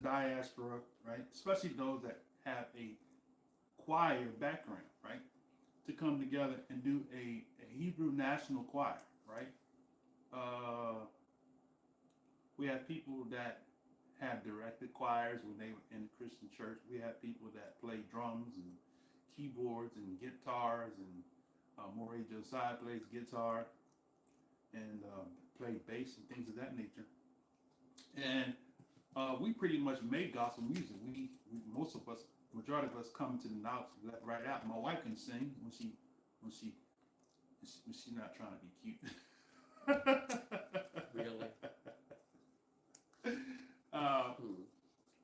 diaspora, right? Especially those that have a choir background, right? To come together and do a Hebrew national choir, right? Uh, we have people that have directed choirs when they were in the Christian church. We have people that play drums and keyboards and guitars, and Moray Josiah plays guitar and play bass and things of that nature. And we pretty much make gospel music. We most of us, majority of us, come to the knowledge right out. My wife can sing when she's not trying to be cute. Really?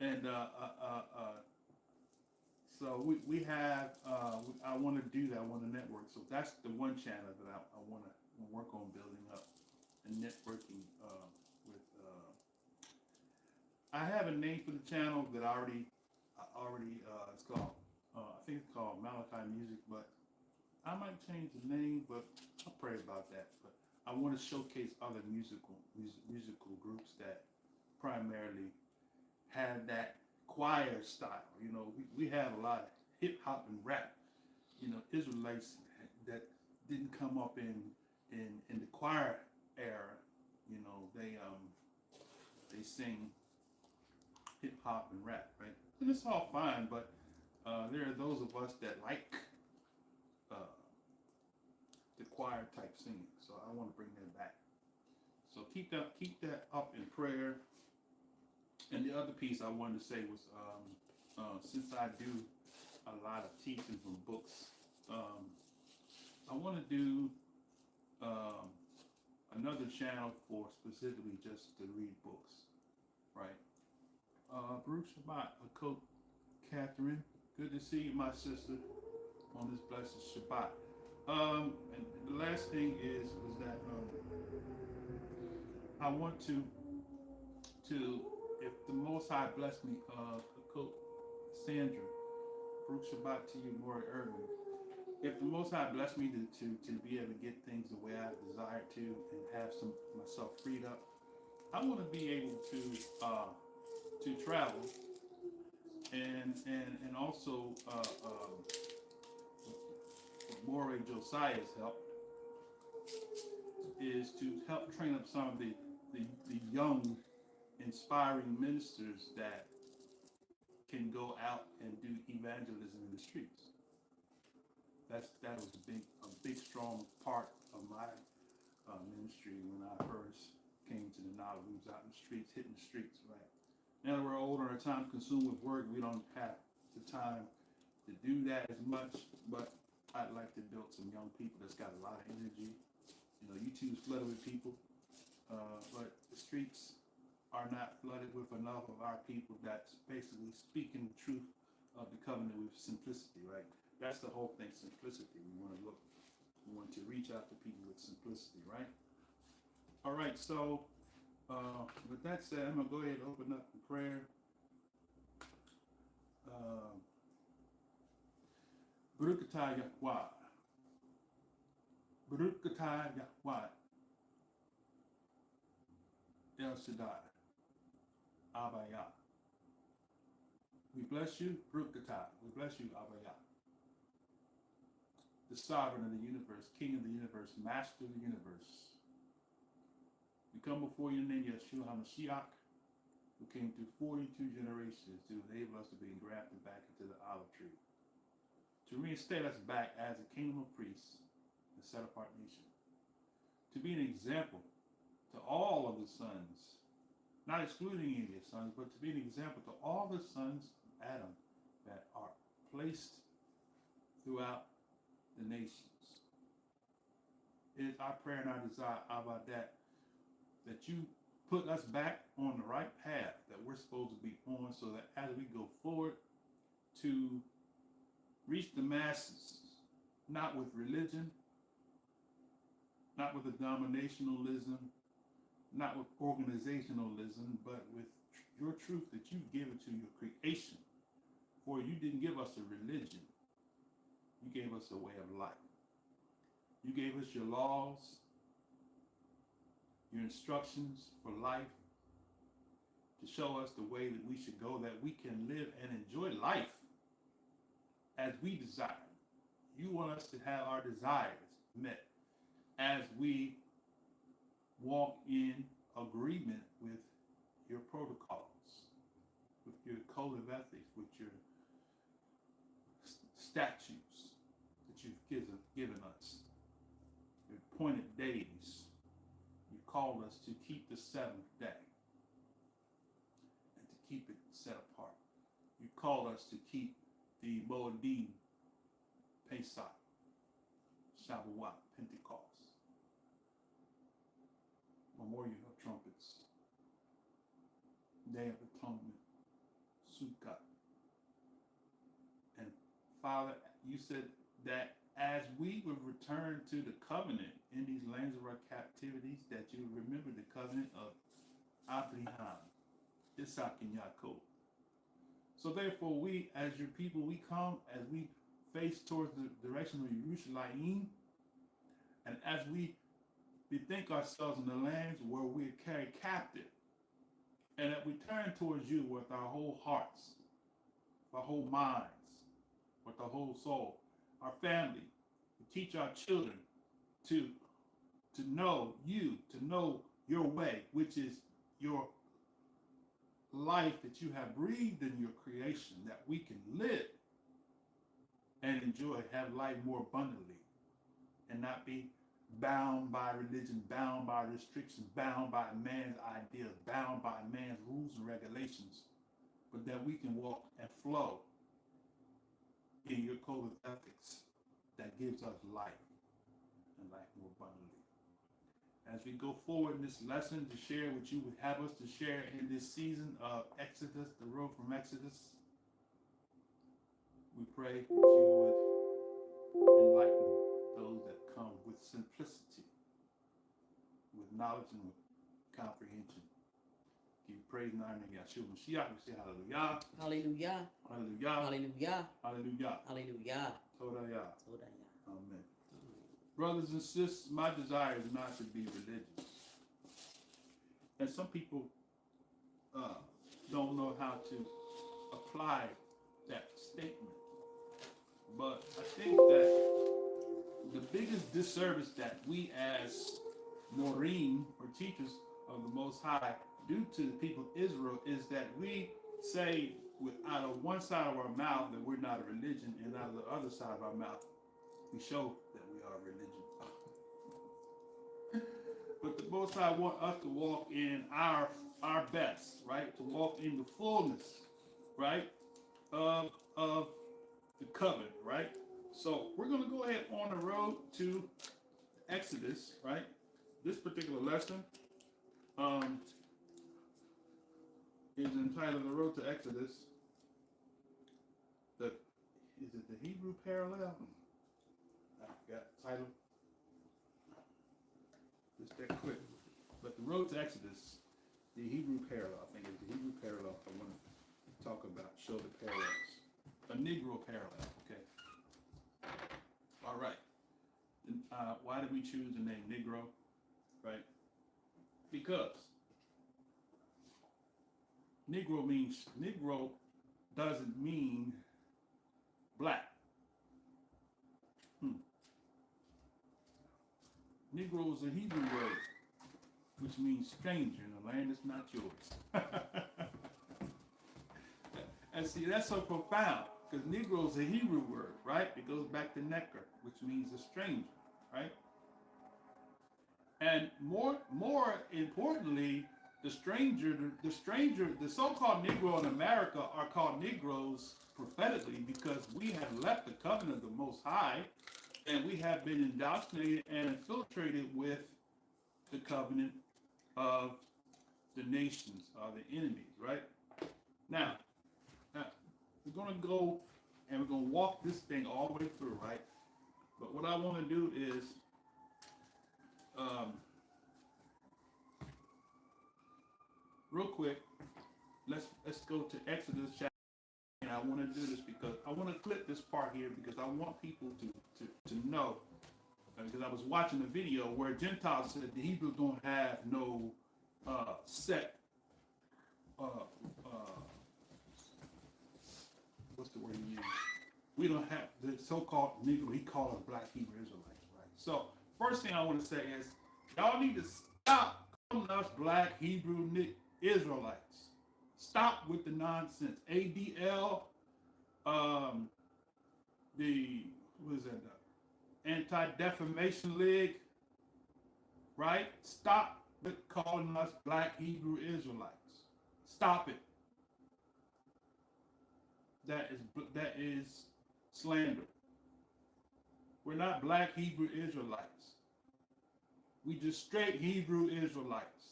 And so we have I want to do that. I want to network. So that's the one channel that I want to work on building up and networking with. I have a name for the channel that I already it's called I think it's called Malachi Music, but I might change the name, but I'll pray about that. But I want to showcase other musical groups that primarily have that choir style. You know, we have a lot of hip hop and rap. You know, Israelites that didn't come up in the choir era. You know, they sing hip hop and rap, right? And it's all fine, but there are those of us that like uh, the choir type singing. So I want to bring that back. So keep that up in prayer. And the other piece I wanted to say was, since I do a lot of teaching from books, I want to do another channel for specifically just to read books, right? Baruch Shabbat, Coach Catherine. Good to see you, my sister, on this blessed Shabbat. And the last thing is that I want to if the Most High bless me, Coach Sandra, Baruch Shabbat to you, Maury Irving. If the Most High bless me to be able to get things the way I desire to and have myself freed up, I want to be able to travel and also with Moray Josiah's help is to help train up some of the young inspiring ministers that can go out and do evangelism in the streets. That was a big strong part of my ministry when I first came to the knowledge. We was out in the streets, hitting the streets, right? Now that we're older and our time consumed with work, we don't have the time to do that as much, but I'd like to build some young people that's got a lot of energy. You know, YouTube's flooded with people, but the streets are not flooded with enough of our people that's basically speaking the truth of the covenant with simplicity, right? That's the whole thing, simplicity. We want to reach out to people with simplicity, right? All right, so with that said, I'm gonna go ahead and open up in prayer. Baruch atah Yahweh. Baruch atah Yahweh. El Shaddai. Abba Yah. We bless you, Baruch atah. We bless you, Abba Yah. The sovereign of the universe, king of the universe, master of the universe. We come before your name, Yeshua HaMashiach, who came through 42 generations to enable us to be engrafted back into the olive tree, to reinstate us back as a kingdom of priests and set apart nation, to be an example to all of the sons, not excluding any of your sons, but to be an example to all the sons of Adam that are placed throughout the nations. It is our prayer and our desire about that you put us back on the right path that we're supposed to be on, so that as we go forward to reach the masses, not with religion, not with a denominationalism, not with organizationalism, but with your truth that you've given to your creation. For you didn't give us a religion. You gave us a way of life. You gave us your laws, your instructions for life, to show us the way that we should go, that we can live and enjoy life as we desire. You want us to have our desires met as we walk in agreement with your protocols, with your code of ethics, with your statutes that you've given us, your appointed days. You called us to keep the seventh day and to keep it set apart. You called us to keep the Moedim, Pesach, Shavuot, Pentecost, Memorial of Trumpets, Day of Atonement, Sukkot. And Father, you said that as we would return to the covenant in these lands of our captivities, that you would remember the covenant of Abraham, Isaac, and Jacob. So therefore, we, as your people, we come as we face towards the direction of Jerusalem, and as we bethink ourselves in the lands where we are carried captive, and that we turn towards you with our whole hearts, our whole minds, with our whole soul, our family, to teach our children to know you, to know your way, which is your life that you have breathed in your creation, that we can live and enjoy, have life more abundantly, and not be bound by religion, bound by restrictions, bound by man's ideas, bound by man's rules and regulations, but that we can walk and flow in your code of ethics that gives us life and life more abundantly. As we go forward in this lesson to share what you would have us to share in this season of Exodus, the road from Exodus, we pray that you would enlighten those that come with simplicity, with knowledge and with comprehension. Give you praise and honor in Yeshua Mashiach. We say hallelujah. Hallelujah. Hallelujah. Hallelujah. Hallelujah. Hallelujah. Todayah. Todayah. Amen. Brothers and sisters, my desire is not to be religious. And some people don't know how to apply that statement. But I think that the biggest disservice that we as Morim, or teachers of the Most High, do to the people of Israel is that we say out of one side of our mouth that we're not a religion, and out of the other side of our mouth, we show that we are a religion. But the Most High want us to walk in our best, right? To walk in the fullness, right, of the covenant, right? So we're going to go ahead on the road to Exodus, right? This particular lesson is entitled "The Road to Exodus." Is it the Hebrew parallel? I forgot the title. Just that quick. But the road to Exodus, the Hebrew parallel. I think it's the Hebrew parallel I want to talk about, show the parallels. A Negro parallel, okay. All right. Why did we choose the name Negro, right? Because Negro doesn't mean black. Negro is a Hebrew word, which means stranger in a land that's not yours. And see, that's so profound, because Negro is a Hebrew word, right? It goes back to Necker, which means a stranger, right? And more importantly, the so-called Negro in America are called Negroes prophetically because we have left the covenant of the Most High, and we have been indoctrinated and infiltrated with the covenant of the nations, or the enemies, right? Now, we're going to go and we're going to walk this thing all the way through, right? But what I want to do is real quick, let's go to Exodus chapter. And I want to do this because I want to clip this part here because I want people to know. Because I was watching a video where Gentiles said the Hebrews don't have no set what's the word he used? We don't have the so-called Negro. He called us Black Hebrew Israelites, right? So first thing I want to say is y'all need to stop calling us Black Hebrew Israelites. Stop with the nonsense. ADL, the what is that? Anti-Defamation League, right? Stop with calling us Black Hebrew Israelites. Stop it. That is slander. We're not Black Hebrew Israelites. We just straight Hebrew Israelites.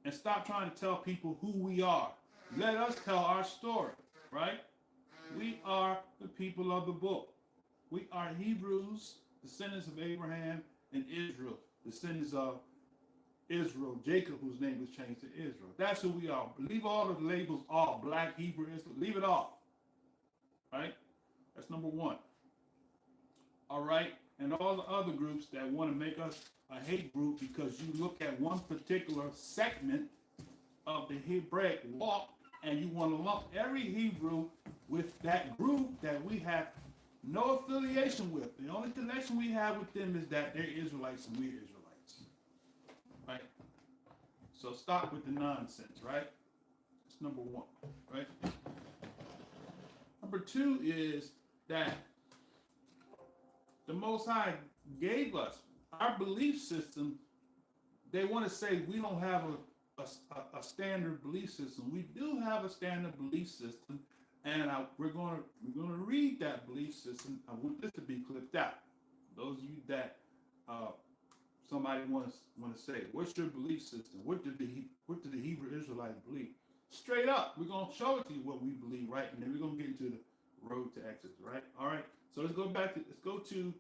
And stop trying to tell people who we are. Let us tell our story, right? We are the people of the book. We are Hebrews, descendants of Abraham, and Israel, descendants of Israel, Jacob, whose name was changed to Israel. That's who we are. Leave all the labels off. Black Hebrew Israel. Leave it off. Right? That's number one. All right? And all the other groups that want to make us a hate group because you look at one particular segment of the Hebraic walk and you want to lump every Hebrew with that group that we have no affiliation with. The only connection we have with them is that they're Israelites and we're Israelites. Right? So stop with the nonsense, right? That's number one, right? Number two is that the Most High gave us our belief system. They want to say we don't have a standard belief system. We do have a standard belief system, and we're going to read that belief system. I want this to be clipped out. Those of you that somebody wants to say, what's your belief system? What did the Hebrew Israelites believe? Straight up, we're going to show it to you what we believe, right? And then we're going to get into the road to Exodus, right? All right. So let's go to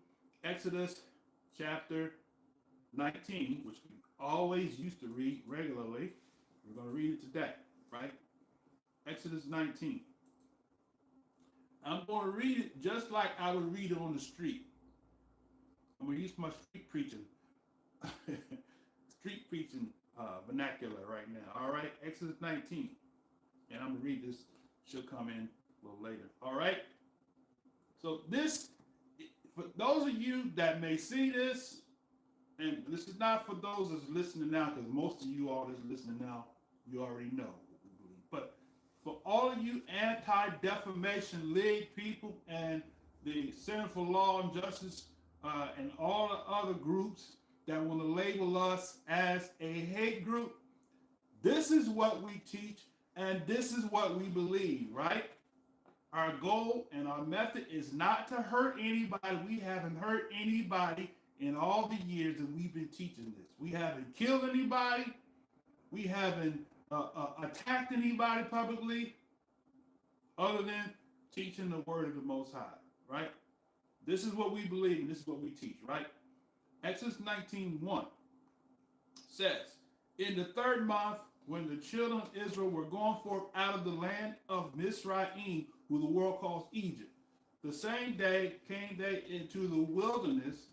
Exodus chapter 19, which we always used to read regularly. We're going to read it today, right? Exodus 19. I'm going to read it just like I would read it on the street. I'm going to use my street preaching vernacular right now. All right, Exodus 19. And I'm going to read this. She'll come in a little later. All right. So this, for those of you that may see this, and this is not for those that's listening now, because most of you all that's listening now, you already know what we believe. But for all of you Anti-Defamation League people and the Center for Law and Justice and all the other groups that want to label us as a hate group, this is what we teach and this is what we believe, right? Our goal and our method is not to hurt anybody. We haven't hurt anybody in all the years that we've been teaching this. We haven't killed anybody. We haven't attacked anybody publicly other than teaching the word of the Most High, right? This is what we believe and this is what we teach, right? Exodus 19:1 says, in the third month, when the children of Israel were gone forth out of the land of Mizraim, who the world calls Egypt, the same day came they into the wilderness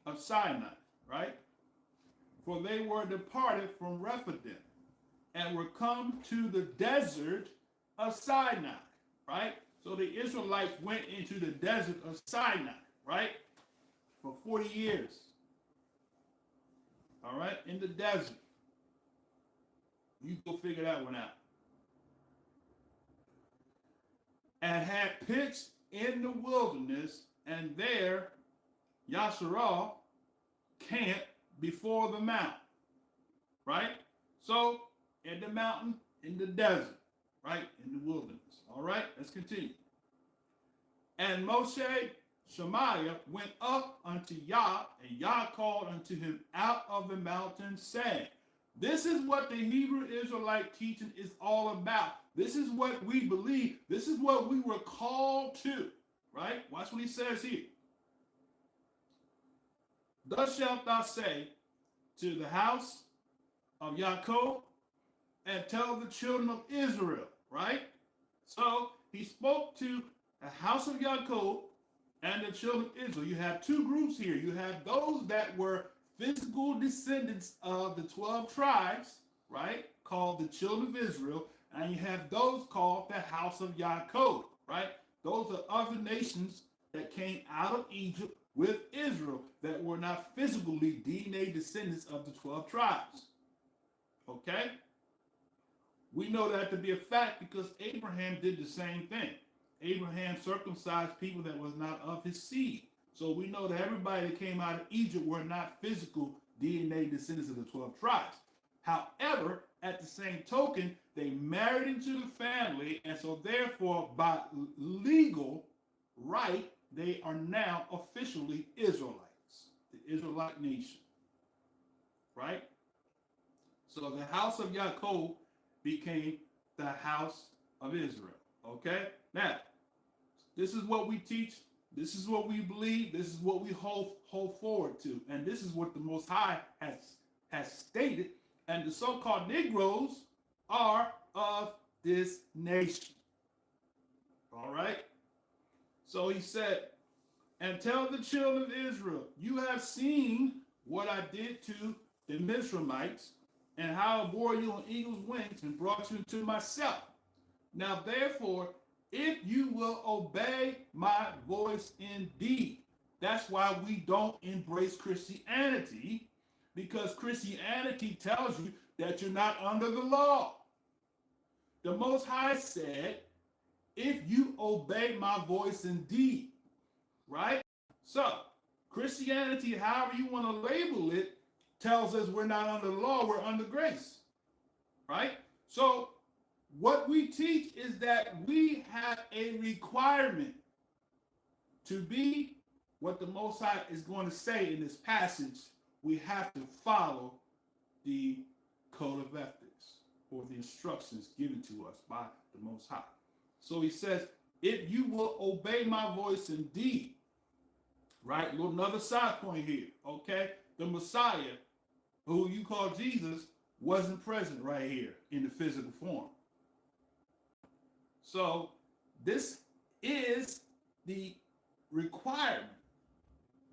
of Sinai, right? For they were departed from Rephidim and were come to the desert of Sinai, right? So the Israelites went into the desert of Sinai, right? For 40 years. All right, in the desert. You go figure that one out. And had pitched in the wilderness, and there Yasharal camped before the mount, right? So in the mountain, in the desert, right? In the wilderness. All right, let's continue. And Moshe Shemaiah went up unto Yah, and Yah called unto him out of the mountain, saying, this is what the Hebrew Israelite teaching is all about. This is what we believe. This is what we were called to, right? Watch what he says here. Thus shalt thou say to the house of Yaakov and tell the children of Israel, right? So he spoke to the house of Yaakov and the children of Israel. You have two groups here. You have those that were physical descendants of the 12 tribes, right, called the children of Israel, and you have those called the house of Yaakov, right? Those are other nations that came out of Egypt with Israel that were not physically DNA descendants of the 12 tribes. Okay? We know that to be a fact because Abraham did the same thing. Abraham circumcised people that was not of his seed. So we know that everybody that came out of Egypt were not physical DNA descendants of the 12 tribes. However, at the same token, they married into the family, and so therefore, by legal right, they are now officially Israelites, the Israelite nation, right? So the house of Yaakov became the house of Israel, okay? Now, this is what we teach, this is what we believe, this is what we hold forward to, and this is what the Most High has stated, and the so-called Negroes are of this nation, all right? So he said, and tell the children of Israel, you have seen what I did to the Mizraimites, and how I bore you on eagle's wings and brought you to myself. Now, therefore, if you will obey my voice indeed, that's why we don't embrace Christianity, because Christianity tells you that you're not under the law. The Most High said, if you obey my voice indeed, right? So, Christianity, however you want to label it, tells us we're not under the law, we're under grace, right? So, what we teach is that we have a requirement to be what the Most High is going to say in this passage. We have to follow the code of ethics or the instructions given to us by the Most High. So he says, if you will obey my voice indeed, right? Another side point here, okay? The Messiah, who you call Jesus, wasn't present right here in the physical form. So this is the requirement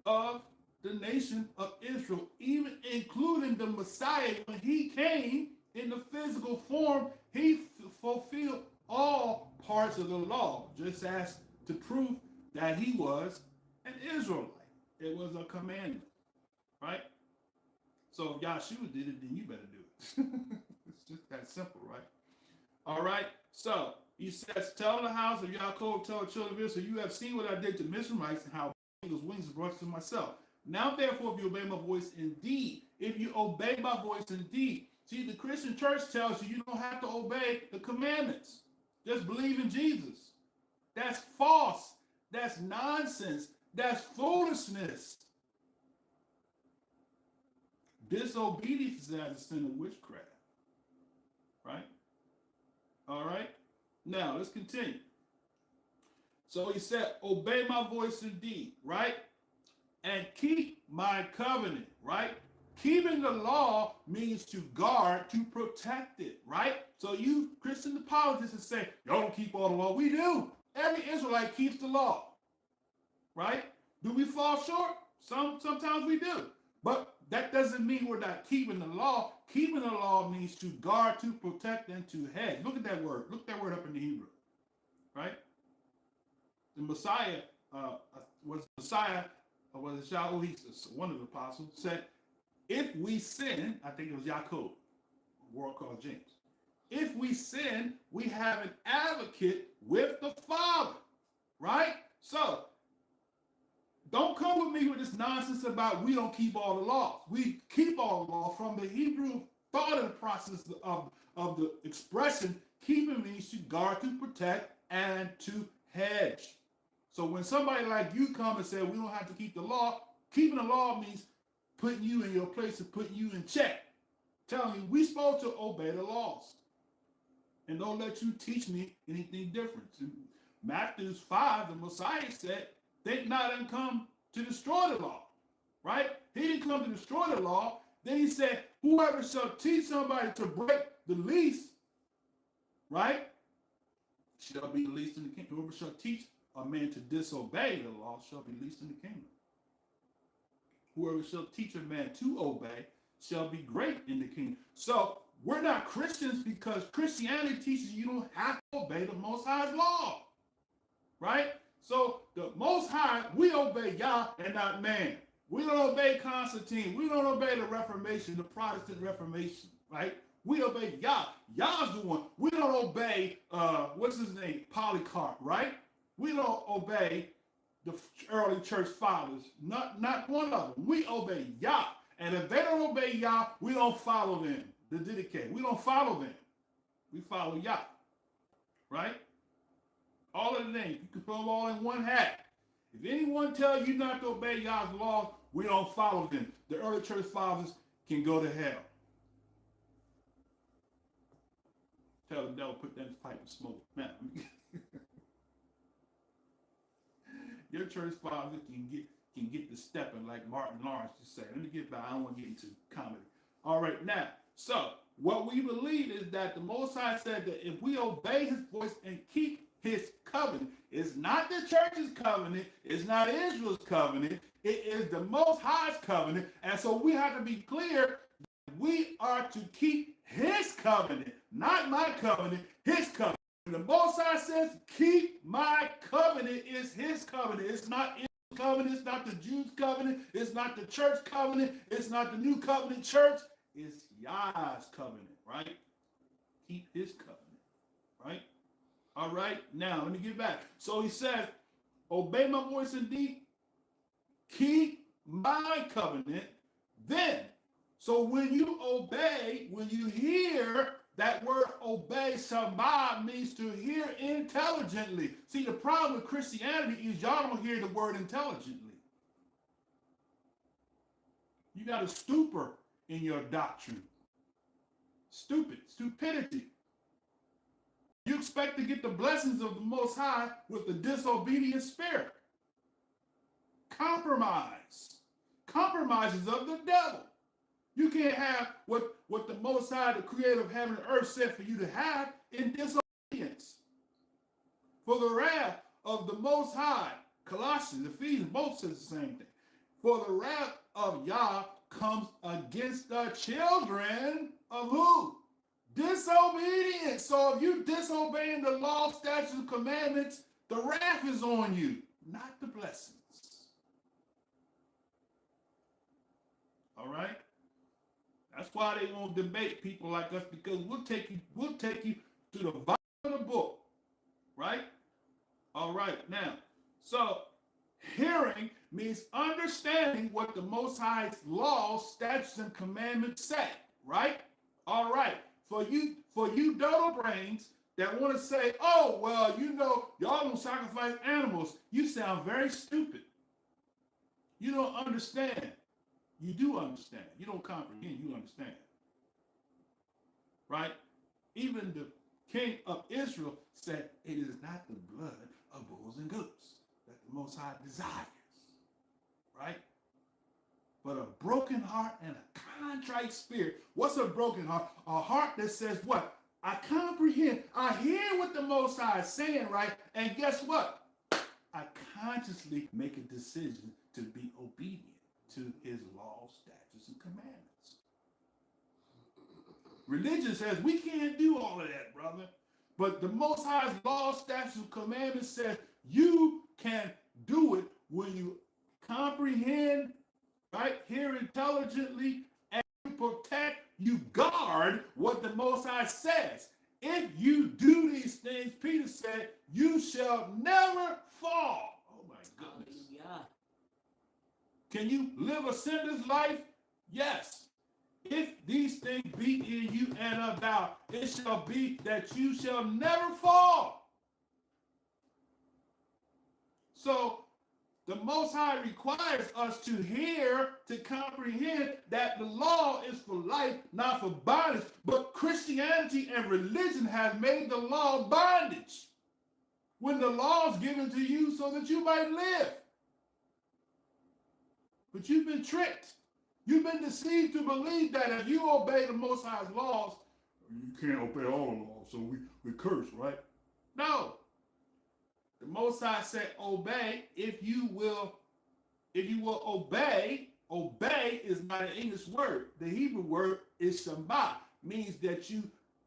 of the nation of Israel, even including the Messiah. When he came in the physical form, he fulfilled all parts of the law, just as to prove that he was an Israelite. It was a commandment, right? So if Yahshua did it, then you better do it. It's just that simple, right? All right. So he says, tell the house of Yaakov, tell the children of Israel, you have seen what I did to Mizraimites and how eagle's wings brought to myself. Now, therefore, if you obey my voice indeed, if you obey my voice indeed. See, the Christian church tells you you don't have to obey the commandments. Just believe in Jesus. That's false. That's nonsense. That's foolishness. Disobedience is as a sin of witchcraft. Right? All right? Now, let's continue. So he said, obey my voice indeed, right? And keep my covenant, right? Keeping the law means to guard, to protect it, right? So you Christian apologists say, y'all don't keep all the law. We do. Every Israelite keeps the law, right? Do we fall short? Sometimes we do. But that doesn't mean we're not keeping the law. Keeping the law means to guard, to protect, and to hedge. Look at that word. Look that word up in the Hebrew, right? The Messiah was Shaul, one of the apostles, said, if we sin, I think it was Yaakov, a world called James. If we sin, we have an advocate with the Father, right? So, don't come with me with this nonsense about we don't keep all the laws. We keep all the law. From the Hebrew thought of the process of the expression, keeping means to guard, to protect, and to hedge. So when somebody like you come and say we don't have to keep the law, keeping the law means putting you in your place and putting you in check. Telling you we're supposed to obey the laws. And don't let you teach me anything different. In Matthew 5, the Messiah said, think not and come to destroy the law. Right? He didn't come to destroy the law. Then he said, whoever shall teach somebody to break the least, right, shall be the least in the kingdom. Whoever shall teach a man to disobey the law shall be least in the kingdom. Whoever shall teach a man to obey shall be great in the kingdom. So we're not Christians because Christianity teaches you don't have to obey the Most High's law, right? So the Most High, we obey Yah and not man. We don't obey Constantine. We don't obey the Reformation, the Protestant Reformation, right? We obey Yah. Yah's the one. We don't obey, what's his name? Polycarp, right? We don't obey the early church fathers. Not one of them. We obey Yah. And if they don't obey Yah, we don't follow them. The dedicate. We don't follow them. We follow Yah, right? All of the names. You can throw them all in one hat. If anyone tells you not to obey Yah's laws, we don't follow them. The early church fathers can go to hell. Tell the devil, put that in his pipe and smoke. Man, your church fathers can get to stepping like Martin Lawrence used to say. Let me get back. I don't want to get into comedy. All right, now, so what we believe is that the Most High said that if we obey his voice and keep his covenant, it's not the church's covenant, it's not Israel's covenant, it is the Most High's covenant. And so we have to be clear that we are to keep his covenant, not my covenant, his covenant. When the Most High says, keep my covenant, is his covenant. It's not Israel's covenant, it's not the Jews' covenant, it's not the church covenant, it's not the new covenant church, it's Yah's covenant, right? Keep his covenant, right? All right, now let me get back. So he says, obey my voice indeed, keep my covenant, then. So when you obey, when you hear that word obey, shama means to hear intelligently. See, the problem with Christianity is y'all don't hear the word intelligently. You got a stupor in your doctrine. Stupidity. You expect to get the blessings of the Most High with the disobedient spirit. Compromise. Compromise is of the devil. You can't have what the Most High, the creator of heaven and earth, said for you to have in disobedience. For the wrath of the Most High, Colossians, Ephesians, both says the same thing. For the wrath of Yah comes against the children of who? Disobedience. So if you disobeying the law, statutes, and commandments, the wrath is on you, not the blessings. All right? That's why they won't debate people like us, because we'll take you to the bottom of the book. Right? All right. Now, so hearing means understanding what the Most High's laws, statutes, and commandments say. Right? All right. For you dodo brains that want to say, oh, well, you know, y'all don't sacrifice animals, you sound very stupid. You don't understand. You do understand. You don't comprehend, you understand. Right? Even the king of Israel said, it is not the blood of bulls and goats that the Most High desires. Right? But a broken heart and a contrite spirit. What's a broken heart? A heart that says what? I comprehend. I hear what the Most High is saying, right? And guess what? I consciously make a decision to be obedient to his laws, statutes, and commandments. Religion says we can't do all of that, brother. But the Most High's laws, statutes, and commandments says you can do it when you comprehend, right? Hear intelligently, and you protect, you guard what the Most High says. If you do these things, Peter said, you shall never fall. Oh my goodness. Hallelujah. Can you live a sinless life? Yes. If these things be in you and about, it shall be that you shall never fall. So the Most High requires us to hear, to comprehend that the law is for life, not for bondage. But Christianity and religion have made the law bondage, when the law is given to you so that you might live. But you've been tricked. You've been deceived to believe that if you obey the Most High's laws, you can't obey all the laws, so we curse, right? No. The Most High said, obey if you will obey. Obey is not an English word. The Hebrew word is shema, means that you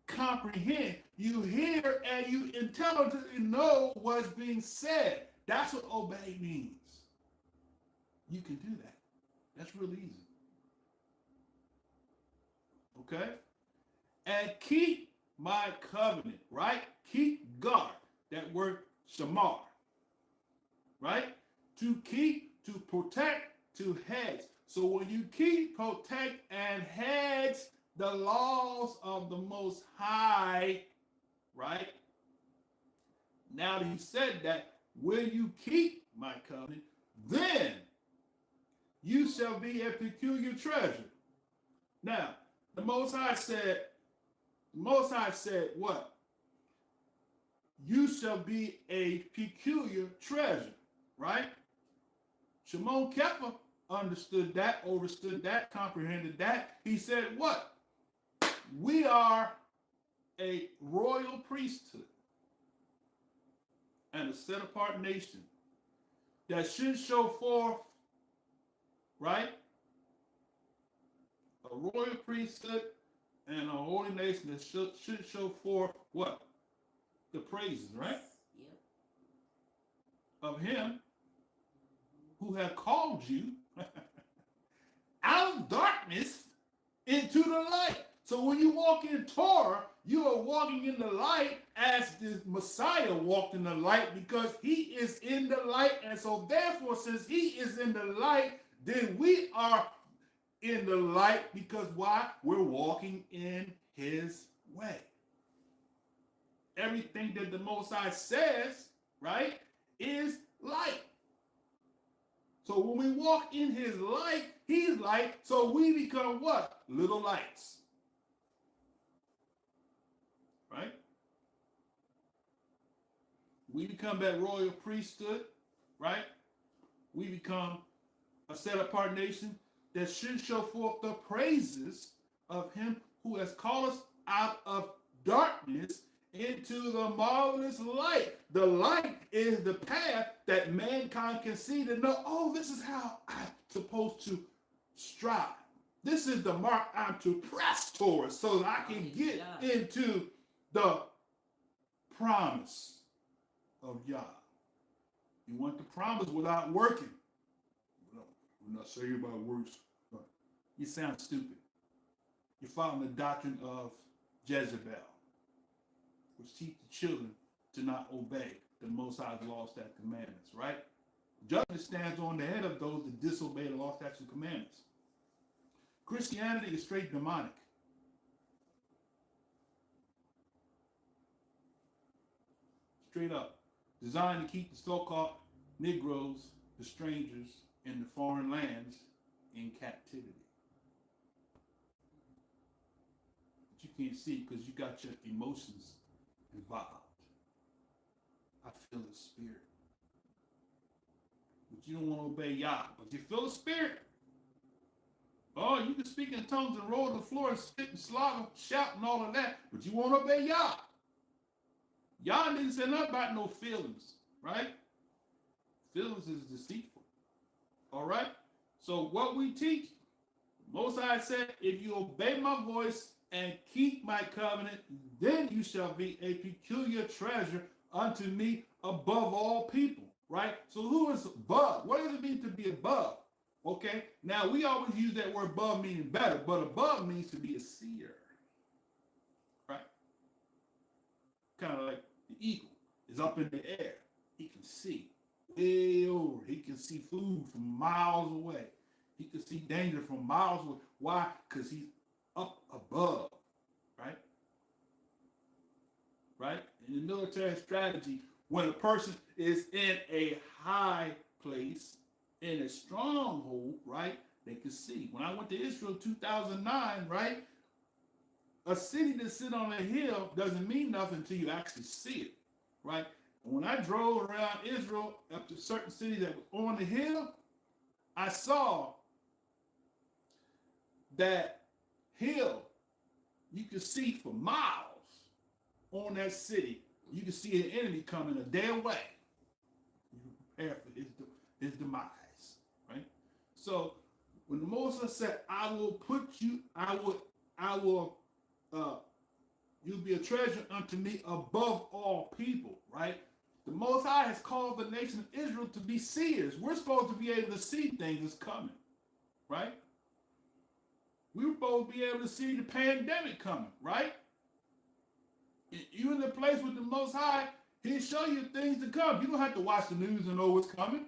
comprehend, you hear, and you intelligently know what's being said. That's what obey means. You can do that. That's really easy. Okay? And keep my covenant, right? Keep guard. That word shamar, right? To keep, to protect, to hedge. So when you keep, protect, and hedge the laws of the Most High, right? Now that he said that, when you keep my covenant, then you shall be a peculiar treasure. Now, the Most High said what? You shall be a peculiar treasure, right? Shimon Kefa understood that, overstood that, comprehended that. He said what? We are a royal priesthood and a set apart nation that should show forth, right? A royal priesthood and a holy nation that should show forth what? The praises, right? Yep. Of him who had called you out of darkness into the light. So when you walk in Torah, you are walking in the light as the Messiah walked in the light, because he is in the light. And so therefore, since he is in the light, then we are in the light, because why? We're walking in his way. Everything that the Most High says, right, is light. So when we walk in his light, he's light, so we become what? Little lights. Right? We become that royal priesthood, right? We become a set apart nation that should show forth the praises of him who has called us out of darkness into the marvelous light. The light is the path that mankind can see to know, oh, this is how I'm supposed to strive. This is the mark I'm to press towards so that I can get into the promise of Yah. You want the promise without working. No, we're not saying about works. You sound stupid. You're following the doctrine of Jezebel, which teach the children to not obey the Most High's law, statutes, and commandments, right? Judgment stands on the head of those that disobey the law, statutes, and commandments. Christianity is straight demonic. Straight up. Designed to keep the so-called Negroes, the strangers in the foreign lands, in captivity. But you can't see because you got your emotions involved. I feel the spirit. But you don't want to obey Yah. But you feel the spirit. Oh, you can speak in tongues and roll the floor and spit and slaughter, shout and all of that. But you won't obey Yah. Yah didn't say nothing about no feelings, right? Feelings is deceitful. All right? So what we teach, Most High said, if you obey my voice and keep my covenant, then you shall be a peculiar treasure unto me above all people, right? So who is above? What does it mean to be above? Okay, now we always use that word above meaning better, but above means to be a seer, right? Kind of like the eagle is up in the air. He can see way over. He can see food from miles away. He can see danger from miles away. Why? Because he's up above, right? Right? In the military strategy, when a person is in a high place, in a stronghold, right, they can see. When I went to Israel 2009, right, a city that sit on a hill doesn't mean nothing until you actually see it, right? And when I drove around Israel up to certain cities that were on the hill, I saw that hill you can see for miles on that city. You can see an enemy coming a day away. You prepare for his demise, right? So when the Moses said, I will you'll be a treasure unto me above all people, right? The Most High has called the nation of Israel to be seers. We're supposed to be able to see things that's coming, right? We're supposed to be able to see the pandemic coming, right? You in the place with the Most High, He'll show you things to come. You don't have to watch the news and know what's coming.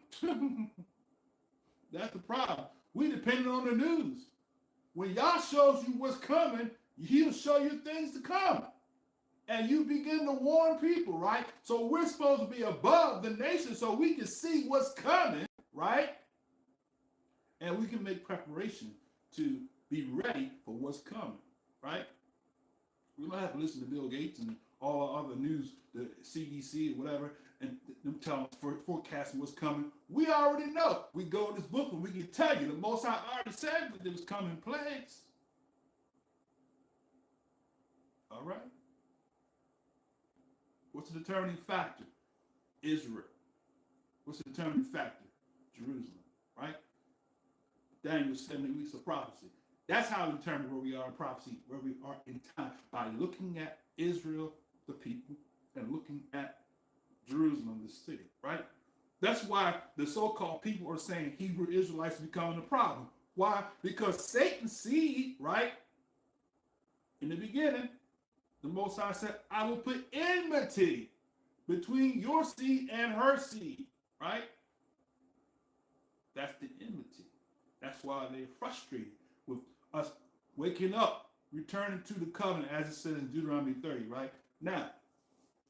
That's the problem. We depend on the news. When Yah shows you what's coming, He'll show you things to come. And you begin to warn people, right? So we're supposed to be above the nation so we can see what's coming, right? And we can make preparation to be ready for what's coming, right? We don't have to listen to Bill Gates and all the other news, the CDC or whatever, and them telling forecasting what's coming. We already know. We go in this book and we can tell you the Most High already said that there was coming plagues. All right. What's the determining factor? Israel. What's the determining factor? Jerusalem, right? Daniel's 70 weeks of prophecy. That's how we determine where we are in prophecy, where we are in time, by looking at Israel, the people, and looking at Jerusalem, the city, right? That's why the so-called people are saying Hebrew Israelites are becoming a problem. Why? Because Satan's seed, right? In the beginning, the Most High said, I will put enmity between your seed and her seed, right? That's the enmity. That's why they're frustrated with us waking up, returning to the covenant, as it says in Deuteronomy 30, right? Now,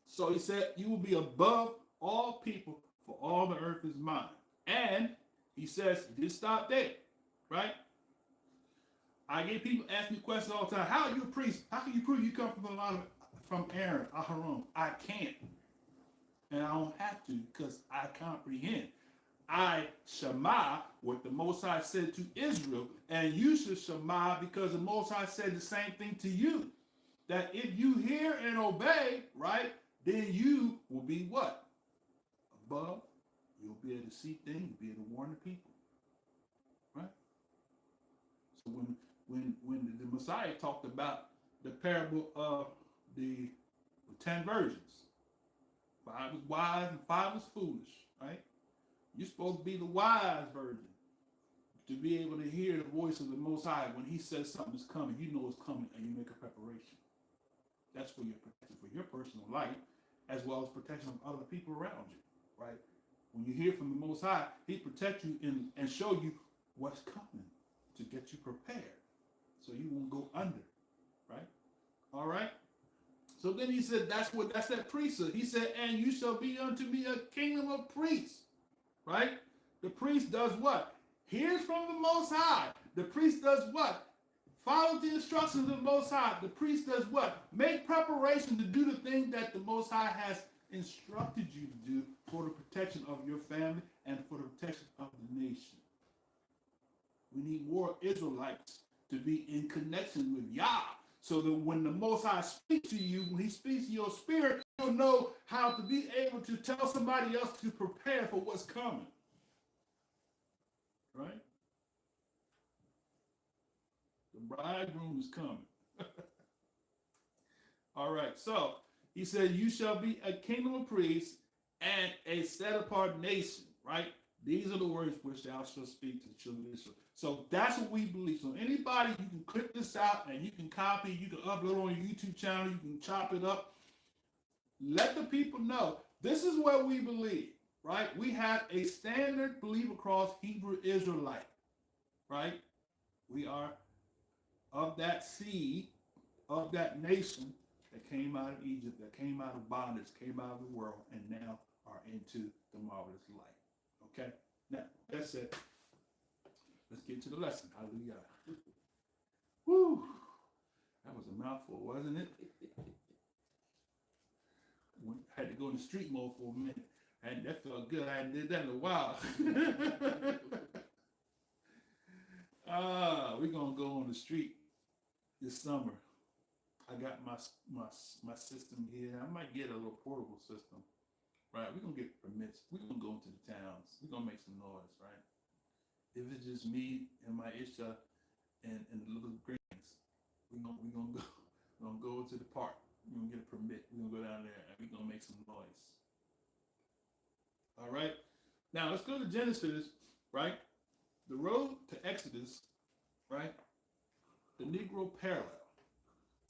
so he said, you will be above all people, for all the earth is mine. And he says, he didn't stop there, right? I get people ask me questions all the time. How are you a priest? How can you prove you come from the line from Aaron, Aharon? I can't. And I don't have to because I comprehend. I shema what the Most High said to Israel, and you should shema because the Most High said the same thing to you. That if you hear and obey, right, then you will be what? Above. You'll be able to see things, you'll be able to warn the people. Right? So when the Messiah talked about the parable of the 10 virgins, 5 was wise and 5 was foolish, right? You're supposed to be the wise virgin to be able to hear the voice of the Most High. When he says something is coming, you know it's coming and you make a preparation. That's for your protection, for your personal life, as well as protection of other people around you, right? When you hear from the Most High, he protects you and show you what's coming to get you prepared so you won't go under, right? All right? So then he said, that's that priesthood. He said, and you shall be unto me a kingdom of priests, right? The priest does what? Hears from the Most High. The priest does what? Follow the instructions of the Most High. The priest does what? Make preparation to do the thing that the Most High has instructed you to do for the protection of your family and for the protection of the nation. We need more Israelites to be in connection with Yah, so that when the Most High speaks to you, when he speaks to your spirit, you'll know how to be able to tell somebody else to prepare for what's coming. Right? The bridegroom is coming. All right, so he said, you shall be a kingdom of priests and a set apart nation, right? These are the words which thou shalt speak to the children of Israel. So that's what we believe. So anybody, you can clip this out and you can copy, you can upload on your YouTube channel, you can chop it up. Let the people know this is what we believe, right? We have a standard belief across Hebrew Israelite, right? We are of that seed, of that nation that came out of Egypt, that came out of bondage, came out of the world, and now are into the marvelous light. Okay? Now, that's it. Let's get to the lesson. Hallelujah. Whew. That was a mouthful, wasn't it? I had to go in the street mode for a minute. And that felt good. I hadn't did that in a while. We're going to go on the street this summer. I got my system here. I might get a little portable system. Right? We're going to get permits. We're going to go into the towns. We're going to make some noise, right? If it's just me and my Isha and the little grands, we're gonna go We're going to go to the park. We're going to get a permit. We're going to go down there and we're going to make some noise. All right? Now, let's go to Genesis, right? The road to Exodus, right? The Negro parallel.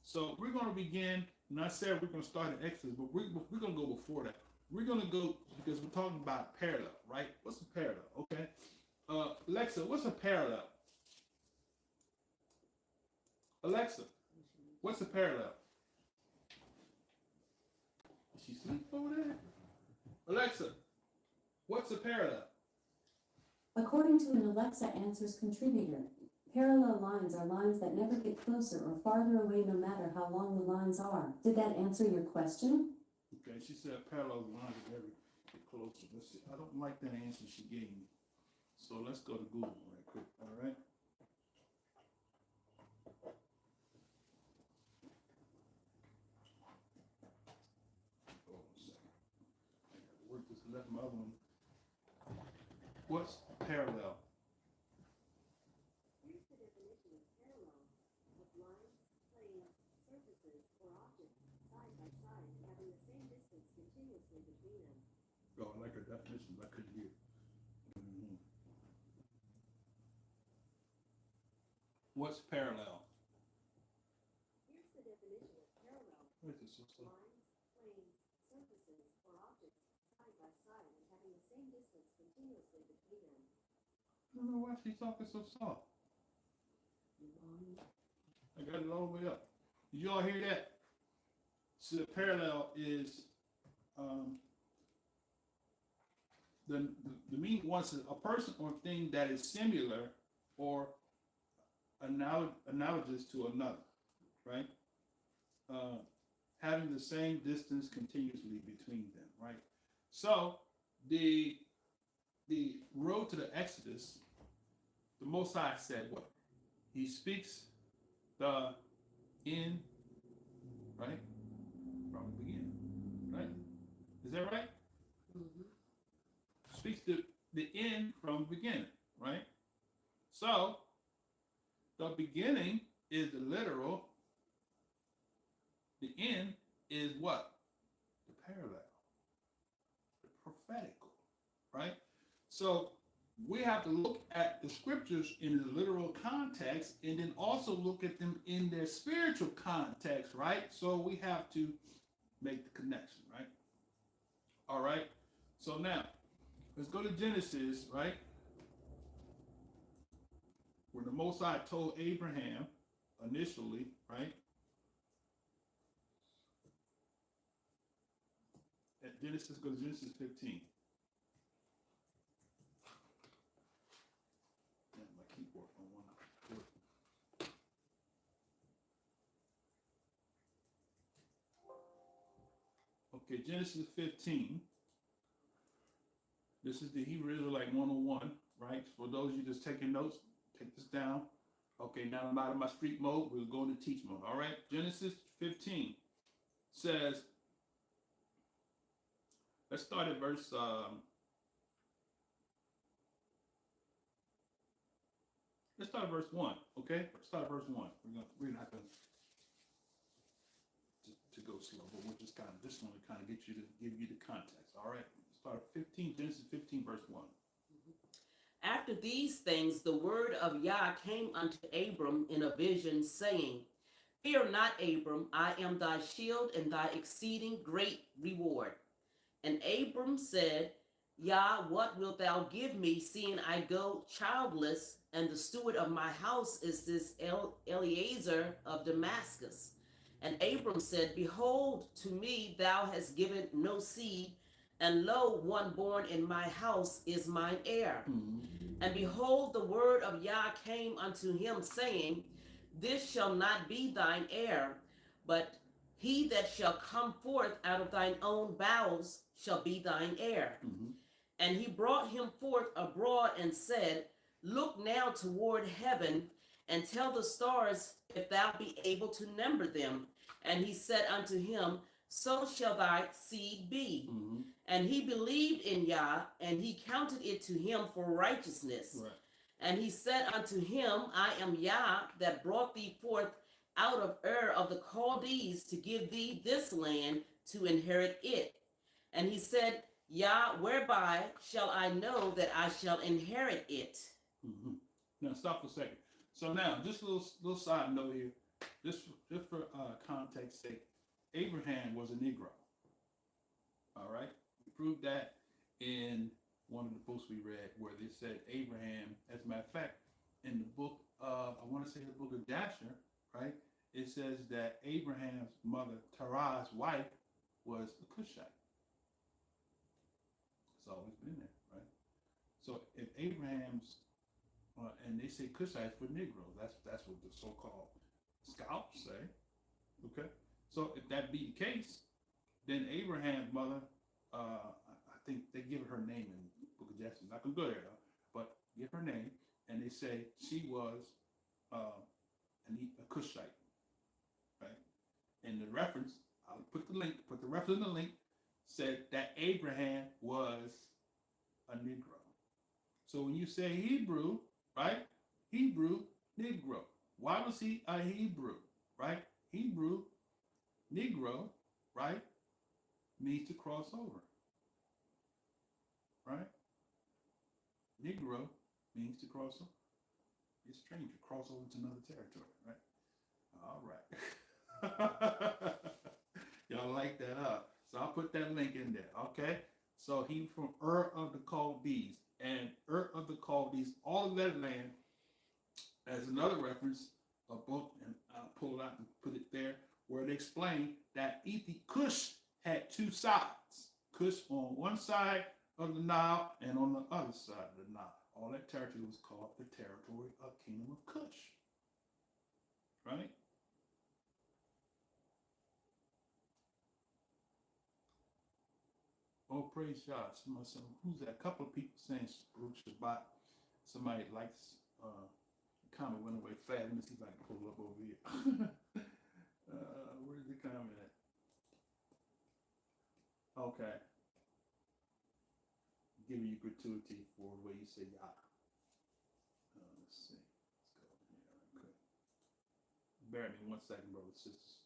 So we're going to begin, and I said we're going to start in Exodus, but we're going to go before that. We're going to go, because we're talking about parallel, right? What's a parallel, okay? Alexa, what's a parallel? Alexa, what's a parallel? Is she asleep over there? Alexa, what's a parallel? According to an Alexa Answers contributor, parallel lines are lines that never get closer or farther away no matter how long the lines are. Did that answer your question? Okay, she said parallel lines are never get closer. Let's see. I don't like that answer she gave me. So let's go to Google right quick, all right? Hold on a second. I got to work this left my other one. What's parallel? Here's the definition of parallel: of lines, planes, surfaces, or objects side by side having the same distance continuously between them. Oh, I like her definition, but I couldn't hear. What's parallel? Here's the definition of parallel: What is this? lines, planes, surfaces, or objects side by side and having the same distance continuously between them. I don't know why she's talking so soft. I got it all the way up. Did you all hear that? So the parallel is the meaning once a person or thing that is similar or analogous to another, right? Having the same distance continuously between them, right? So the road to the Exodus, the Most High said what? He speaks the end, right? From the beginning, right? Is that right? Mm-hmm. Speaks the end from the beginning, right? So the beginning is the literal. The end is what? The parallel, the prophetical, right? So we have to look at the scriptures in the literal context and then also look at them in their spiritual context, right? So we have to make the connection, right? All right. So now let's go to Genesis, right? Where the Most High told Abraham initially, right? At Genesis, go to Genesis 15. Yeah, my keyboard on one foot. Okay, Genesis 15. This is the Hebrew Israelite 101, right? For those of you just taking notes, take this down. Okay, now I'm out of my street mode. We'll go into teach mode. All right, Genesis 15 says, let's start at verse. Let's start at verse 1. Okay, let's start at verse 1. We're not going to go slow, but we're just kind of this one to kind of give you the context. All right, start at 15. Genesis 15, verse 1. After these things, the word of Yah came unto Abram in a vision, saying, Fear not, Abram, I am thy shield and thy exceeding great reward. And Abram said, Yah, what wilt thou give me, seeing I go childless, and the steward of my house is this Eliezer of Damascus? And Abram said, Behold, to me thou hast given no seed, and lo, one born in my house is mine heir. And behold, the word of Yah came unto him, saying, This shall not be thine heir, but he that shall come forth out of thine own bowels shall be thine heir. And he brought him forth abroad and said, Look now toward heaven, and tell the stars if thou be able to number them. And he said unto him, So shall thy seed be. And he believed in Yah, and he counted it to him for righteousness. Right. And he said unto him, I am Yah that brought thee forth out of Ur of the Chaldees to give thee this land to inherit it. And he said, Yah, whereby shall I know that I shall inherit it? Mm-hmm. Now stop for a second. So now, just a little side note here, just for context sake, Abraham was a Negro. All right, we proved that in one of the books we read, where they said Abraham. As a matter of fact, in the book of, I want to say the book of Jasher, right? It says that Abraham's mother, Terah's wife, was a Cushite. It's always been there, right? So if Abraham's and they say Cushites for Negro. That's what the so-called scholars say. Okay, so if that be the case, then Abraham's mother, I think they give her name in the Book of Jasher. Not gonna go there, but give her name, and they say she was a Cushite, right? And the reference, I'll put the reference in the link, said that Abraham was a Negro. So when you say Hebrew, right? Hebrew, Negro. Why was he a Hebrew, right? Hebrew, Negro, right? Means to cross over, right? Negro means to cross over. It's strange to cross over to another territory, right? All right. Y'all like that up. So I'll put that link in there, okay? So he from Ur of the Chaldees. And Ur of the Chaldees, all of that land, as another reference, a book, and I'll pull it out and put it there, where they explain that Cush had two sides. Cush on one side of the Nile and on the other side of the Nile. All that territory was called the territory of Kingdom of Cush. Right? Oh, praise God. Somebody said, who's that? A couple of people saying Baruch Shabbat. Somebody likes, comment went away fast. Let me see if I can pull it up over here. Where's the comment at? Okay. Giving you gratuity for the way you say Yah. Let's see. Let's go over here real quick. Bear with me 1 second, brothers and sisters,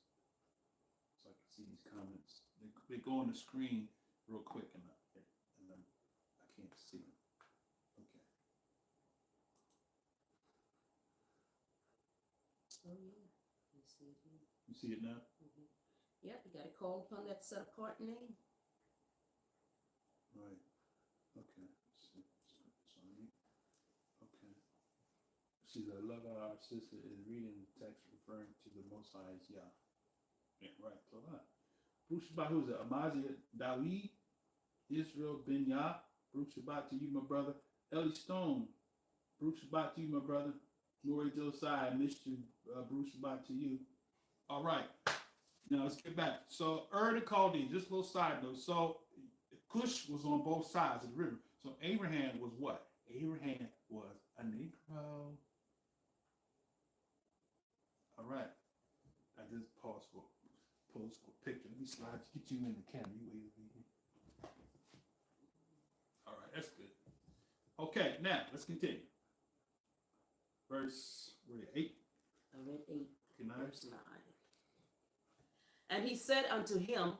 so I can see these comments. They go on the screen real quick, and then I can't see them. Okay. Oh, yeah. You see it here. You see it now? Mm-hmm. Yep, you got to call upon that set apart name. Right. Okay. Sorry. Okay. See, the love of our sister is reading the text referring to the Most High as Yah. Yeah, right. So that. Baruch Shabbat, who is it? Amaziah Dawid, Israel Ben Yah. Baruch Shabbat to you, my brother. Ellie Stone. Baruch Shabbat to you, my brother. Nori Josiah, missed you. Baruch Shabbat to you. All right. Now let's get back. So Ur the Chaldees, just a little side note. So Cush was on both sides of the river. So Abraham was what? Abraham was a Negro. All right. I just pause for a picture. Let me slide to get you in the camera. You wait. All right, that's good. Okay, now let's continue. Verse 8. I read 8, Good night. verse 9. And he said unto him,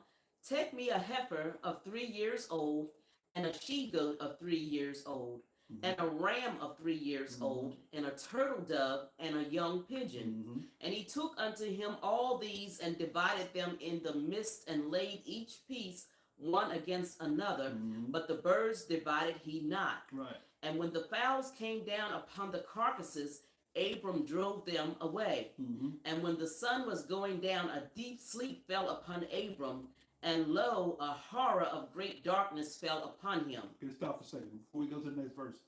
take me a heifer of 3 years old, and a she-goat of 3 years old, and a ram of 3 years old, and a turtle dove, and a young pigeon. And he took unto him all these, and divided them in the midst, and laid each piece one against another. But the birds divided he not. Right. And when the fowls came down upon the carcasses, Abram drove them away. And when the sun was going down, a deep sleep fell upon Abram, and lo, a horror of great darkness fell upon him. Okay, stop for a second. Before we go to the next verse,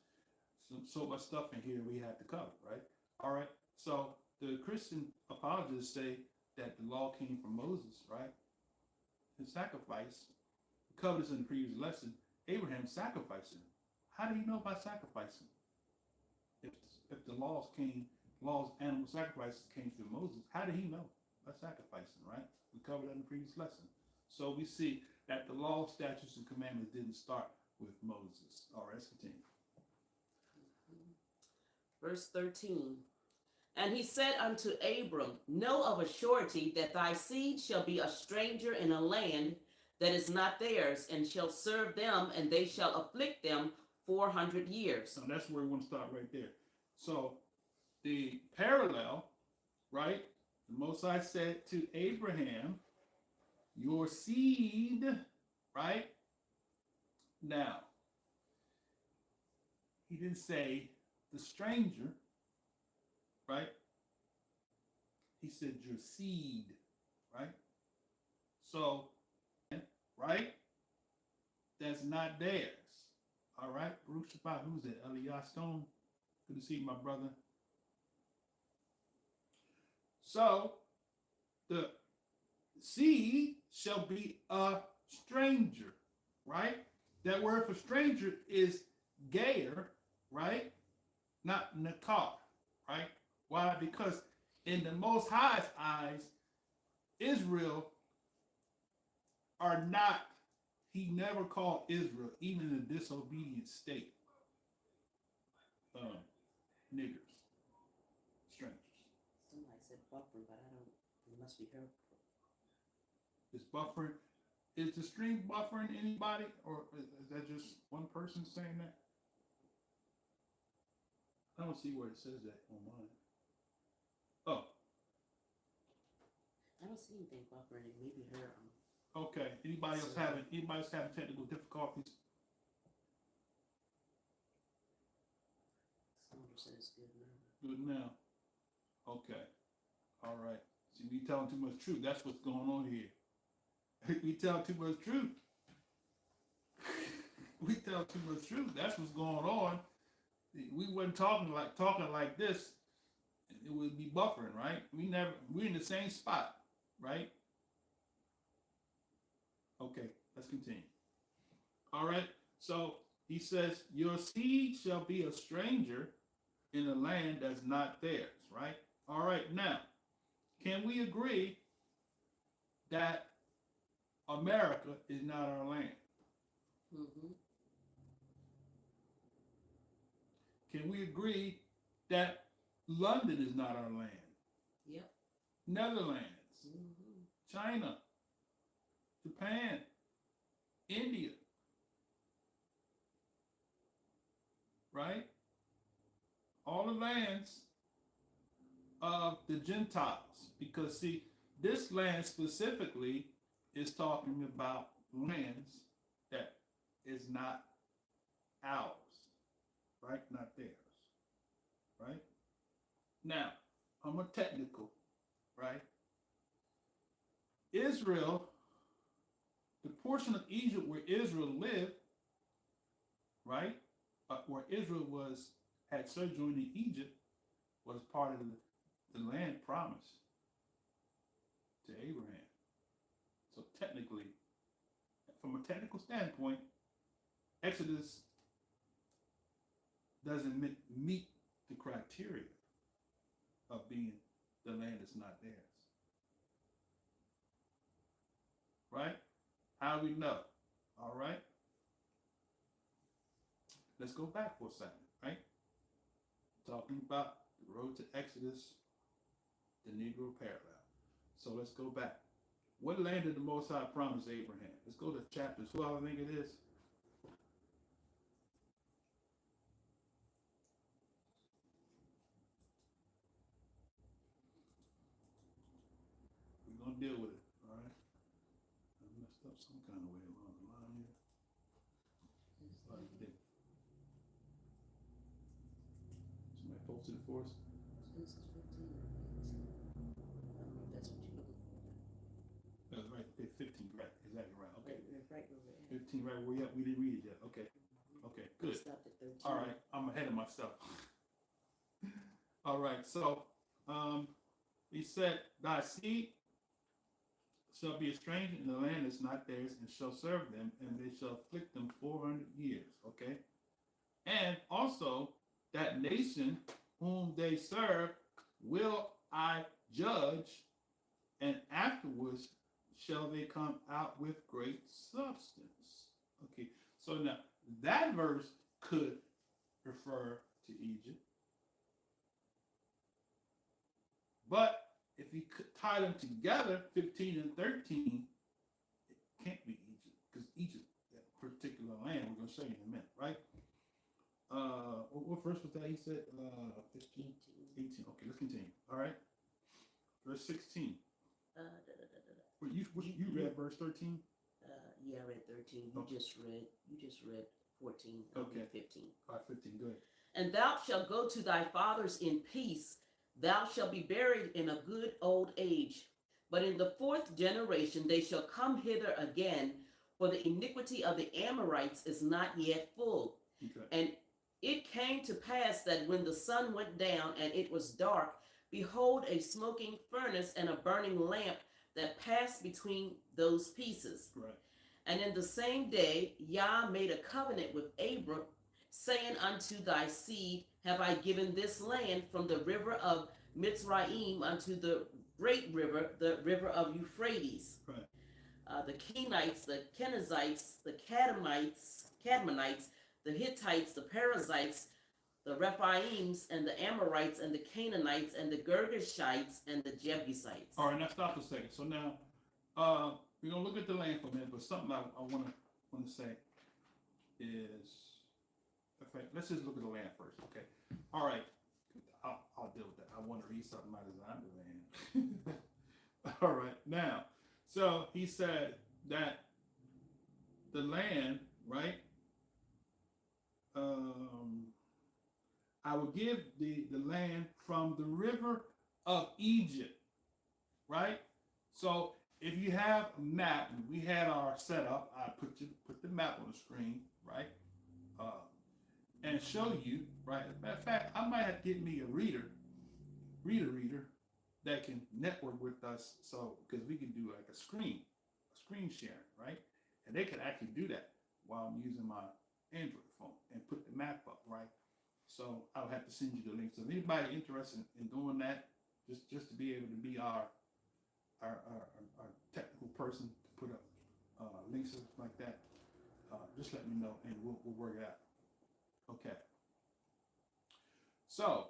so much stuff in here we have to cover, right? All right. So the Christian apologists say that the law came from Moses, right? His sacrifice. We covered this in the previous lesson. Abraham sacrificing. How do you know about sacrificing? If the animal sacrifices came through Moses, how did he know by sacrificing, right? We covered that in the previous lesson. So we see that the law, statutes, and commandments didn't start with Moses. All right, let's continue. Verse 13. And he said unto Abram, know of a surety that thy seed shall be a stranger in a land that is not theirs, and shall serve them, and they shall afflict them 400 years. So that's where we want to start right there. So the parallel, right? The Most High said to Abraham, your seed, right? Now, he didn't say the stranger, right? He said your seed, right? So, right? That's not theirs. All right, Baruch Shabbat. Who's that? Aliyah Stone. Good to see you, my brother. So, the seed shall be a stranger, right? That word for stranger is gayer, right? Not nakar, right? Why? Because in the Most High's eyes, Israel are not, he never called Israel, even in a disobedient state, niggers, strangers. Somebody said buffering, but I don't, it must be her. Is buffering, is the stream buffering anybody, or is that just one person saying that? I don't see where it says that on mine. Oh, I don't see anything buffering. It may be her. okay. Anybody else having technical difficulties? Someone said it's good now. Good now. Okay. All right. See, we telling too much truth. That's what's going on here. We tell too much truth. We tell too much truth. That's what's going on. We wasn't talking like this. It would be buffering, right? We're in the same spot, right? Okay, let's continue. All right. So he says, your seed shall be a stranger in a land that's not theirs, right? All right. Now, can we agree that America is not our land? Mm-hmm. Can we agree that London is not our land? Yep. Netherlands, Mm-hmm. China, Japan, India, right? All the lands of the Gentiles. Because, see, this land specifically is talking about lands that is not ours, right? Not theirs, right? Now, I'm a technical, right? Israel, the portion of Egypt where Israel lived, right? Where Israel had sojourned in Egypt, was part of the land promised to Abraham. So technically, from a technical standpoint, Exodus doesn't meet the criteria of being the land that's not theirs. Right? How do we know? All right. Let's go back for a second, right? Talking about the road to Exodus, the Negro parallel. So let's go back. What land did the Most High promise Abraham? Let's go to chapter 12, I think it is. We're going to deal with it, all right? I messed up some kind of way along the line here. It's like this. Somebody posted it for us? Genesis 15 or 18. I don't know if that's what you're looking for. That's right, 15, right, exactly right, okay. Right where we're at. 15, right, where we didn't read it yet, okay. Okay, good. Stopped at 13. All right, I'm ahead of myself. All right, so he said, thy seed shall be a stranger in the land that's not theirs, and shall serve them, and they shall afflict them 400 years, okay? And also, that nation whom they serve will I judge, and afterwards shall they come out with great substance. Okay, so now that verse could refer to Egypt. But if you could tie them together, 15 and 13, it can't be Egypt, because Egypt, that particular land, we're going to show you in a minute, right? What verse was that? He said 15, 18. Okay, let's continue. All right. Verse 16. You read verse 13? Yeah, I read 13. You just read 14. Okay. 15. All right, 15. Go ahead. And thou shalt go to thy fathers in peace. Thou shalt be buried in a good old age. But in the fourth generation they shall come hither again, for the iniquity of the Amorites is not yet full. Okay. And it came to pass that when the sun went down and it was dark, behold, a smoking furnace and a burning lamp that passed between those pieces. Right. And in the same day Yah made a covenant with Abram, saying unto thy seed have I given this land from the river of Mitzrayim unto the great river, the river of Euphrates. Right. The Kenites, the Kenizzites, the Cadmonites, the Hittites, the Perizzites, the Rephaims, and the Amorites, and the Canaanites, and the Girgashites, and the Jebusites. All right, now stop a second. So now, we're gonna look at the land for a minute, but something I want to say is, in fact, let's just look at the land first, okay? All right, I'll deal with that. I want to read something out of the land. All right, now, so he said that the land, right? I will give the land from the river of Egypt, right? So if you have a map, we had our setup. I put the map on the screen, right? And show you, right? As a matter of fact, I might have to get me a reader that can network with us, so because we can do like a screen sharing, right? And they can actually do that while I'm using my Android phone and put the map up, right? So I'll have to send you the link. So if anybody interested in doing that, just to be able to be our technical person to put up links and stuff like that, just let me know and we'll work it out. Okay. So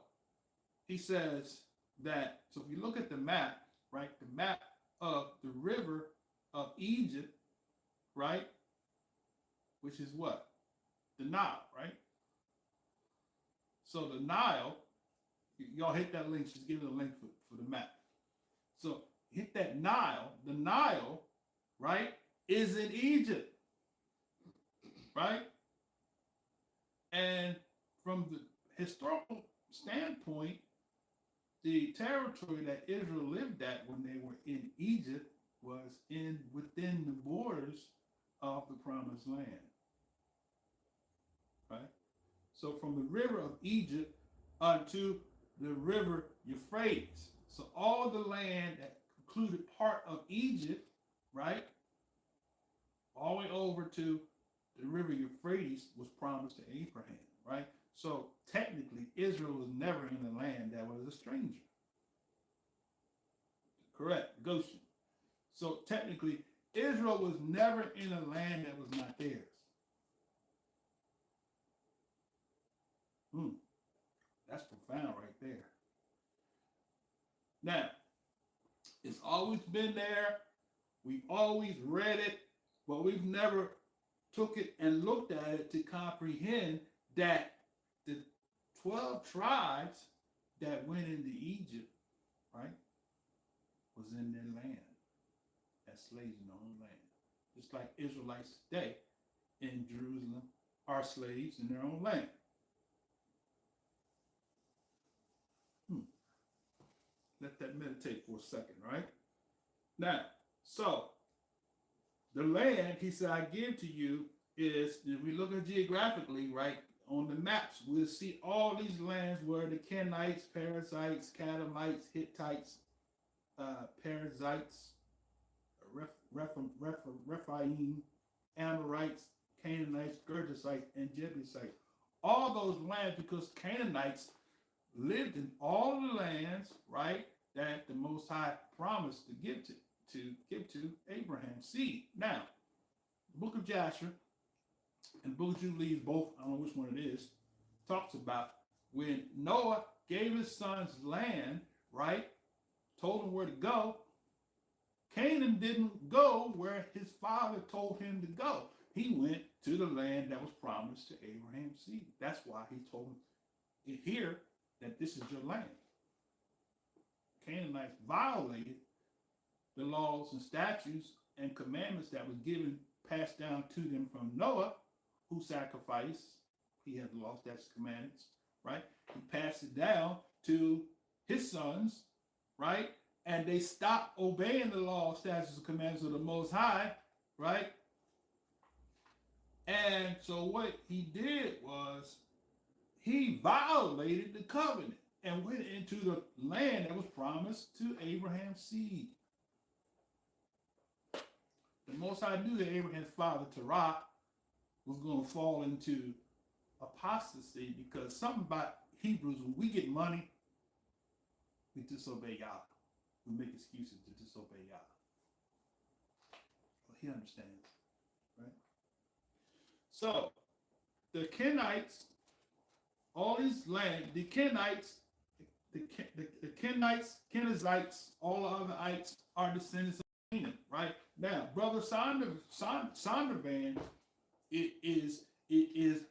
he says that, so if you look at the map, right, the map of the river of Egypt, right, which is what? The Nile, right? So the Nile, y'all hit that link, just give it a link for the map. So hit that Nile, the Nile, right, is in Egypt, right? And from the historical standpoint, the territory that Israel lived at when they were in Egypt was within the borders of the Promised Land, right? So from the river of Egypt unto the river Euphrates. So all the land that included part of Egypt, right, all the way over to the river Euphrates was promised to Abraham, right? So technically, Israel was never in a land that was a stranger. Correct, Goshen. So technically, Israel was never in a land that was not theirs. That's profound right there. Now, it's always been there. We've always read it, but we've never took it and looked at it to comprehend that the 12 tribes that went into Egypt, right, was in their land as slaves in their own land. Just like Israelites today in Jerusalem are slaves in their own land. Let that meditate for a second, right? Now, so the land, he said, I give to you is, if we look at geographically, right, on the maps, we'll see all these lands where the Kenites, Perizzites, Cadmonites, Hittites, Perizzites, Rephaim, Amorites, Canaanites, Girgashites, and Jebusites. All those lands, because Canaanites lived in all the lands, right, that the Most High promised to give to Abraham's seed. Now, the book of Jasher and the book of Jubilees, both, I don't know which one it is, talks about when Noah gave his sons land, right, told him where to go. Canaan didn't go where his father told him to go. He went to the land that was promised to Abraham's seed. That's why he told him here that this is your land. Canaanites violated the laws and statutes and commandments that was given, passed down to them from Noah, who sacrificed. He had the law, statutes, commandments, right? He passed it down to his sons, right? And they stopped obeying the law, statutes, and commandments of the Most High, right? And so what he did was he violated the covenant and went into the land that was promised to Abraham's seed. The Most High knew that Abraham's father, Terah, was going to fall into apostasy because something about Hebrews, when we get money, we disobey Yah. We make excuses to disobey Yah. Well, he understands, right? So, the Kenites, all these land, the Kenites, the Kenites, Kenizzites, all the other ites are descendants of Canaan, right? Now, Brother Sondervan, it is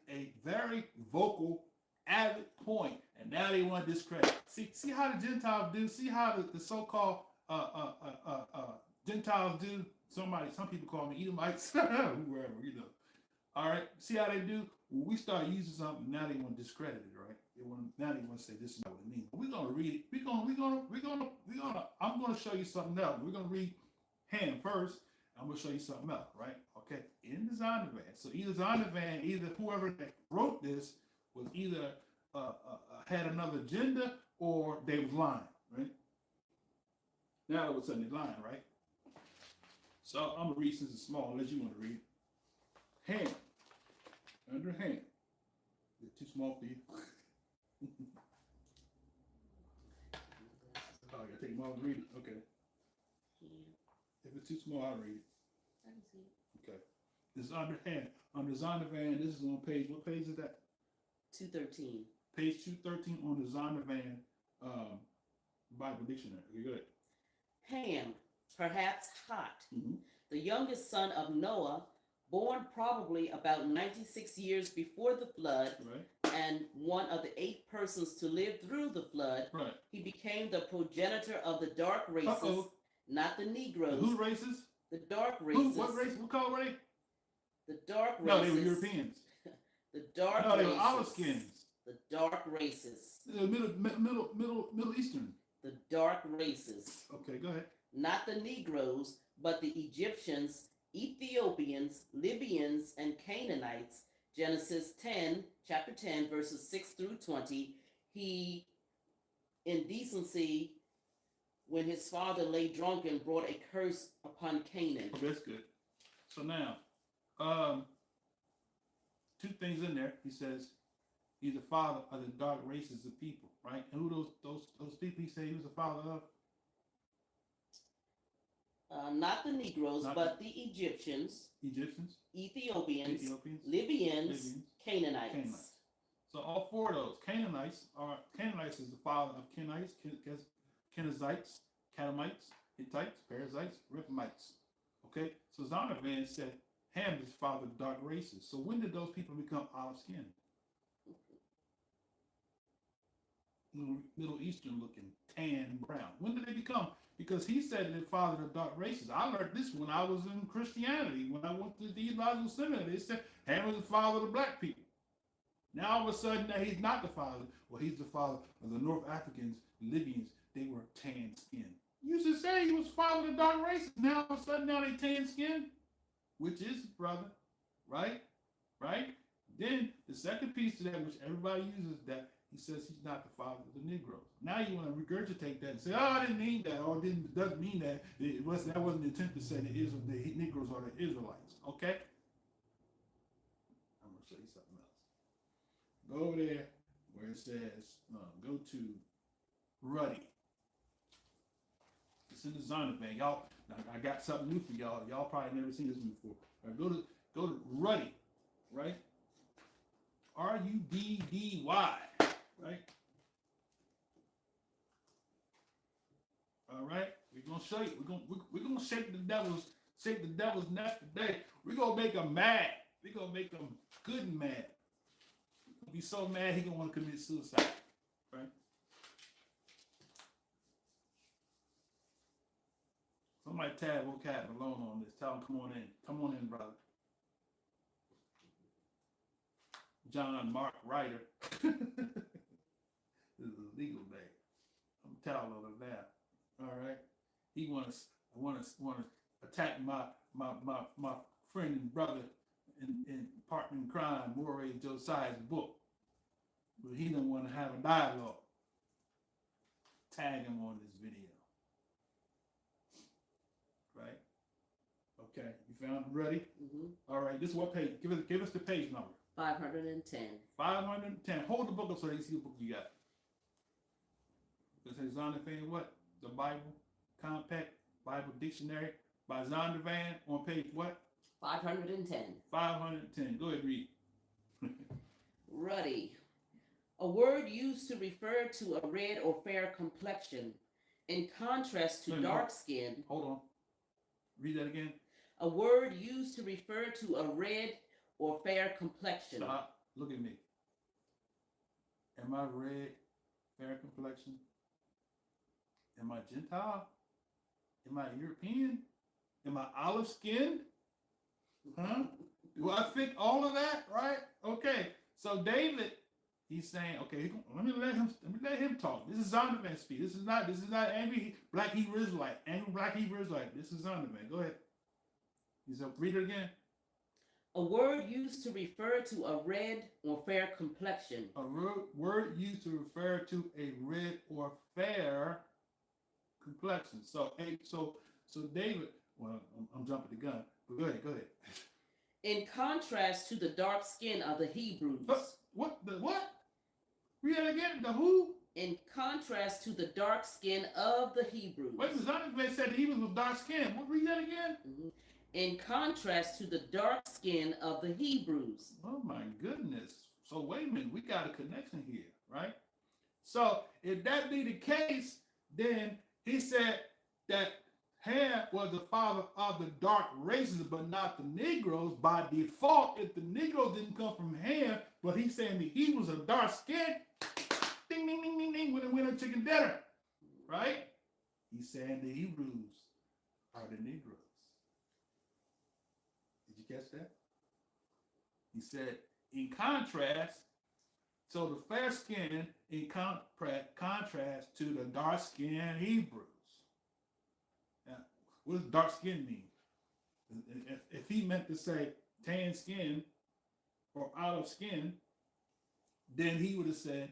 a very vocal, avid point, and now they want to discredit. See how the Gentiles do. See how the so-called Gentiles do. Some people call me Edomites, whoever, you know. All right. See how they do. When we start using something, now they want to discredit it, right? Now they want to say this is not what it means. We're gonna read it. I'm gonna show you something else. We're gonna read Ham first. I'm gonna show you something else, right? Okay. In the Zondervan. So either Zondervan, either whoever that wrote this was either had another agenda or they was lying, right? Now all of a sudden they're lying, right? So I'm gonna read since it's small, unless you want to read. Ham. Under Ham. Is it too small for you? Oh, I gotta take them off and read it. Okay. If it's too small, I'll read it. I can see it. Okay. This is under Ham. Under Zondervan, this is on page, what page is that? 213. Page 213 on the Zondervan Bible Dictionary. Okay, go ahead. Ham, perhaps hot, Mm-hmm. the youngest son of Noah, born probably about 96 years before the flood, Right. and one of the 8 persons to live through the flood. Right. He became the progenitor of the dark races, Uh-oh. not the Negroes. Whose races? The dark races. What race? What color were they? The dark races. No, they were Europeans. The dark No, they races. were olive skins. The dark races. The Middle Eastern. The dark races. Okay, go ahead. Not the Negroes, but the Egyptians, Ethiopians, Libyans, and Canaanites. Genesis 10, chapter 10, verses 6 through 20. He, in decency, when his father lay drunken, brought a curse upon Canaan. Okay, that's good. So now, 2 things in there. He says he's the father of the dark races of people, right? And who those people he said he was the father of? Not the Negroes, Not but the Egyptians, Egyptians, Ethiopians, Ethiopians, Libyans, Canaanites. So all 4 of those Canaanites is the father of Kenites, Kenizzites, Cadamites, Hittites, Perizzites, Rephaites. Okay, so Zondervan said Ham is father of dark races. So when did those people become olive skinned? Middle Eastern looking, tan, brown. When did they become? Because he said that father of dark races. I learned this when I was in Christianity. When I went to the theological seminary, they said Ham is the father of the black people. Now all of a sudden, now he's not the father. Well, he's the father of the North Africans, Libyans. They were tan skinned. You used to say he was father of the dark races. Now all of a sudden, now they tan skinned, which is his brother, right? Right? Then the second piece to that, which everybody uses, that he says he's not the father of the Negroes. Now you want to regurgitate that and say, "Oh, I didn't mean that," or "It doesn't mean that." That wasn't the attempt to say the Negroes are the Israelites. Okay. I'm gonna show you something else. Go over there where it says, go to Ruddy. It's in the Zondervan. Y'all, I got something new for y'all. Y'all probably never seen this before. All right, go to Ruddy, right? Ruddy, right? All right, we're gonna show you. We're gonna shake the devil's nest today. We're gonna make him mad. We're gonna make him good and mad. He'll be so mad he gonna want to commit suicide. Right? Somebody tag vocab alone on this. Tell him come on in. Come on in, brother. John Mark Ryder. This is a legal day. I'm telling him that. All right. He wants to attack my friend and brother and partner in crime, Moray Josiah's book. But he don't want to have a dialogue. Tag him on this video. Right? Okay. You found it ready? Mm-hmm. All right. This is what page? Give us the page number. 510. 510. Hold the book up so they see the book you got. It says Zondervan what? The Bible Compact Bible Dictionary by Zondervan on page what? 510. 510. Go ahead, read. Ruddy. A word used to refer to a red or fair complexion, in contrast to dark skin. Hold on. Read that again. A word used to refer to a red or fair complexion. Stop. Look at me. Am I red, fair complexion? Am I Gentile? Am I European? Am I olive skinned? Huh? Do I fit all of that? Right? Okay. So David, he's saying, okay, let me let him talk. This is Zondervan speak. This is not angry black Hebrew Israelite. Angry black Hebrew Israelite. This is Zondervan. Go ahead. He said, read it again. A word used to refer to a red or fair complexion. A word used to refer to a red or fair complexion. So David, well, I'm jumping the gun, but go ahead. In contrast to the dark skin of the Hebrews. What? Read that again. The who? In contrast to the dark skin of the Hebrews. Wait, Zondervan said the Hebrews was dark skinned. What? Read that again. Mm-hmm. In contrast to the dark skin of the Hebrews. Oh my goodness. So wait a minute, we got a connection here, right? So if that be the case, then he said that Ham was the father of the dark races, but not the Negroes. By default, if the Negroes didn't come from Ham, but he's saying the Hebrews are dark skinned, ding, ding, ding, ding, ding, winner, chicken dinner, right? He's saying the Hebrews are the Negroes. Did you catch that? He said, in contrast, so the fair skin in contrast to the dark skinned Hebrews. Now, what does dark skin mean? If he meant to say tan skin or olive skin, then he would have said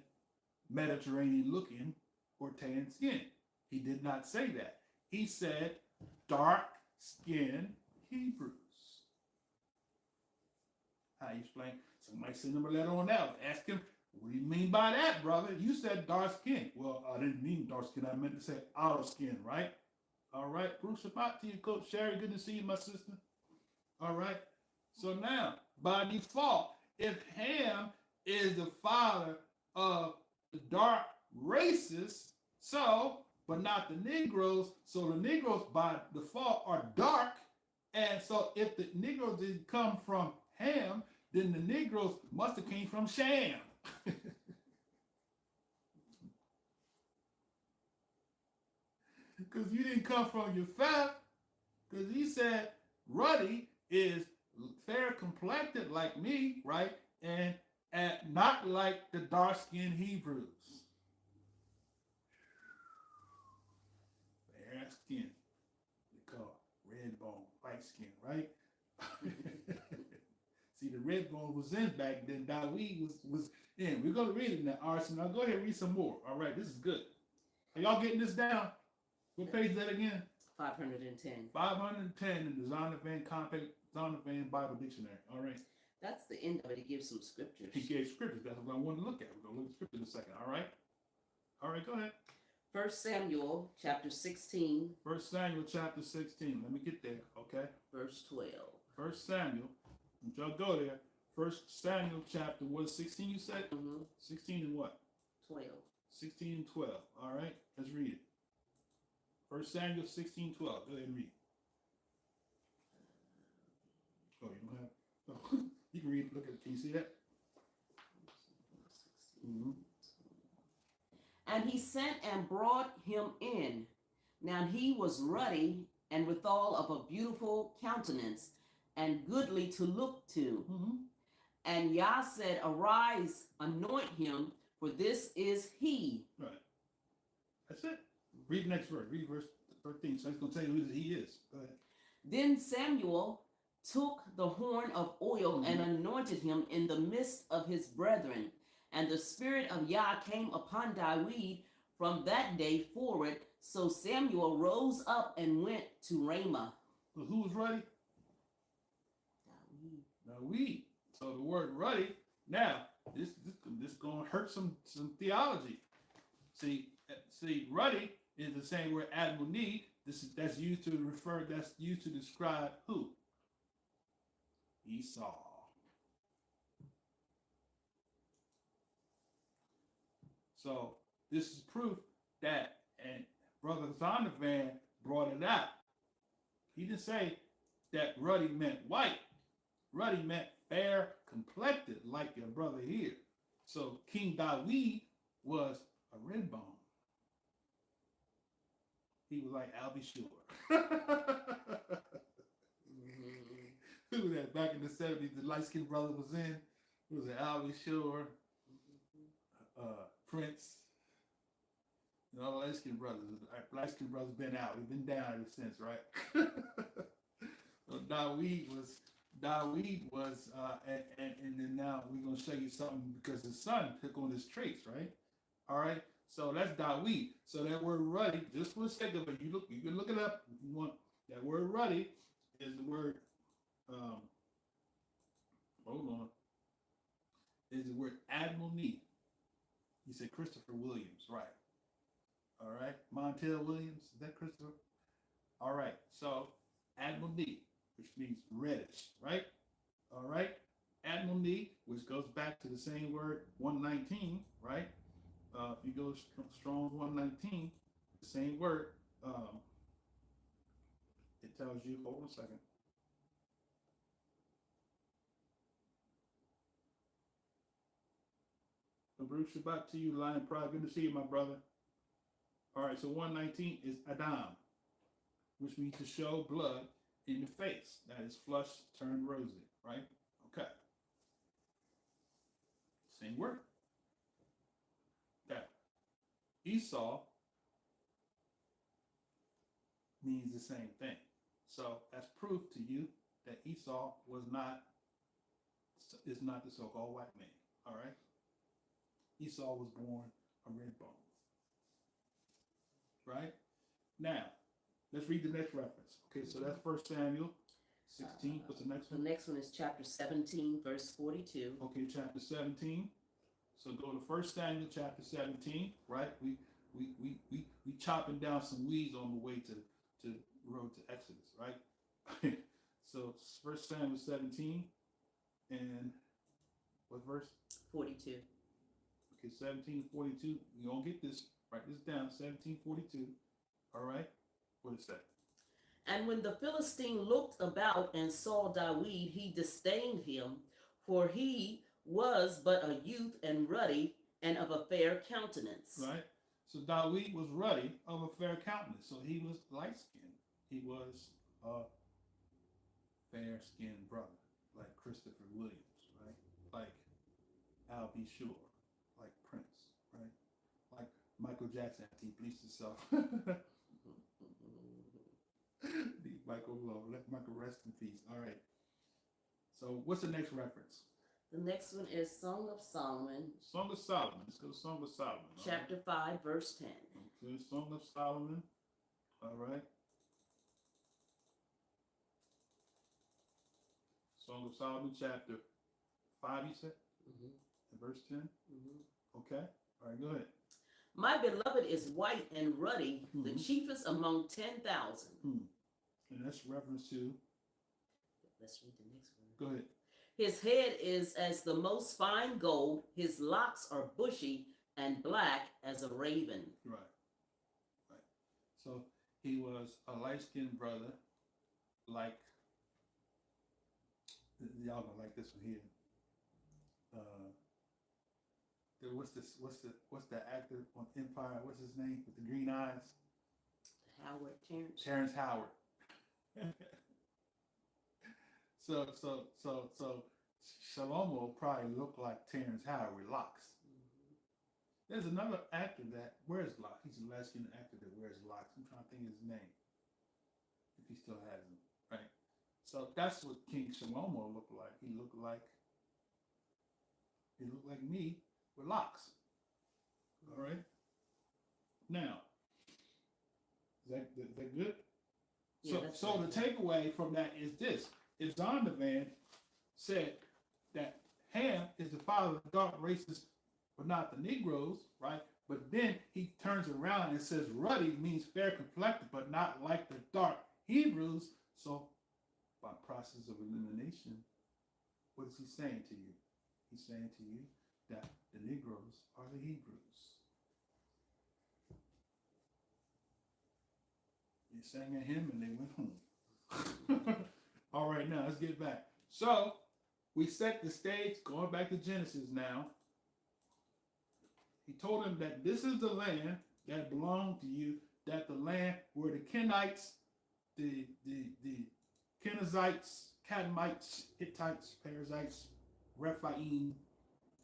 Mediterranean looking or tan skin. He did not say that. He said dark skinned Hebrews. How you explain? Somebody send him a letter on that. Ask him, what do you mean by that, brother? You said dark skin. Well, I didn't mean dark skin. I meant to say olive skin, right? All right. Bruce Shabbat to you, Coach Sherry. Good to see you, my sister. All right. So now, by default, if Ham is the father of the dark races, but not the Negroes, so the Negroes by default are dark. And so if the Negroes didn't come from Ham, then the Negroes must have came from Sham. Because you didn't come from your fat, because he said ruddy is fair complected like me, right? And not like the dark-skinned Hebrews. Fair skin. They call red bone, white skin, right? See, the red bone was in back then. Dawid was in. We're going to read it now, Arson. Now go ahead and read some more. All right, this is good. Are y'all getting this down? What page is that again? 510. 510 in the Zondervan Compact Zondervan Bible Dictionary. All right. That's the end of it. It gives some scriptures. He gave scriptures. That's what I want to look at. We're going to look at scripture in a second. All right. All right, go ahead. 1 Samuel chapter 16. 1 Samuel chapter 16. Let me get there. Okay. Verse 12. 1 Samuel. Y'all go there. 1 Samuel chapter, what, 16 you said? Mm-hmm. 16 and what? 12. 16 and 12. All right. Let's read it. 1 Samuel 16:12. Go ahead and read. Oh, you don't have. Oh, you can read. Look at it. Can you see that? Mm-hmm. And he sent and brought him in. Now he was ruddy and withal of a beautiful countenance and goodly to look to. Mm-hmm. And Yah said, Arise, anoint him, for this is he. Right. That's it. Read the next verse. Read verse 13. So it's going to tell you who he is. Go ahead. Then Samuel took the horn of oil and anointed him in the midst of his brethren. And the spirit of Yah came upon David from that day forward. So Samuel rose up and went to Ramah. So who was ruddy? David. So the word ruddy, now, this going to hurt some theology. See, ruddy is the same word Admoni. That's used to describe who? Esau. So this is proof that, and Brother Zondervan brought it out. He didn't say that ruddy meant white. Ruddy meant fair complected, like your brother here. So King David was a red bone. He was like I'll be sure. Who was that back in the 70s? The light-skinned brother was in. It was I'll be sure. Prince. And all the light-skinned brothers. Light-skinned brothers been out. We've been down ever since, right? So David was, and then now we're going to show you something because his son took on his traits, right? All right. So that's David. So that word ruddy, just for the sake of it, you can look it up if you want. That word ruddy is the word, hold on, is the word Admoni. You said Christopher Williams, right? All right. Montel Williams, is that Christopher? All right. So Admoni, which means reddish, right? All right. Admoni, which goes back to the same word 119, right? If you go Strong's 119, the same word, it tells you, hold on a second. Baruch Shabbat to you, Lion Pride. Good to see you, my brother. All right, so 119 is Adam, which means to show blood in the face. That is flush turned rosy, right? Okay. Same word. That Esau means the same thing. So that's proof to you that Esau is not the so-called white man. All right. Esau was born a red bone. Right? Now, let's read the next reference. Okay, so that's 1 Samuel 16. What's the next one? The next one is chapter 17, verse 42. Okay, chapter 17. So go to 1 Samuel chapter 17, right? We chopping down some weeds on the way to the road to Exodus, right? So 1 Samuel 17 and what verse? 42. Okay, 17:42. You don't get this. Write this down. 17:42. All right. What is that? And when the Philistine looked about and saw David, he disdained him, for he was but a youth and ruddy and of a fair countenance. Right. So David was ruddy of a fair countenance. So he was light-skinned. He was a fair-skinned brother, like Christopher Williams, right? Like I'll be sure. Like Prince, right? Like Michael Jackson after he bleached himself. Michael Lowe. Let Michael rest in peace. All right. So what's the next reference? The next one is Song of Solomon. Song of Solomon. Let's go to Song of Solomon. Chapter 5, verse 10. Okay, Song of Solomon. All right. Song of Solomon, chapter 5, you said? Mm-hmm. Verse 10? Mm-hmm. Okay. All right, go ahead. My beloved is white and ruddy, the chiefest among 10,000. And that's reference to? Let's read the next one. Go ahead. His head is as the most fine gold. His locks are bushy and black as a raven. Right. Right. So He was a light-skinned brother, like y'all gonna like this one here. What's the actor on Empire? What's his name with the green eyes? Howard, Terrence. Terrence Howard. So Shalomo probably looked like Terrence Howard with locks. There's another actor that wears locks. He's a light-skinned actor that wears locks. I'm trying to think of his name, if he still has them, right? So that's what King Shalomo looked like. He looked like me with locks. All right. Now, is that good? Yeah, So the takeaway from that is this: is Zondervan said that Ham is the father of dark races, but not the Negroes, right? But then he turns around and says ruddy means fair complected, but not like the dark Hebrews. So by process of elimination, what is he saying to you? He's saying to you that the Negroes are the Hebrews. They sang a hymn and they went home. All right, now let's get back. So we set the stage, going back to Genesis now. He told him that this is the land that belonged to you, that the land where the Kenites, the Kenizzites, Cadmites, Hittites, Perizzites, Rephaim,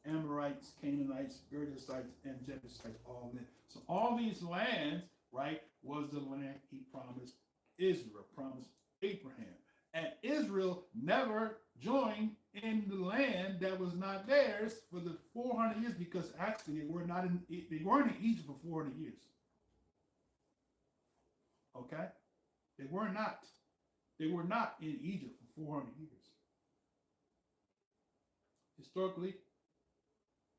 Amorites, Canaanites, Girgasites, and Jebusites all in. So all these lands, right, was the land he promised Israel, promised Abraham. And Israel never joined in the land that was not theirs for the 400 years, because actually they weren't in Egypt for 400 years. Okay? They were not in Egypt for 400 years. Historically,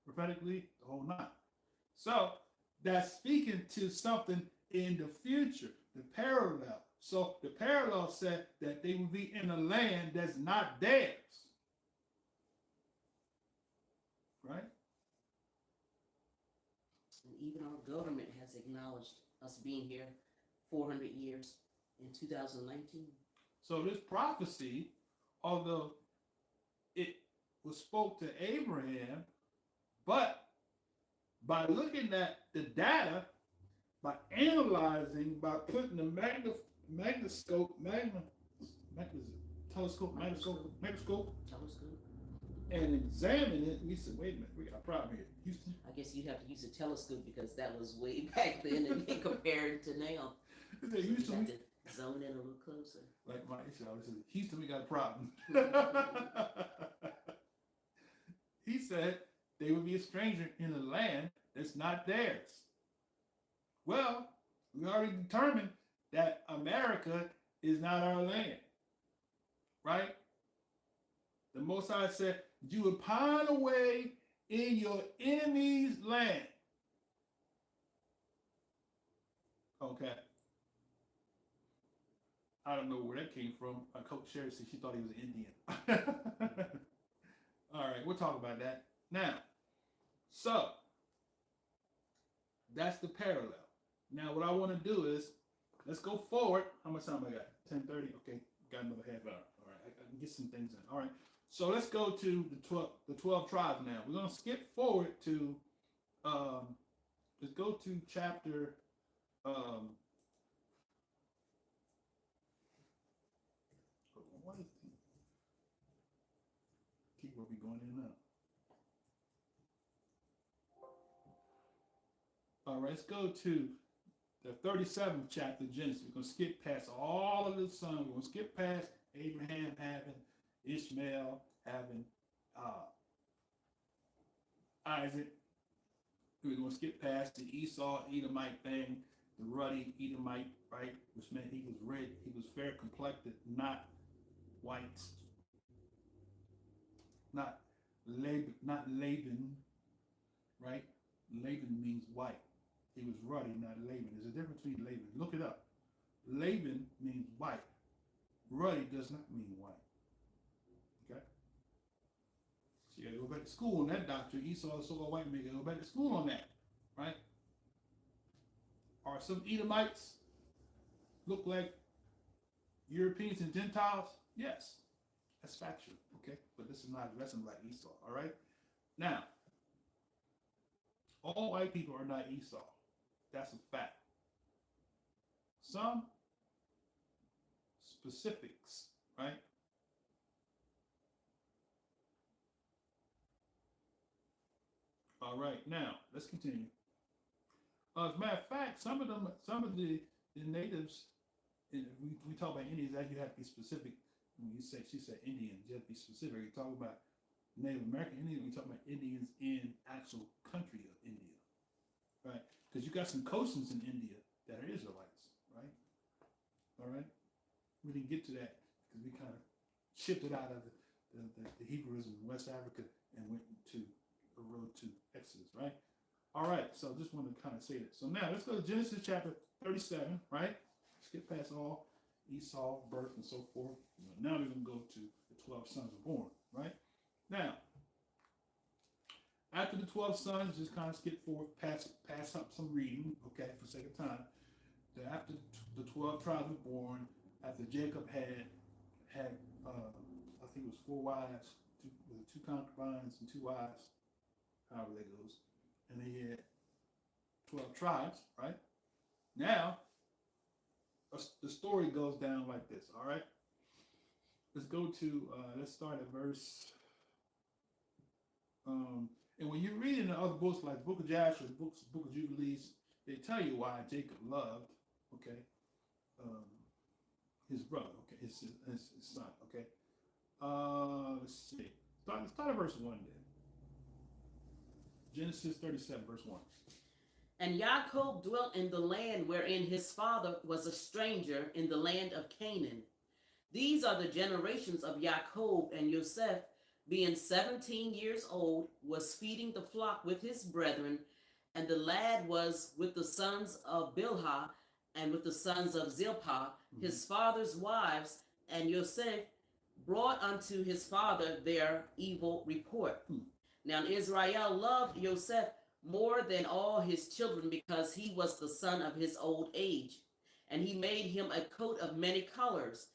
prophetically, the whole nine. So that's speaking to something in the future, the parallel. So the parallel said that they would be in a land that's not theirs. Right? And even our government has acknowledged us being here 400 years in 2019. So this prophecy, although it was spoke to Abraham, but by looking at the data, by analyzing, by putting the microscope, and examining it, we said, wait a minute, we got a problem here. Houston? I guess you'd have to use a telescope because that was way back then and compared to now. So you have to zone in a little closer. Like my issue, I said, Houston, we got a problem. He said they would be a stranger in a land that's not theirs. Well, we already determined that America is not our land, right? The Most High said, you would pine away in your enemy's land. Okay. I don't know where that came from. My coach Sherry said she thought he was Indian. All right, we'll talk about that now. So, that's the parallel. Now, what I want to do is, let's go forward. How much time I got? 10:30? Okay, got another half hour. All right, I can get some things in. All right, so let's go to the 12 tribes now. We're going to skip forward to, let's go to chapter, what is the, keep where we going in now. All right, let's go to the 37th chapter of Genesis. We're going to skip past all of the sons. We're going to skip past Abraham having Ishmael, having Isaac. We're going to skip past the Esau Edomite thing, the ruddy Edomite, right? Which meant he was red, he was fair complected, not white, not Laban, right? Laban means white. He was ruddy, not Laban. There's a difference between Laban. Look it up. Laban means white. Ruddy does not mean white. Okay? So you gotta go back to school on that doctrine. Esau is so white, man, you gotta go back to school on that. Right? Are some Edomites look like Europeans and Gentiles? Yes, that's factual, okay? But this is not addressing like Esau, all right? Now, all white people are not Esau. That's a fact. Some specifics, right? All right, now let's continue. As a matter of fact, some of the natives, we talk about Indians, that you have to be specific. When she said Indians, you have to be specific. You talk about Native American Indians, we talk about Indians in actual country of India, right? Because you got some coastings in India that are Israelites, right? All right, we didn't get to that because we kind of shifted out of the Hebrewism in West Africa and went to the road to Exodus, right? All right, so just want to kind of say that. So now let's go to Genesis chapter 37, right? Skip past all Esau, birth, and so forth. Now we're going to go to the 12 sons were born, right? Now, after the 12 sons, just kind of skip forward, pass up some reading, okay, for sake of time. After the 12 tribes were born, after Jacob had I think it was 4 wives, 2 concubines and 2 wives, however that goes. And he had 12 tribes, right? Now, the story goes down like this, all right? Let's go to, let's start at verse, and when you read in the other books, like the book of Joshua, the book of Jubilees, they tell you why Jacob loved, okay, his brother, okay, his son, okay? Let's see. Start at verse 1 then. Genesis 37, verse 1. And Jacob dwelt in the land wherein his father was a stranger, in the land of Canaan. These are the generations of Jacob, and Joseph, being 17 years old, was feeding the flock with his brethren, and the lad was with the sons of Bilhah and with the sons of Zilpah, his father's wives, and Joseph brought unto his father their evil report. Now Israel loved Joseph more than all his children, because he was the son of his old age, and he made him a coat of many colors.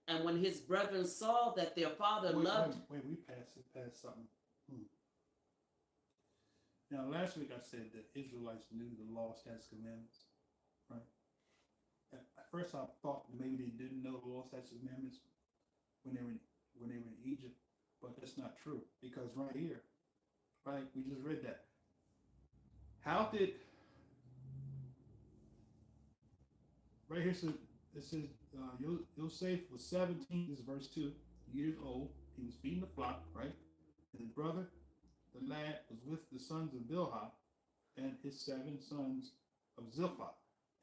And when his brethren saw that their father loved... Wait, we passed something. Now, last week I said that Israelites knew the law, statutes, commandments, right? At first I thought maybe they didn't know the law, statutes, commandments when they were in Egypt, but that's not true, because right here, right, we just read that. How did, right here it says Yosef was 17, this is verse 2, years old. He was feeding the flock, right? And his brother, the lad, was with the sons of Bilhah and his 7 sons of Zilpah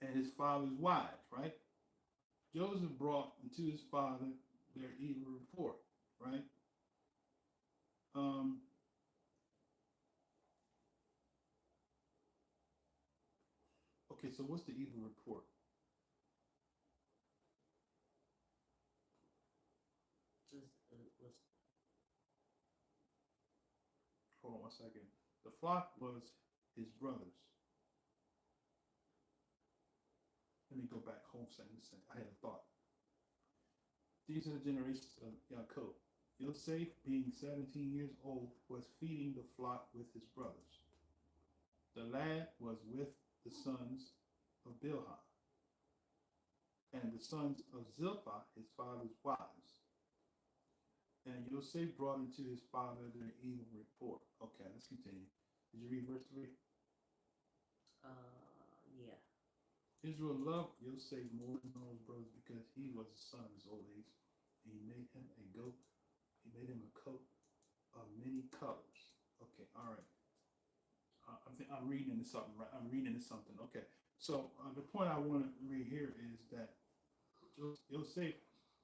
and his father's wives, right? Joseph brought unto his father their evil report, right? Okay, so what's the evil report? Hold on 1 second. The flock was his brothers. Let me go back home a second. I had a thought. These are the generations of Jacob. Yosef, being 17 years old, was feeding the flock with his brothers. The lad was with the sons of Bilhah and the sons of Zilpah, his father's wives. And Yosef brought into his father their evil report. Okay, let's continue. Did you read verse 3? Yeah. Israel loved Yosef more than all his brothers, because he was the son of his old age. And he made him a goat. He made him a coat of many colors. Okay, all right. I'm reading into something, right? I'm reading into something. Okay, so the point I want to read here is that Yosef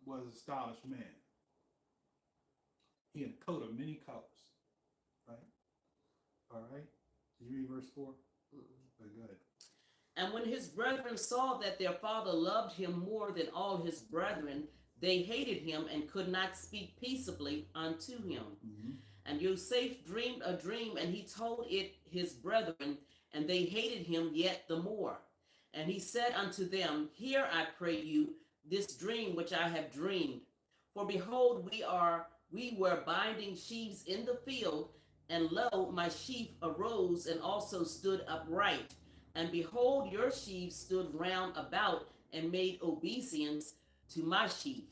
was a stylish man. He had a coat of many colors, right? All right. Did you read verse 4? Okay, go ahead. And when his brethren saw that their father loved him more than all his brethren, they hated him and could not speak peaceably unto him. And Joseph dreamed a dream, and he told it his brethren, and they hated him yet the more. And he said unto them, Hear, I pray you, this dream which I have dreamed. For behold, we were binding sheaves in the field, and lo, my sheaf arose and also stood upright. And behold, your sheaves stood round about and made obeisance to my sheaf.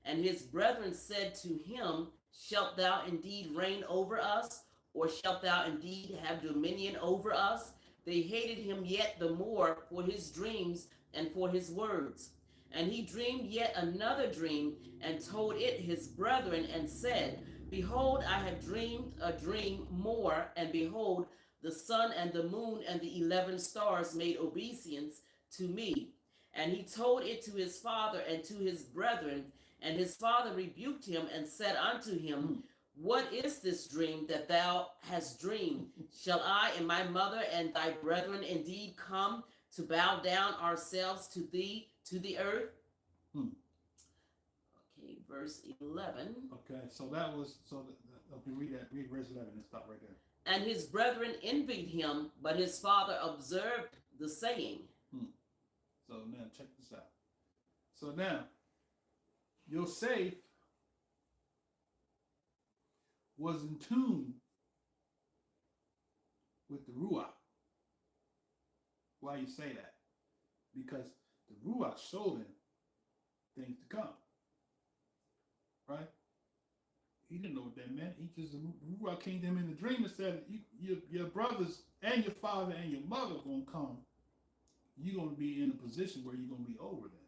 And his brethren said to him, Shalt thou indeed reign over us, or shalt thou indeed have dominion over us? They hated him yet the more for his dreams and for his words. And he dreamed yet another dream, and told it his brethren, and said, Behold, I have dreamed a dream more, and behold, the sun and the moon and the 11 stars made obeisance to me. And he told it to his father and to his brethren, and his father rebuked him and said unto him, What is this dream that thou hast dreamed? Shall I and my mother and thy brethren indeed come to bow down ourselves to thee, to the earth? Okay, verse 11. Okay, so that was, okay, read verse 11 and stop right there. And his brethren envied him, but his father observed the saying. So now check this out. So now, Yosef was in tune with the Ruach. Why you say that? Because the Ruach showed him things to come. Right? He didn't know what that meant. He just, the Ruach came to him in the dream and said, your brothers and your father and your mother are going to come. You're going to be in a position where you're going to be over them.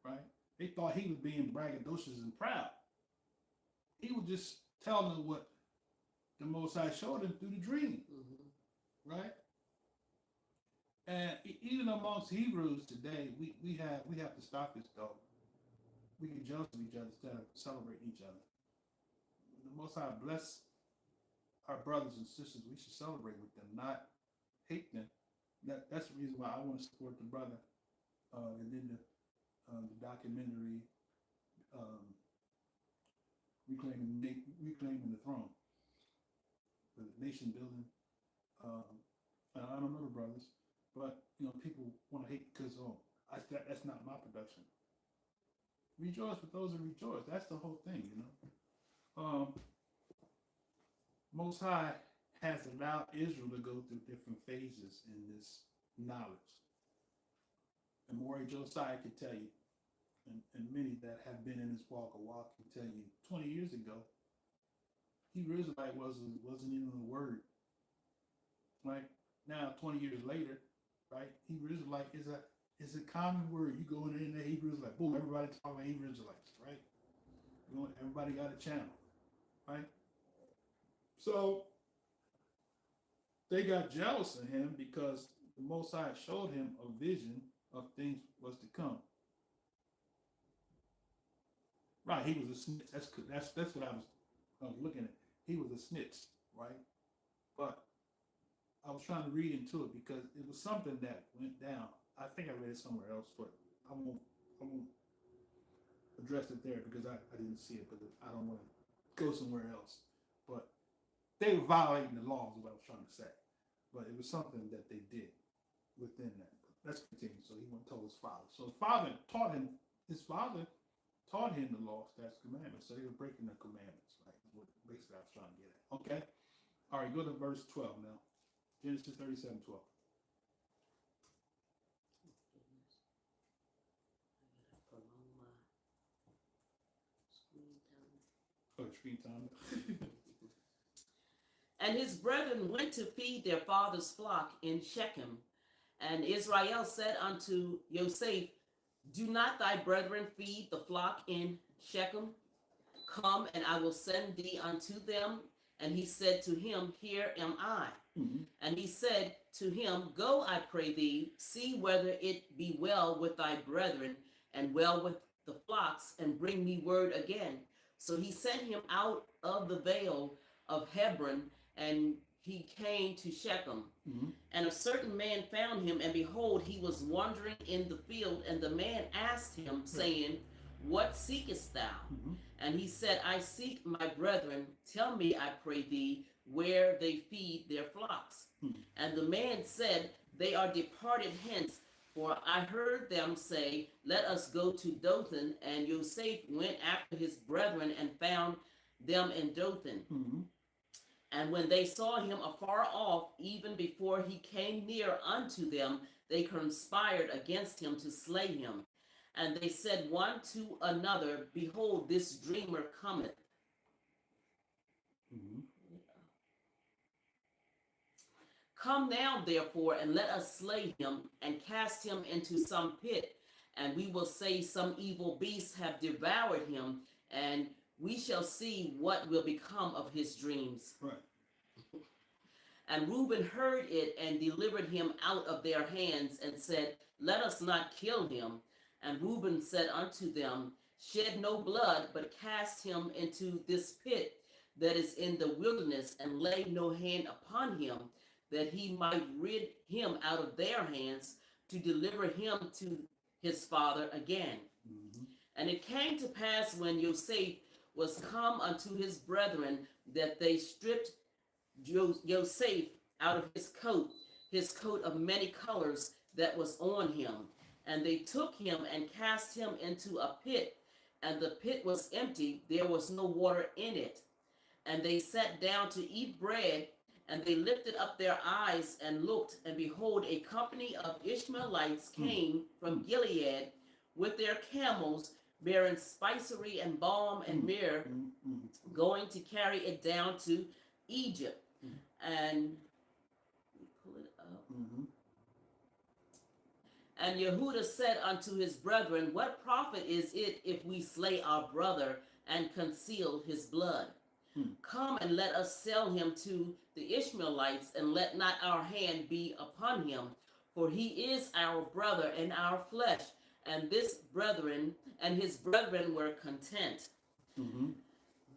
Right? They thought he was being braggadocious and proud. He was just telling them what the Most High showed him through the dream. Right? And even amongst Hebrews today, we have to stop this though. We can jealous of each other instead of celebrating each other. The Most High bless our brothers and sisters. We should celebrate with them, not hate them. That's the reason why I want to support the brother. And then the documentary reclaiming the throne, the nation building. I don't know the brothers, but people want to hate because that's not my production. Rejoice with those who rejoice. That's the whole thing, Most High has allowed Israel to go through different phases in this knowledge. And Maury Josiah can tell you, and many that have been in this walk can tell you, 20 years ago, Hebrew Israelite wasn't even a word. Right? Now, 20 years later, right, Hebrew Israelite is a common word. You go in the Hebrew Israelite, boom, everybody talking about Hebrew Israelites, right? Everybody got a channel, right? So they got jealous of him because the Most High showed him a vision of things was to come. Right, he was a snitch. That's what I was looking at. He was a snitch, right? But I was trying to read into it because it was something that went down. I think I read it somewhere else, but I won't address it there because I didn't see it, but I don't want to go somewhere else. But they were violating the laws, is what I was trying to say. But it was something that they did within that. But let's continue. So he went and told his father. So his father taught him the law, statutes, commandments. So they were breaking the commandments, right? What basically I was trying to get at. Okay? All right, go to verse 12 now. Genesis 37:12. Oh, screen time. And his brethren went to feed their father's flock in Shechem. And Israel said unto Yosef, Do not thy brethren feed the flock in Shechem? Come, and I will send thee unto them. And he said to him, Here am I. And he said to him, Go, I pray thee, see whether it be well with thy brethren, and well with the flocks, and bring me word again. So he sent him out of the vale of Hebron, and he came to Shechem. And a certain man found him, and behold, he was wandering in the field. And the man asked him, saying, What seekest thou? And he said, I seek my brethren. Tell me, I pray thee, where they feed their flocks. And the man said, They are departed hence, for I heard them say, Let us go to Dothan. And Joseph went after his brethren and found them in Dothan. And when they saw him afar off, even before he came near unto them, they conspired against him to slay him. And they said one to another, Behold, this dreamer cometh. Come now, therefore, and let us slay him and cast him into some pit, and we will say some evil beasts have devoured him, and we shall see what will become of his dreams. Right. And Reuben heard it and delivered him out of their hands and said, Let us not kill him. And Reuben said unto them, Shed no blood, but cast him into this pit that is in the wilderness, and lay no hand upon him, that he might rid him out of their hands, to deliver him to his father again. And it came to pass, when Joseph was come unto his brethren, that they stripped Joseph out of his coat of many colors that was on him. And they took him and cast him into a pit, and the pit was empty, there was no water in it. And they sat down to eat bread, and they lifted up their eyes and looked, and behold, a company of Ishmaelites came from Gilead with their camels, bearing spicery and balm and myrrh, going to carry it down to Egypt. And pull it up. And Yehuda said unto his brethren, What profit is it if we slay our brother and conceal his blood? Come and let us sell him to the Ishmaelites, and let not our hand be upon him, for he is our brother and our flesh. And his brethren were content.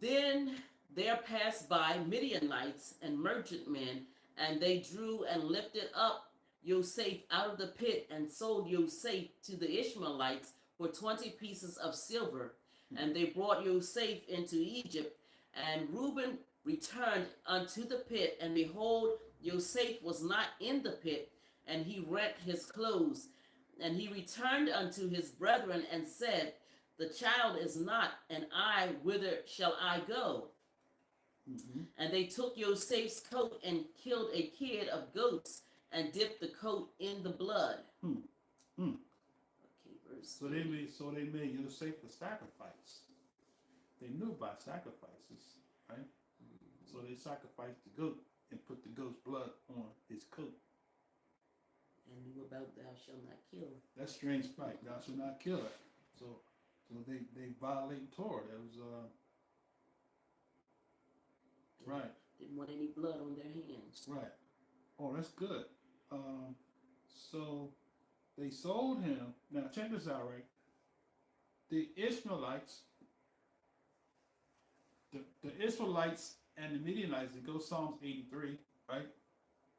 Then there passed by Midianites and merchantmen, and they drew and lifted up Joseph out of the pit, and sold Joseph to the Ishmaelites for 20 pieces of silver. And they brought Joseph into Egypt. And Reuben returned unto the pit, and behold, Joseph was not in the pit, and he rent his clothes. And he returned unto his brethren and said, The child is not, and I, whither shall I go? And they took Joseph's coat and killed a kid of goats, and dipped the coat in the blood. Okay, verse. So they made Joseph a sacrifice. They knew about sacrifices, right? So they sacrificed the goat and put the goat's blood on his coat. And knew about thou shalt not kill. That's strange fact. Thou shalt not kill it. So they violate Torah. That was right. Didn't want any blood on their hands. Right. Oh, that's good. So they sold him. Now check this out, right? The Ishmaelites, the Israelites and the Midianites, it goes Psalms 83, right?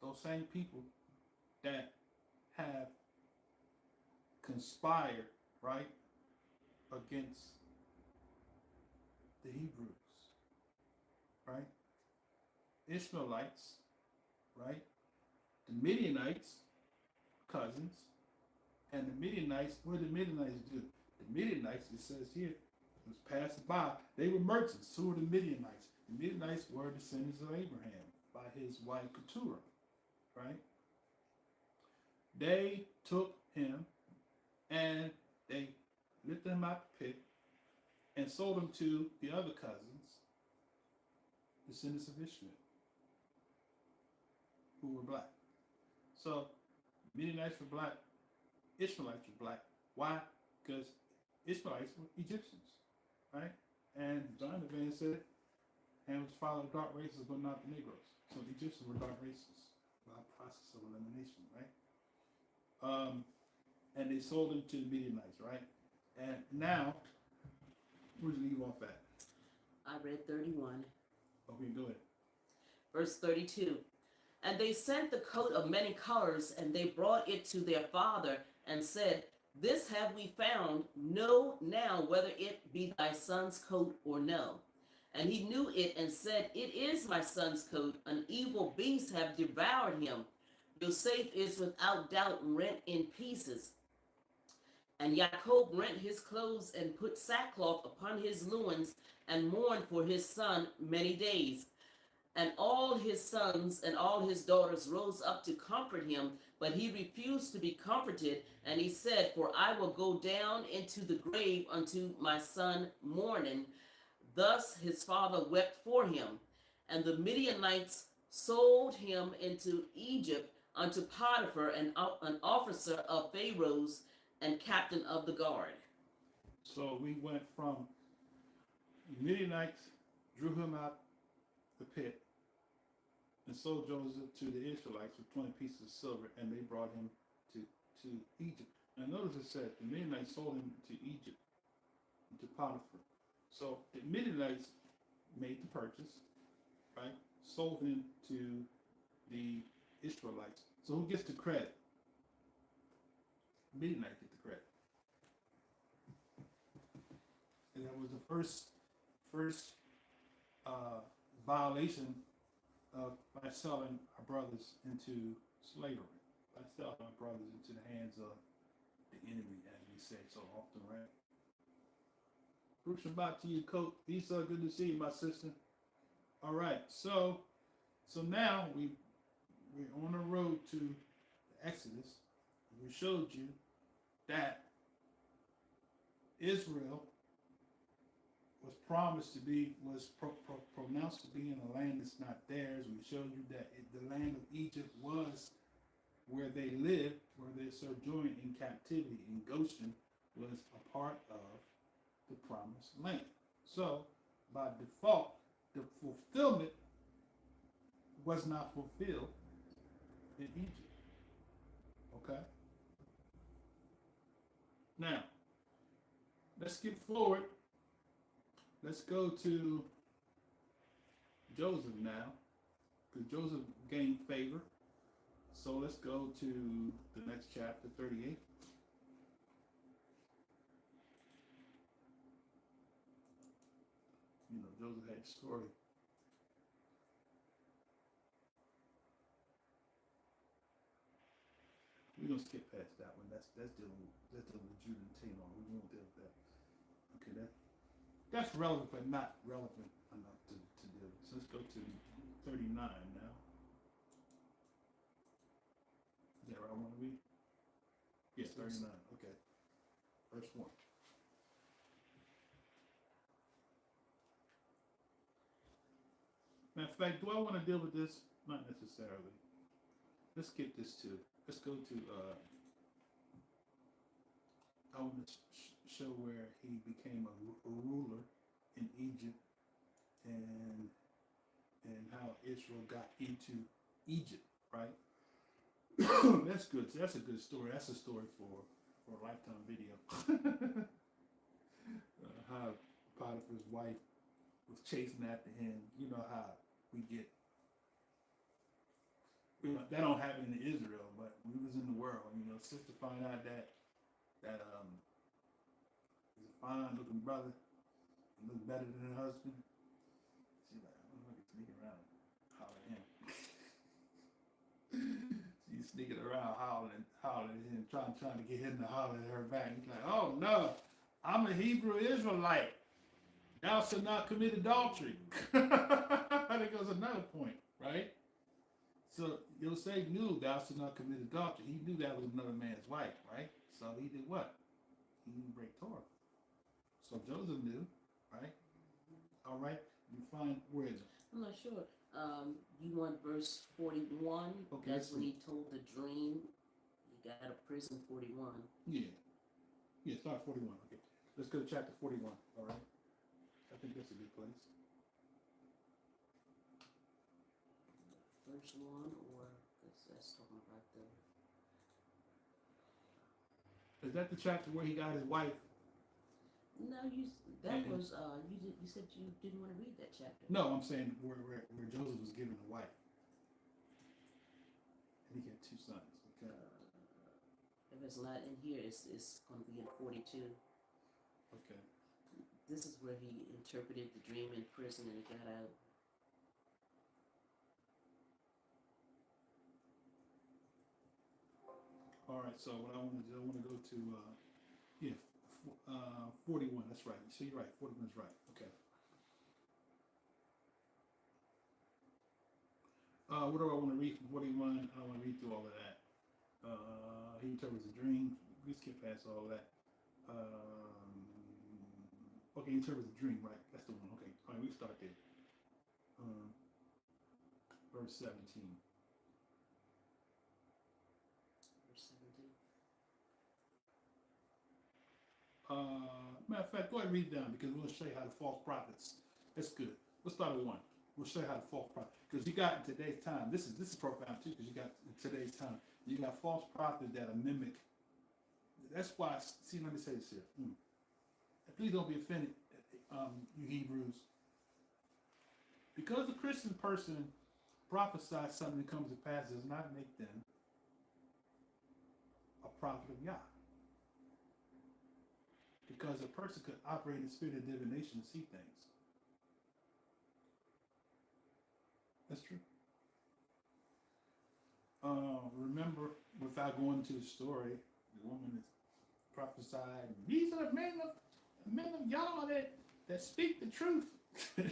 Those same people that have conspired, right, against the Hebrews, right? Ishmaelites, right? The Midianites, cousins, and the Midianites, what did the Midianites do? The Midianites, it says here, was passing by. They were merchants. So were the Midianites. The Midianites were descendants of Abraham by his wife Keturah, right? They took him and they lifted him out the pit and sold him to the other cousins, descendants of Ishmael, who were black. So Midianites were black, Ishmaelites were black. Why? Because Ishmaelites were Egyptians, right? And John the Van said, Ham was father of dark races, but not the Negroes. So the Egyptians were dark races by process of elimination, right? And they sold them to the Midianites, right? And now, where'd you leave off at? I read 31. Okay, go ahead. Verse 32. And they sent the coat of many colors, and they brought it to their father, and said, This have we found. Know now whether it be thy son's coat or no. And he knew it and said, It is my son's coat. An evil beast have devoured him. Yosef is without doubt rent in pieces. And Jacob rent his clothes and put sackcloth upon his loins and mourned for his son many days. And all his sons and all his daughters rose up to comfort him, but he refused to be comforted. And he said, For I will go down into the grave unto my son mourning. Thus his father wept for him. And the Midianites sold him into Egypt unto Potiphar, an officer of Pharaoh's and captain of the guard. So we went from Midianites drew him out the pit and sold Joseph to the Israelites for 20 pieces of silver, and they brought him to Egypt. Now notice it said the Midianites sold him to Egypt, to Potiphar. So the Midianites made the purchase, right? Sold him to the Israelites. So who gets the credit? Midianites get the credit. And that was the first violation of by selling our brothers into slavery, by selling our brothers into the hands of the enemy, as we say so often, right? Bruce Shabbat to you, Coach. Esau, good to see you, my sister. All right, so now we're on the road to the Exodus. We showed you that Israel was promised to be, pronounced to be in a land that's not theirs. We showed you that the land of Egypt was where they lived, where they sojourned in captivity, and Goshen was a part of the promised land. So, by default, the fulfillment was not fulfilled in Egypt. Okay? Now, let's skip forward. Let's go to Joseph now, because Joseph gained favor. So let's go to the next chapter, 38. You know, Joseph had a story. We're gonna skip past that one. That's dealing with Judah and Tamar. We won't deal with that. Okay, that's relevant, but not relevant enough to deal with. So let's go to 39 now. Is that where I want to be? Yeah, 39. Okay. Verse 1. Matter of fact, do I want to deal with this? Not necessarily. Let's skip this too. Let's go to, I want to show where he became a ruler in Egypt and how Israel got into Egypt, right? That's good. That's a good story. That's a story for a lifetime video. How Potiphar's wife was chasing after him. You know how we get. That don't happen in Israel, but we was in the world. You know, sister find out that is a fine looking brother, look better than her husband. She's like, I'm gonna sneak around, holler at him. She's sneaking around, hollering at him, trying to get him to holler at her back. He's like, oh no, I'm a Hebrew Israelite. Thou shalt not commit adultery. There goes another point, right? So Yosef knew thou shalt not commit adultery. He knew that was another man's wife, right? So he did what? He didn't break Torah. So Joseph knew, right? All right. You find where is it? I'm not sure. You want verse 41? Okay, That's when he told the dream. He got out of prison 41. Yeah. Yeah, start 41. Okay. Let's go to chapter 41. All right. I think that's a good place. Verse 1, or that's talking about the. Is that the chapter where he got his wife? No, you said you didn't want to read that chapter. No, I'm saying where Joseph was given a wife. And he had two sons. Okay. If it's not in here, it's going to be in 42. Okay. This is where he interpreted the dream in prison and got out. All right, so what I want to do, I want to go to, 41, that's right. So you're right, 41 is right, okay. What do I want to read from 41? I want to read through all of that. He interprets a dream. We skip past all of that. Okay, he interprets a dream, right? That's the one, okay. All right, we start there. Verse 17. Verse 17. Matter of fact, go ahead and read it down because we'll show you how the false prophets. That's good. Let's start with 1. We'll show you how the false prophet, because you got in today's time. This is profound too, because you got in today's time. You got false prophets that are mimic. That's why. See, let me say this here. Please don't be offended, you Hebrews. Because a Christian person prophesies something that comes to pass, does not make them a prophet of Yah. Because a person could operate in the spirit of divination and see things. That's true. Remember, without going into the story, the woman is prophesied, these are the men of Yah that speak the truth. And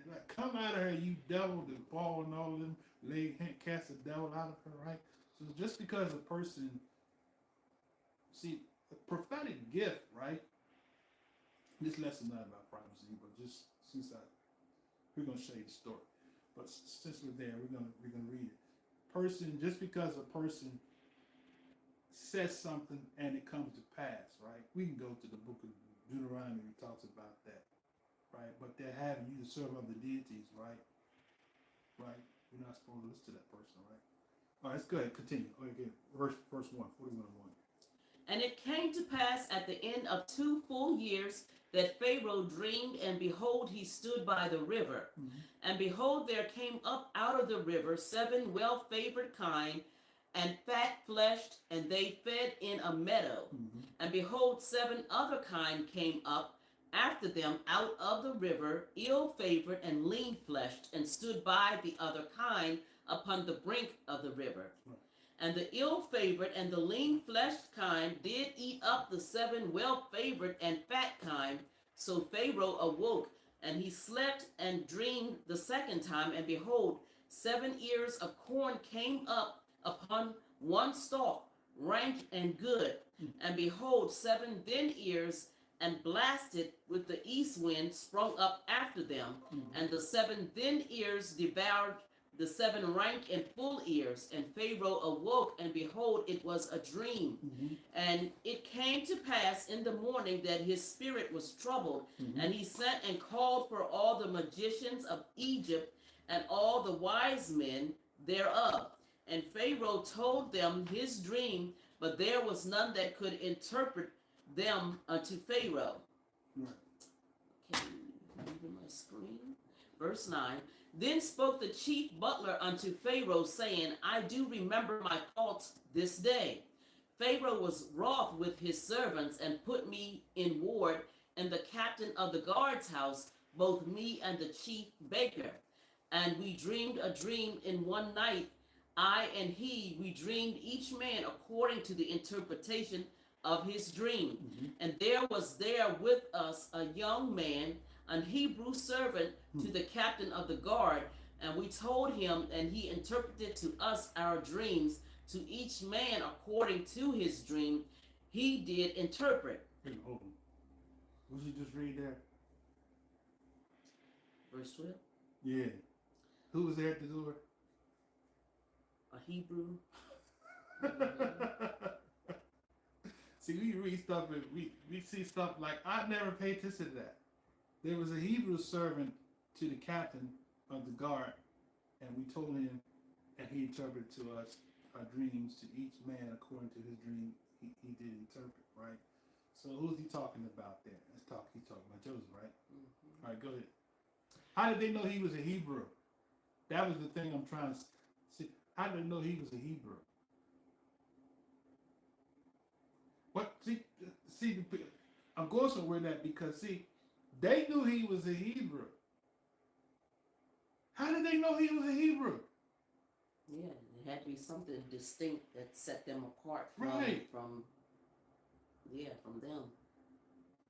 like, come out of her, you devil, and Paul and all of them, cast the devil out of her, right? So just because a person, see, a prophetic gift, right? This lesson is not about prophecy, but just we're going to show you the story. But since we're there, we're gonna read it. Just because a person says something and it comes to pass, right? We can go to the book of Deuteronomy, it talks about that, right? But they're having you to serve other deities, right? Right? You're not supposed to listen to that person, right? All right, let's go ahead, continue. Okay, verse 1, 41 and 1. And it came to pass at the end of 2 full years that Pharaoh dreamed, and behold, he stood by the river. Mm-hmm. And behold, there came up out of the river 7 well-favored kine, and fat-fleshed, and they fed in a meadow. Mm-hmm. And behold, 7 other kine came up after them out of the river, ill-favored and lean-fleshed, and stood by the other kine upon the brink of the river. Right. And the ill-favored and the lean-fleshed kine did eat up the 7 well-favored and fat kine. So Pharaoh awoke, and he slept and dreamed the second time. And behold, 7 ears of corn came up upon one stalk, rank and good. And behold, 7 thin ears, and blasted with the east wind, sprung up after them. And the 7 thin ears devoured the 7 rank and full ears. And Pharaoh awoke, and behold, it was a dream. And it came to pass in the morning that his spirit was troubled. And he sent and called for all the magicians of Egypt and all the wise men thereof. And Pharaoh told them his dream, but there was none that could interpret them unto Pharaoh. Right. Okay, leaving my screen. Verse 9. Then spoke the chief butler unto Pharaoh, saying, I do remember my thoughts this day. Pharaoh was wroth with his servants, and put me in ward in the captain of the guard's house, both me and the chief baker. And we dreamed a dream in one night, I and he, we dreamed each man according to the interpretation of his dream. And there was there with us a young man, an Hebrew servant to the captain of the guard, and we told him, and he interpreted to us our dreams, to each man according to his dream he did interpret. Wait, hold on. What did you just read there? Verse 12. Yeah. Who was there at the door? A Hebrew. See, we read stuff and we see stuff like, I never paid attention to that. There was a Hebrew servant to the captain of the guard, and we told him, and he interpreted to us our dreams, to each man according to his dream he did interpret, right? So who's he talking about there? He's talking about Joseph, right? All right, go ahead. How did they know he was a Hebrew? That was the thing I'm trying to see. How did they know he was a Hebrew? What? See, I'm going somewhere with that because, see, They knew he was a Hebrew. How did they know he was a Hebrew? Yeah, it had to be something distinct that set them apart from, Right. from them.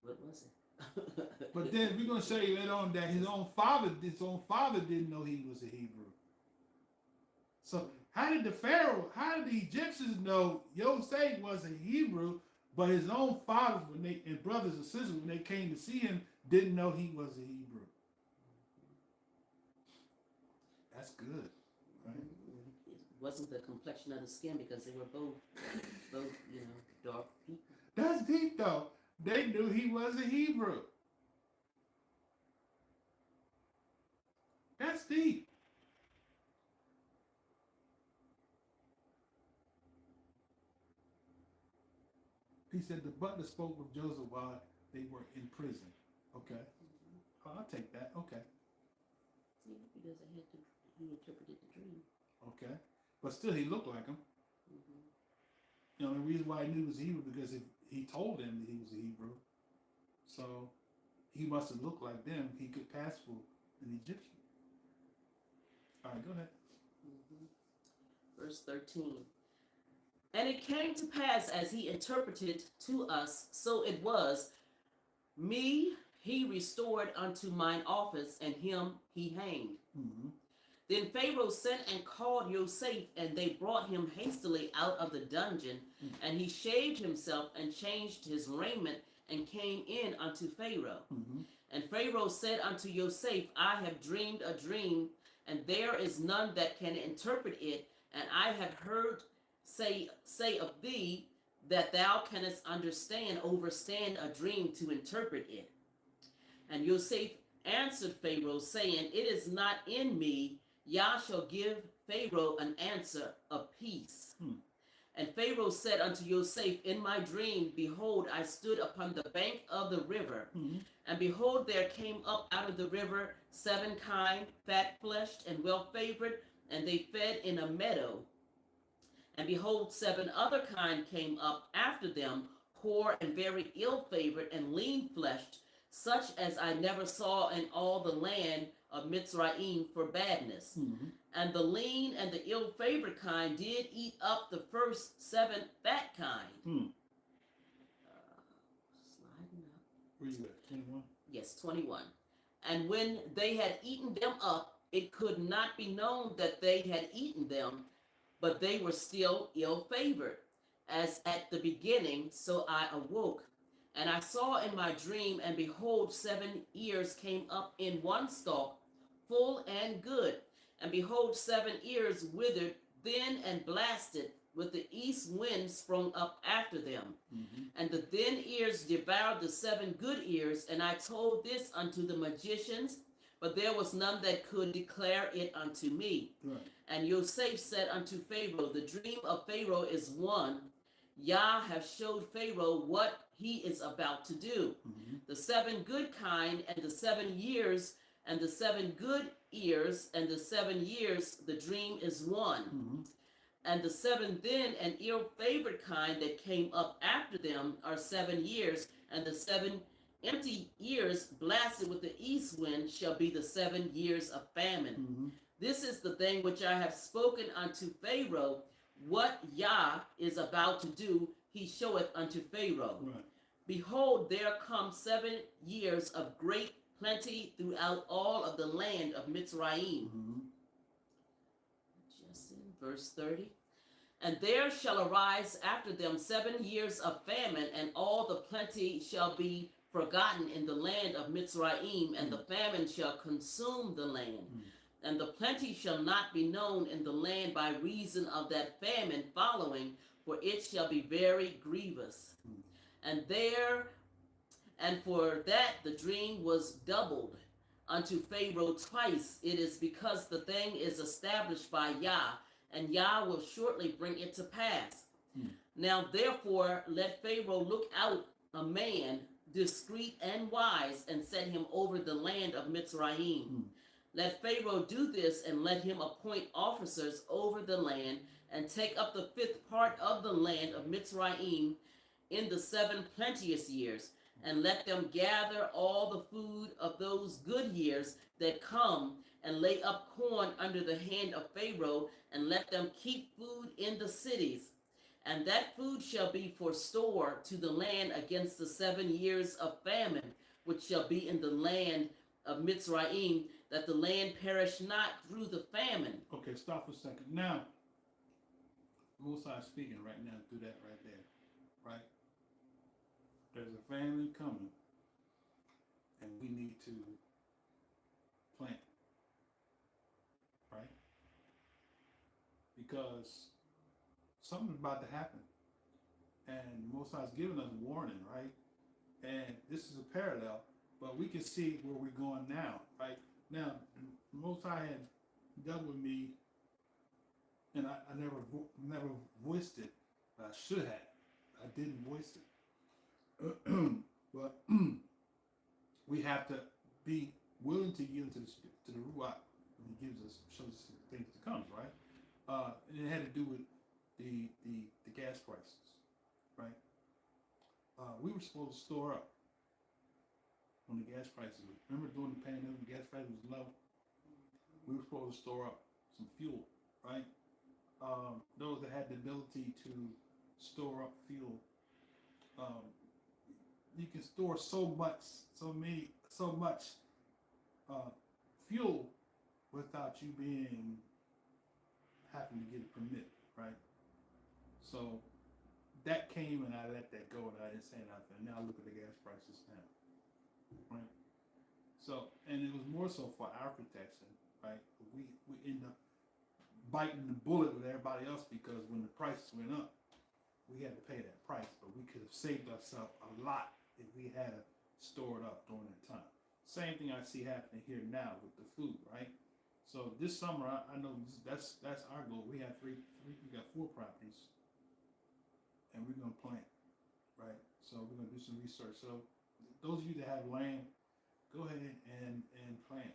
What was it? But then we're gonna say later on that his own father didn't know he was a Hebrew. So how did the Egyptians know Yosef was a Hebrew, but his own fathers and brothers and sisters when they came to see him didn't know he was a Hebrew? That's good, right? It wasn't the complexion of the skin because they were both dark people. That's deep though. They knew he was a Hebrew. That's deep. He said the butler spoke with Joseph while they were in prison. Okay. Oh, I'll take that. Okay. Yeah, because he interpreted the dream. Okay. But still, he looked like him. Mm-hmm. You know, the reason why he knew he was a Hebrew because he told them that he was a Hebrew. So he must have looked like them. He could pass for an Egyptian. All right, go ahead. Mm-hmm. Verse 13. And it came to pass as he interpreted to us, so it was, me he restored unto mine office, and him he hanged. Mm-hmm. Then Pharaoh sent and called Yosef, and they brought him hastily out of the dungeon, and he shaved himself and changed his raiment, and came in unto Pharaoh. Mm-hmm. And Pharaoh said unto Yosef, I have dreamed a dream, and there is none that can interpret it, and I have heard say of thee that thou canst overstand a dream to interpret it. And Yosef answered Pharaoh, saying, it is not in me. Yah shall give Pharaoh an answer of peace. And Pharaoh said unto Yosef, in my dream, behold, I stood upon the bank of the river, and behold, there came up out of the river 7 kine, fat-fleshed and well-favored, and they fed in a meadow. And behold, 7 other kine came up after them, poor and very ill-favored and lean-fleshed, such as I never saw in all the land of Mitzrayim for badness. Mm-hmm. And the lean and the ill-favored kind did eat up the first 7 fat kind. Sliding up. Where you at? 21? Yes, 21. And when they had eaten them up, it could not be known that they had eaten them, but they were still ill-favored. As at the beginning, so I awoke. And I saw in my dream, and behold, 7 ears came up in one stalk, full and good. And behold, 7 ears withered, thin and blasted, with the east wind sprung up after them. Mm-hmm. And the thin ears devoured the 7 good ears. And I told this unto the magicians, but there was none that could declare it unto me. Right. And Yosef said unto Pharaoh, the dream of Pharaoh is one. Yah have showed Pharaoh what he is about to do. Mm-hmm. The 7 good kind, and the 7 years, and the 7 good ears, and the 7 years, the dream is one. Mm-hmm. And the 7 thin and ill-favored kind that came up after them are 7 years, and the 7 empty ears blasted with the east wind shall be the 7 years of famine. Mm-hmm. This is the thing which I have spoken unto Pharaoh. What Yah is about to do, he showeth unto Pharaoh. Right. Behold, there come 7 years of great plenty throughout all of the land of Mitzrayim. Mm-hmm. Just in verse 30. And there shall arise after them 7 years of famine, and all the plenty shall be forgotten in the land of Mitzrayim, and the famine shall consume the land. And the plenty shall not be known in the land by reason of that famine following, for it shall be very grievous. And for that the dream was doubled unto Pharaoh twice. It is because the thing is established by Yah, and Yah will shortly bring it to pass. Now therefore let Pharaoh look out a man discreet and wise, and set him over the land of Mitzrayim. Let Pharaoh do this, and let him appoint officers over the land, and take up the 5th part of the land of Mitzrayim in the 7 plenteous years. and let them gather all the food of those good years that come, and lay up corn under the hand of Pharaoh, and let them keep food in the cities. And that food shall be for store to the land against the 7 years of famine, which shall be in the land of Mitzrayim, that the land perish not through the famine. Okay, stop for a second. Now, Moses is speaking right now through that right there, right? There's a famine coming, and we need to plant, right? Because something's about to happen, and Moses is giving us warning, right? And this is a parallel, but we can see where we're going now, right? Now, Moses had dealt with me, and I never voiced it. I should have. I didn't voice it. But we have to be willing to yield to the Ruach when he gives us, shows us things to come, right? And it had to do with the gas prices, right? We were supposed to store up when the gas prices were. Remember during the pandemic, the gas price was low. We were supposed to store up some fuel, right? Those that had the ability to store up fuel, you can store so much fuel without you having to get a permit, right? So that came and I let that go and I didn't say nothing. Now look at the gas prices now, right? So, and it was more so for our protection, right? We end up biting the bullet with everybody else because when the prices went up, we had to pay that price, but we could have saved ourselves a lot if we had stored up during that time. Same thing I see happening here now with the food, right? So this summer, I know that's our goal. We got 4 properties, and we're gonna plant, right? So we're gonna do some research. So those of you that have land, go ahead and plant.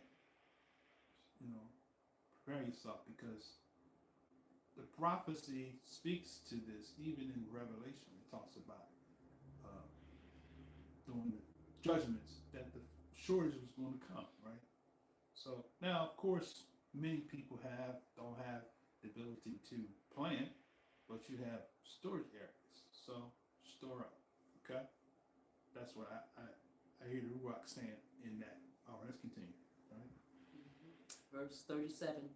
You know, prepare yourself because the prophecy speaks to this. Even in Revelation, it talks about doing the judgments that the shortage was going to come, right? So now, of course, many people don't have the ability to plant, but you have storage areas. So store up, okay? That's what I hear the Ruach saying in that. All right, let's continue. All right. Verse 37.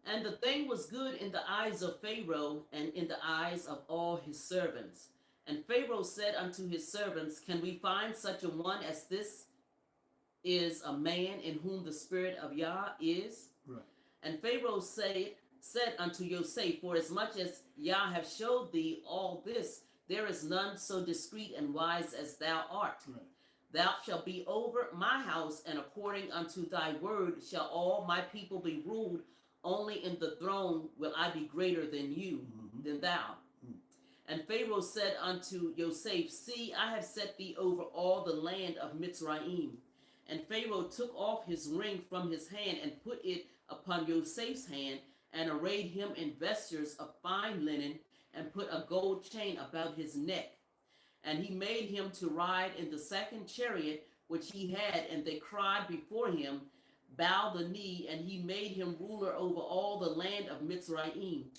And the thing was good in the eyes of Pharaoh and in the eyes of all his servants. And Pharaoh said unto his servants, Can we find such a one as this is a man in whom the spirit of Yah is? Right. And Pharaoh said unto Joseph, For as much as Yah have showed thee all this, there is none so discreet and wise as thou art. Right. Thou shalt be over my house, and according unto thy word shall all my people be ruled. Only in the throne will I be greater than you, than thou. And Pharaoh said unto Joseph, See, I have set thee over all the land of Mitzrayim. And Pharaoh took off his ring from his hand and put it upon Joseph's hand, and arrayed him in vestures of fine linen, and put a gold chain about his neck. And he made him to ride in the second chariot which he had, and they cried before him, Bow the knee, and he made him ruler over all the land of Mitzrayim.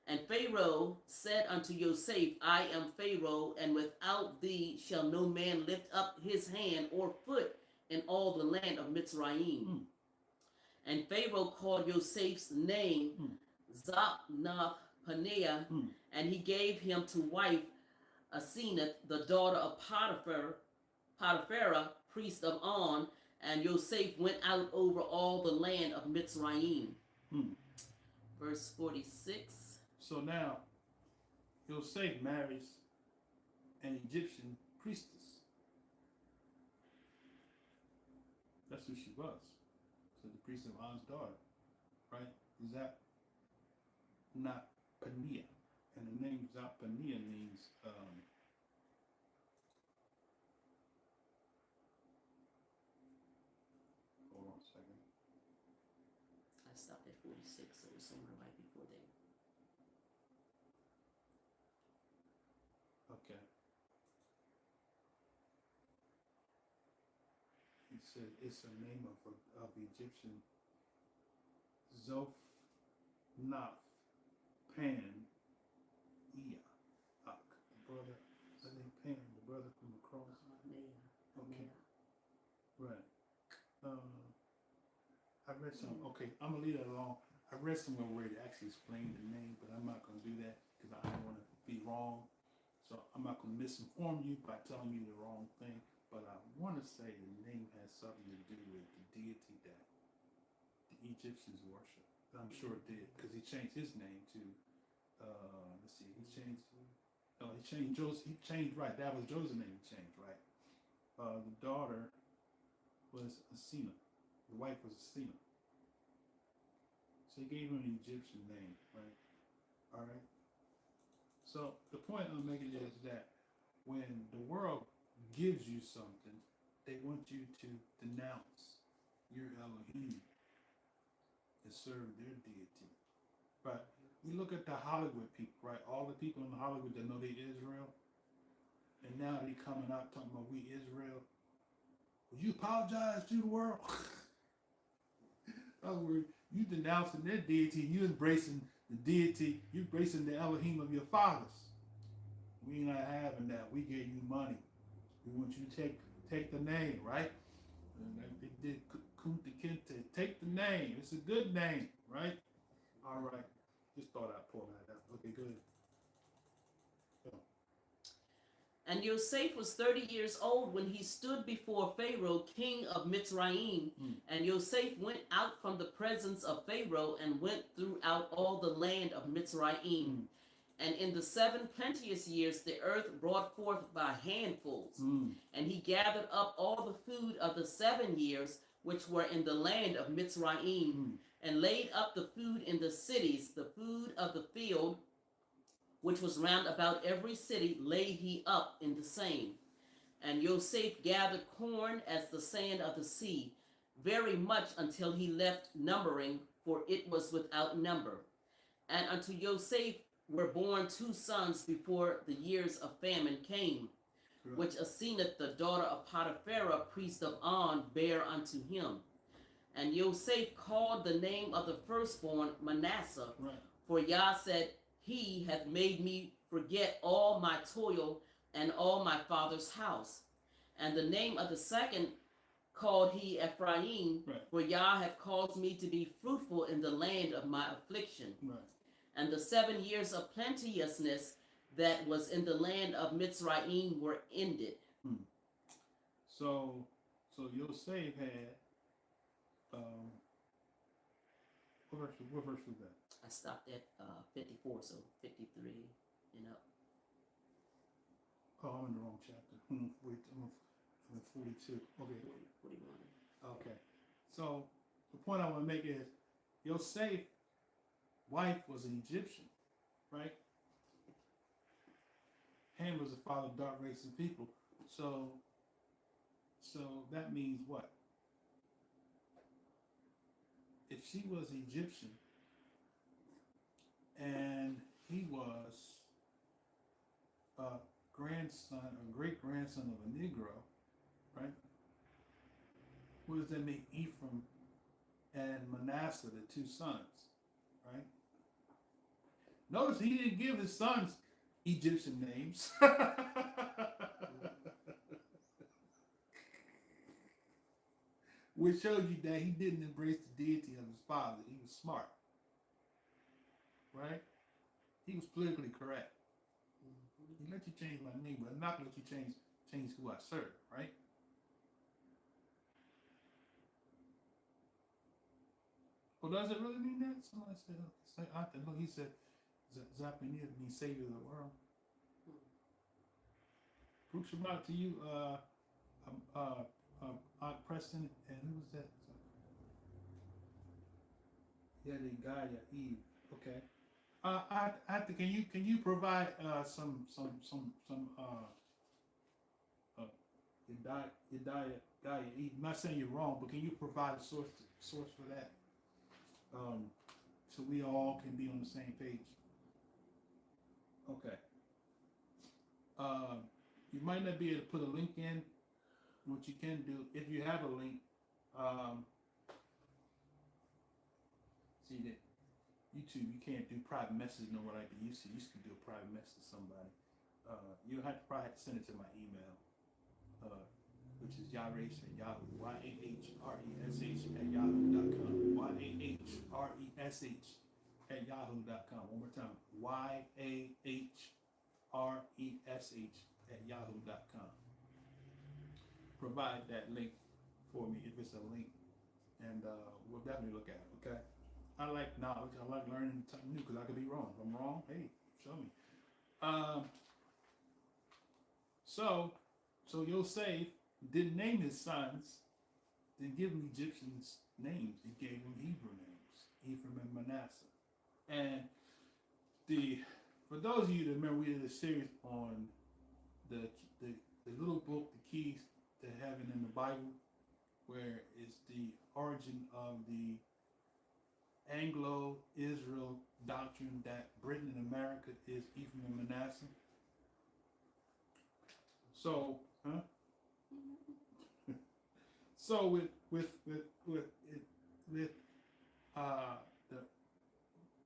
And Pharaoh said unto Joseph, I am Pharaoh, and without thee shall no man lift up his hand or foot in all the land of Mitzrayim. And Pharaoh called Joseph's name Zapnath-Paneah, and he gave him to wife Asenath, the daughter of Potipharah, priest of On, and Joseph went out over all the land of Mitzrayim. Verse 46. So now, Joseph marries an Egyptian priestess. That's who she was. So the priest of On's daughter, right? Zapnath-Paneah. And the name Zapnath-Paneah means hold on a second. I stopped at 46, so it was somewhere right before there. Okay. it's a name of Egyptian Zophnath Pan Eak. The brother, I think Pan, the brother from the cross. Okay. Right. I read some. Okay, I'm gonna leave that alone. I read somewhere where it actually explained the name, but I'm not gonna do that because I don't want to be wrong. So I'm not gonna misinform you by telling you the wrong thing. But I want to say the name has something to do with the deity that the Egyptians worship. I'm sure it did because he changed his name to. Let's see. He changed. Oh, he changed Joseph. He changed right. That was Joseph's name. He changed right. The daughter was Asina. The wife was Asina. So he gave her an Egyptian name, right? All right. So the point I'm making is that when the world gives you something, they want you to denounce your Elohim and serve their deity. But we look at the Hollywood people, right? All the people in Hollywood that know they Israel, and now they coming out talking about we Israel. Would you apologize to the world? In other words, you denouncing their deity, you embracing the deity, you embracing the Elohim of your fathers. We not having that. We gave you money. We want you to take the name, right? And like they did Kunta Kinte, take the name. It's a good name, right? All right. Just thought I'd pull that out. Okay, good. And Yosef was 30 years old when he stood before Pharaoh, king of Mitzrayim. And Yosef went out from the presence of Pharaoh and went throughout all the land of Mitzrayim. And in the 7 plenteous years, the earth brought forth by handfuls. And he gathered up all the food of the 7 years which were in the land of Mitzrayim, and laid up the food in the cities, the food of the field, which was round about every city, laid he up in the same. And Yosef gathered corn as the sand of the sea, very much until he left numbering, for it was without number. And unto Yosef were born 2 sons before the years of famine came, which Asenath, the daughter of Potiphar, priest of On, bare unto him. And Yosef called the name of the firstborn Manasseh, for Yah said, He hath made me forget all my toil and all my father's house. And the name of the second called he Ephraim, for Yah hath caused me to be fruitful in the land of my affliction. And the 7 years of plenteousness that was in the land of Mitzrayim were ended. So Yosef had, what verse was that? I stopped at 54, so 53 and up. Oh, I'm in the wrong chapter. Wait, I'm 42. Okay. 41. Okay. So the point I want to make is Yosef's wife was an Egyptian, right? Ham was the father of dark race and people. So that means what? If she was Egyptian and he was a grandson or great grandson of a Negro, right? What does that make Ephraim and Manasseh, the 2 sons, right? Notice he didn't give his sons Egyptian names. Which shows you that he didn't embrace the deity of his father. He was smart. Right? He was politically correct. He let you change my name, but I'm not going to let you change who I serve, right? Well, does it really mean that? Somebody said, look, he said, Zappanir means savior of the world. Brooke Shabbat to you, Preston, and who was that? Yeah, the guy, Eve. Okay. I have to. Can you provide some Hidayah guy? I'm not saying you're wrong, but can you provide a source for that? So we all can be on the same page. Okay. You might not be able to put a link in. What you can do, if you have a link, See that YouTube, you can't do private messages no more like you used to. You used to do a private message to somebody. You probably have to send it to my email, which is yahresh at yahoo, YAHRESH at yahoo.com. YAHRESH at yahoo.com. One more time. YAHRESH at yahoo.com. Provide that link for me if it's a link, and we'll definitely look at it. Okay. I like knowledge. I like learning something new because I could be wrong. If I'm wrong, hey, show me. So Yosef didn't name his sons, didn't give them Egyptians names. He gave them Hebrew names, Ephraim and Manasseh. And for those of you that remember, we did a series on the little book, The Keys to Heaven in the Bible, where it's the origin of the Anglo-Israel doctrine that Britain and America is Ephraim and Manasseh. So, so with the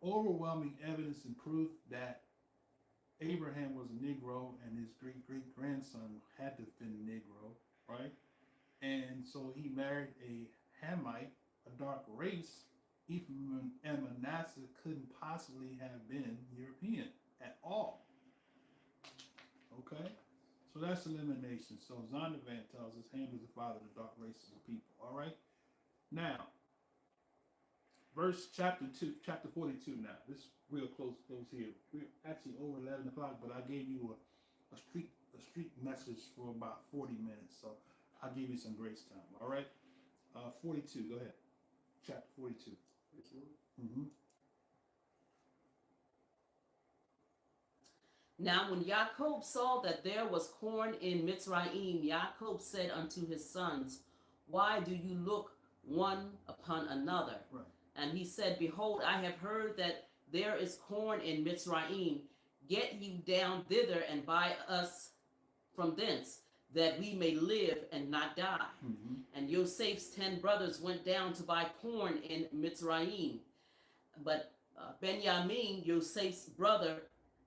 overwhelming evidence and proof that Abraham was a Negro and his great grandson had to have been a Negro, right? And so he married a Hamite, a dark race. Ephraim and Manasseh couldn't possibly have been European at all. Okay? So that's elimination. So Zondervan tells us Ham is the father of the dark races of people. All right? Now, chapter 42 now. This is real close here. We're actually over 11 o'clock, but I gave you a street message for about 40 minutes. So I'll give you some grace time. All right? 42, go ahead. Chapter 42. Mm-hmm. Now when Jacob saw that there was corn in Mitzrayim, Jacob said unto his sons, why do you look one upon another? Right. And he said, behold, I have heard that there is corn in Mitzrayim. Get you down thither and buy us from thence, that we may live and not die. Mm-hmm. And Joseph's 10 brothers went down to buy corn in Mitzrayim. But Benjamin, Joseph's brother,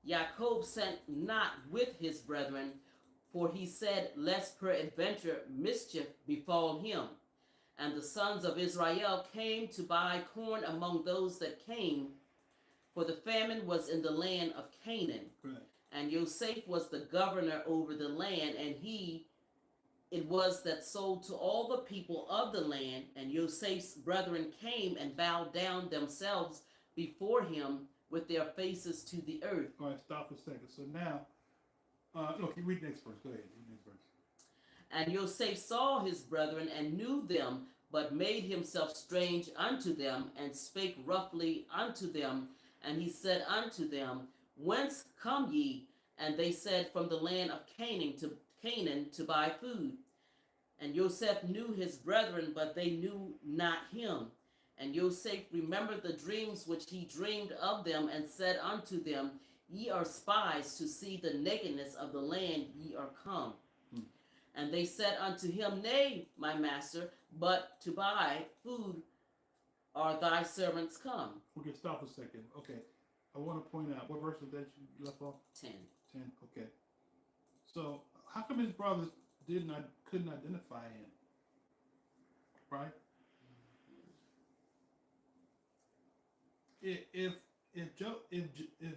Jacob sent not with his brethren, for he said, lest peradventure mischief befall him. And the sons of Israel came to buy corn among those that came, for the famine was in the land of Canaan. Right. And Joseph was the governor over the land, and it was that sold to all the people of the land. And Joseph's brethren came and bowed down themselves before him with their faces to the earth. All right, stop for a second. So now, look, you read the next verse. Go ahead, read the next verse. And Joseph saw his brethren and knew them, but made himself strange unto them, and spake roughly unto them. And he said unto them, whence come ye? And they said, from the land of Canaan to buy food. And Joseph knew his brethren, but they knew not him. And Joseph remembered the dreams which he dreamed of them, and said unto them, ye are spies to see the nakedness of the land ye are come. And they said unto him, nay, my master, but to buy food are thy servants come. Okay, stop for a second. Okay, I want to point out, what verse was that you left off? 10. 10, okay. So, how come his brothers couldn't identify him? Right? If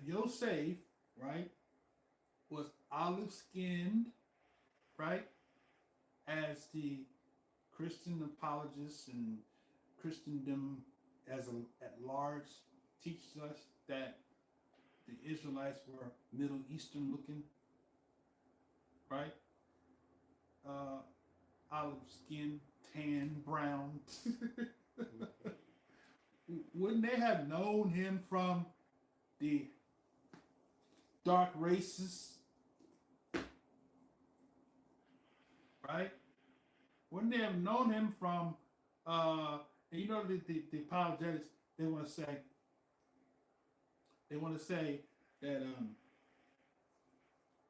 Yosef, right, was olive skinned, right, as the Christian apologists and Christendom at large teaches us that the Israelites were Middle Eastern looking, right? Olive skin, tan, brown. Wouldn't they have known him from the dark races? Right? Wouldn't they have known him from, and you know, the apologetics, they want to say that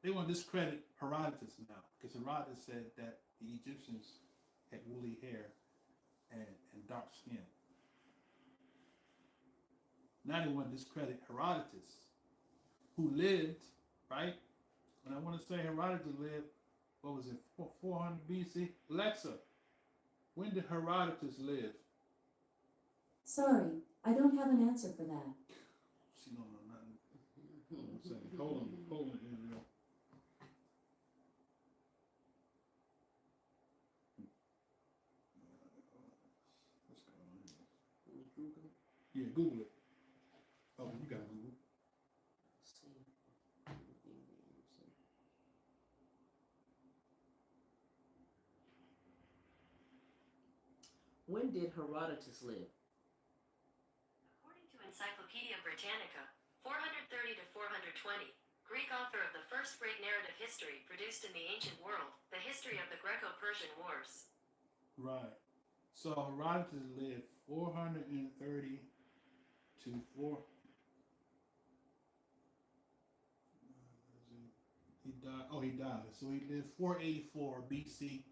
they want to discredit Herodotus now, because Herodotus said that the Egyptians had woolly hair and dark skin. Now they want to discredit Herodotus, who lived, right? And I want to say Herodotus lived, what was it, 400 BC? Alexa, when did Herodotus live? Sorry, I don't have an answer for that. She don't know nothing. Hold on a second. Hold on, Israel. What's going on here? Google. Yeah, Google it. Oh, you got Google. Let's see. When did Herodotus live? According to Encyclopedia Britannica, 430 to 420, Greek author of the first great narrative history produced in the ancient world, the history of the Greco-Persian Wars. Right. So Herodotus lived 430 to 4. He died. Oh, he died. So he lived 484 BC,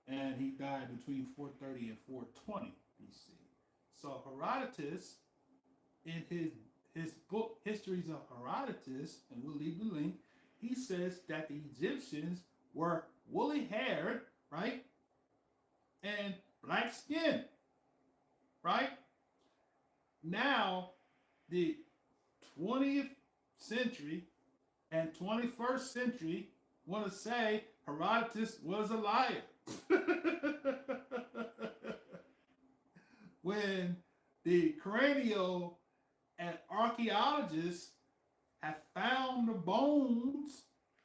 and he died between 430 and 420 BC. So Herodotus, in his book Histories of Herodotus, and we'll leave the link, he says that the Egyptians were woolly haired, right, and black skin, right? Now, the 20th century and 21st century want to say Herodotus was a liar. When the cranial and archaeologists have found the bones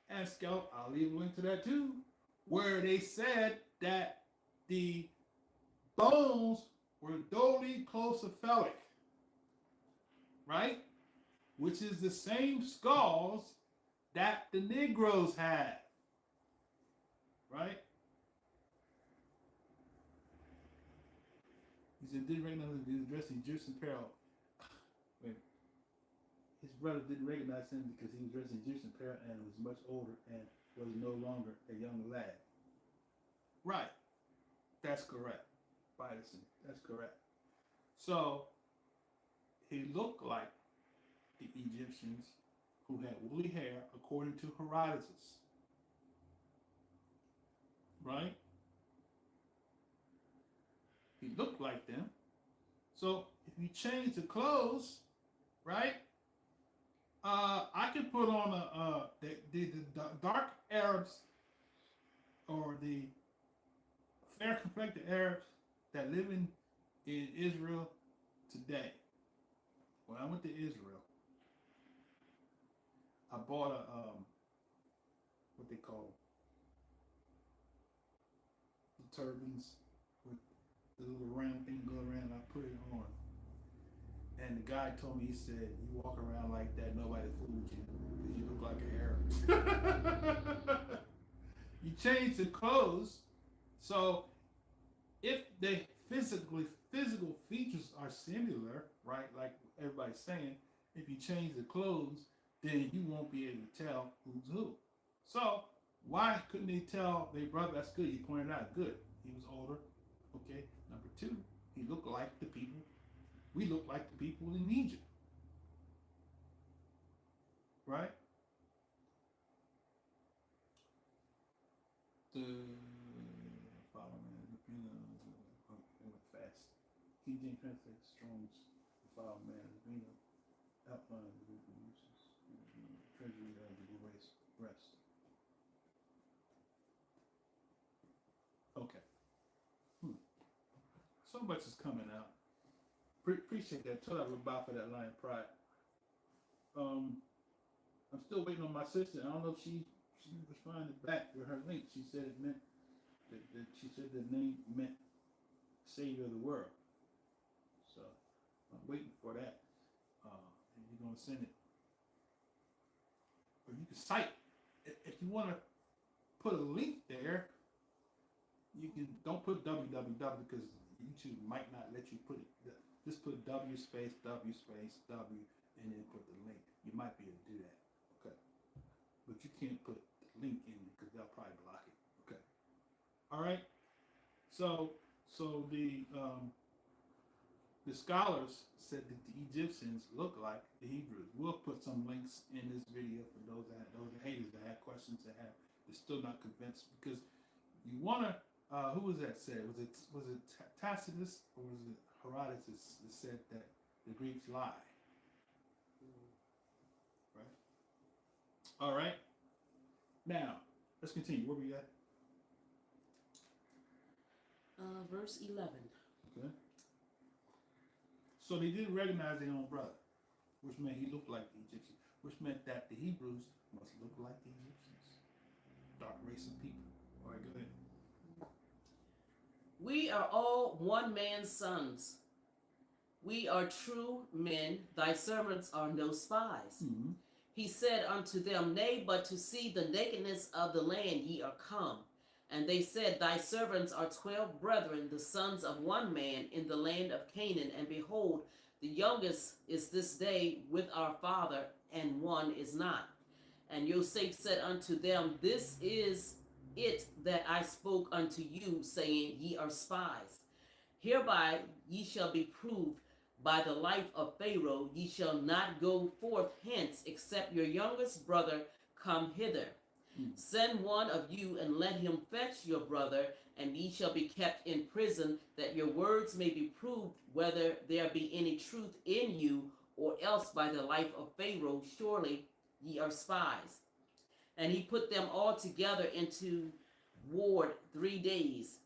and skeleton, I'll leave a link to that too, where they said that the bones were dolichocephalic, right? Which is the same skulls that the Negroes had, right? He said, didn't recognize him, he was dressed in Egyptian apparel. Wait. His brother didn't recognize him because he was dressed in Egyptian apparel and was much older and was no longer a young lad. Right. That's correct. Bison. That's correct. So he looked like the Egyptians who had woolly hair according to Herodotus. Right? He looked like them. So if you change the clothes, right? I can put on the dark Arabs or the fair complected Arabs that live in Israel today. When I went to Israel, I bought a what they call the turbans with the little round thing go around. I put it on, and the guy told me, he said, "You walk around like that, nobody fools you because you look like an Arab." You change the clothes, so if the physical features are similar, right? Like everybody's saying, if you change the clothes, then you won't be able to tell who's who. So why couldn't they tell their brother? That's good. You pointed out. Good. He was older. Okay. Number two, he looked like the people. We look like the people in Egypt. Right? The follow man, fast. King James translates Strong's the follow man, outline the group of uses, treasury of the rest. Okay. So much is coming out. Appreciate that. Tell that Rabbi for that line of pride. I'm still waiting on my sister. I don't know if she responded back with her link. She said it meant that she said the name meant Savior of the world. So I'm waiting for that. And you're gonna send it, or you can cite. If you want to put a link there, you can. Don't put www because YouTube might not let you put it. Just put W space W, and then put the link. You might be able to do that. Okay, but you can't put the link in because they'll probably block it. Okay. All right. So So the scholars said that the Egyptians look like the Hebrews. We'll put some links in this video for those haters that have questions that they're still not convinced, because you want to. Who was that said? Was it Tacitus or was it Herodotus that said that the Greeks lie? Right. All right. Now let's continue. Where we at? Verse 11. Okay. So they did recognize their own brother, which meant he looked like the Egyptians, which meant that the Hebrews must look like the Egyptians. Dark race of people. All right, go ahead. We are all one man's sons. We are true men. Thy servants are no spies. Mm-hmm. He said unto them, Nay, but to see the nakedness of the land ye are come. And they said, Thy servants are 12 brethren, the sons of one man in the land of Canaan. And behold, the youngest is this day with our father, and one is not. And Joseph said unto them, This is it that I spoke unto you, saying, Ye are spies. Hereby ye shall be proved by the life of Pharaoh. Ye shall not go forth hence, except your youngest brother come hither. Send one of you, and let him fetch your brother, and ye shall be kept in prison, that your words may be proved whether there be any truth in you, or else by the life of Pharaoh, surely ye are spies. And he put them all together into ward 3 days.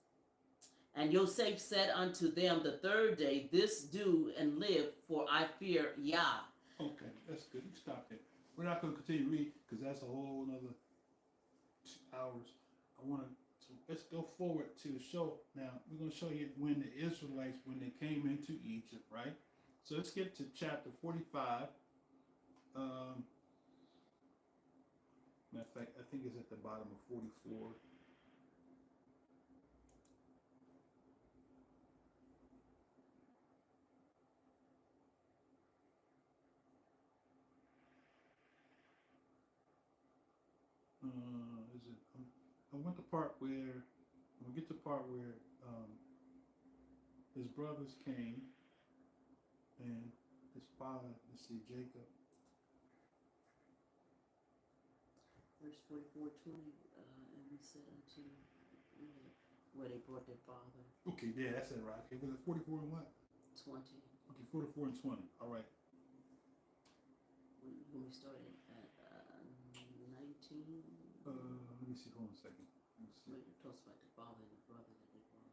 And Joseph said unto them the third day, This do and live, for I fear Yah. Okay, that's good. You stop there. We're not going to continue to read because that's a whole another 2 hours. Let's go forward to show. Now we're going to show you when the Israelites, when they came into Egypt, right? So let's get to chapter 45. Matter of fact, I think it's at the bottom of 44. Is it? I want the part where we get the part where his brothers came and his father. Let's see, Jacob. Verse 44:20, and we said unto where they brought their father. Okay, yeah, that's it, right. Okay, was it 44 and what? 20. Okay, 44 and 20. All right. When we started at 19. Let me see. Hold on a second. Let me see. Wait, it talks about the father and the brother that they brought.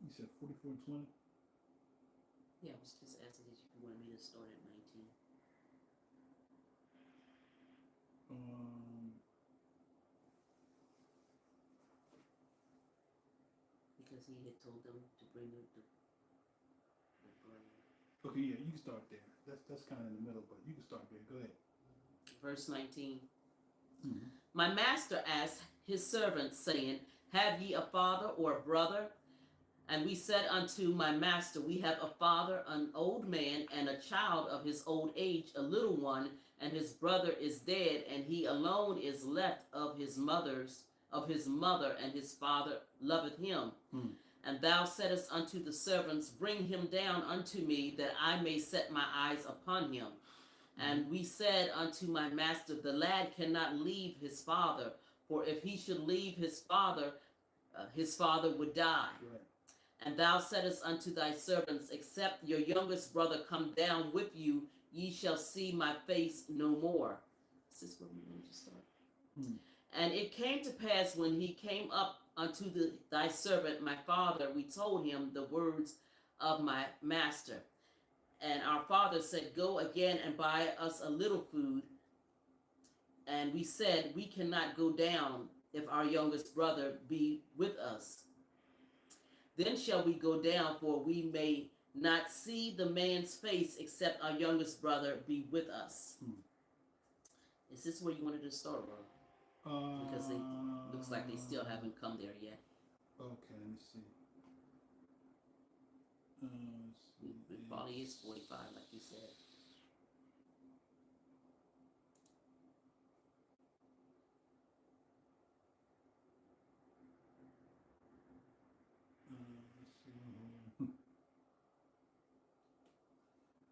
You said 44 and 20. Yeah, I was just asking if you wanted me to start at 19. Because he had told them to bring the brother. Okay, yeah, you can start there. That's kind of in the middle, but you can start there. Go ahead. Verse 19. Mm-hmm. My master asked his servants, saying, Have ye a father or a brother? And we said unto my master, We have a father, an old man, and a child of his old age, a little one, and his brother is dead, and he alone is left of his mother, and his father loveth him. And thou saidst unto the servants, Bring him down unto me, that I may set my eyes upon him. And we said unto my master, The lad cannot leave his father, for if he should leave his father would die. Right. And thou saidst unto thy servants, Except your youngest brother come down with you, ye shall see my face no more. Is this where we want to start? And it came to pass, when he came up unto thy servant, my father, we told him the words of my master. And our father said, Go again and buy us a little food. And we said, We cannot go down if our youngest brother be with us. Then shall we go down, for we may not see the man's face, except our youngest brother be with us. Is this where you wanted to start, bro? Because it looks like they still haven't come there yet. Okay, let me see. It probably is 45, like you said.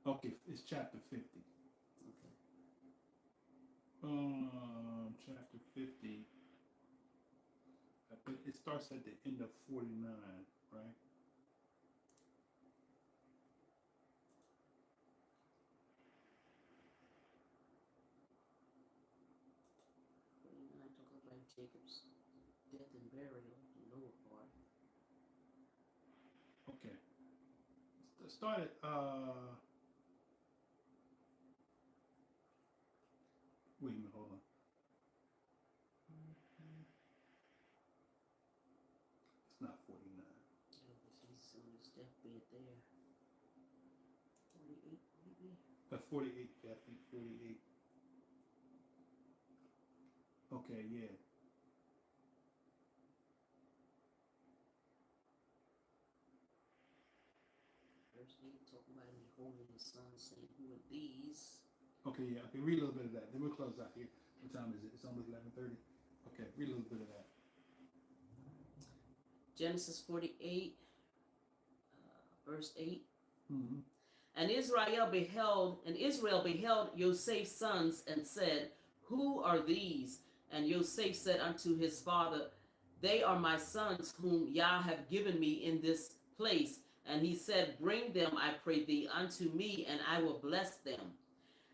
Okay, it's chapter 50. Okay. Chapter 50. But it starts at the end of 49, right? Talk about Jacob's death and burial, the lower part. Okay. Start at wait a minute, hold on. It's not 49. Yeah, but he's on his deathbed there. 48, maybe. 48, yeah, I think 48. Okay, yeah. Verse 8, talking about him holding his son, saying, who are these? Okay, yeah. Okay, read a little bit of that. Then we'll close out here. What time is it? It's almost 11:30. Okay, read a little bit of that. Genesis 48, verse 8. Mm-hmm. And Israel beheld Joseph's sons and said, who are these? And Joseph said unto his father, they are my sons whom Yah have given me in this place. And he said, bring them, I pray thee, unto me, and I will bless them.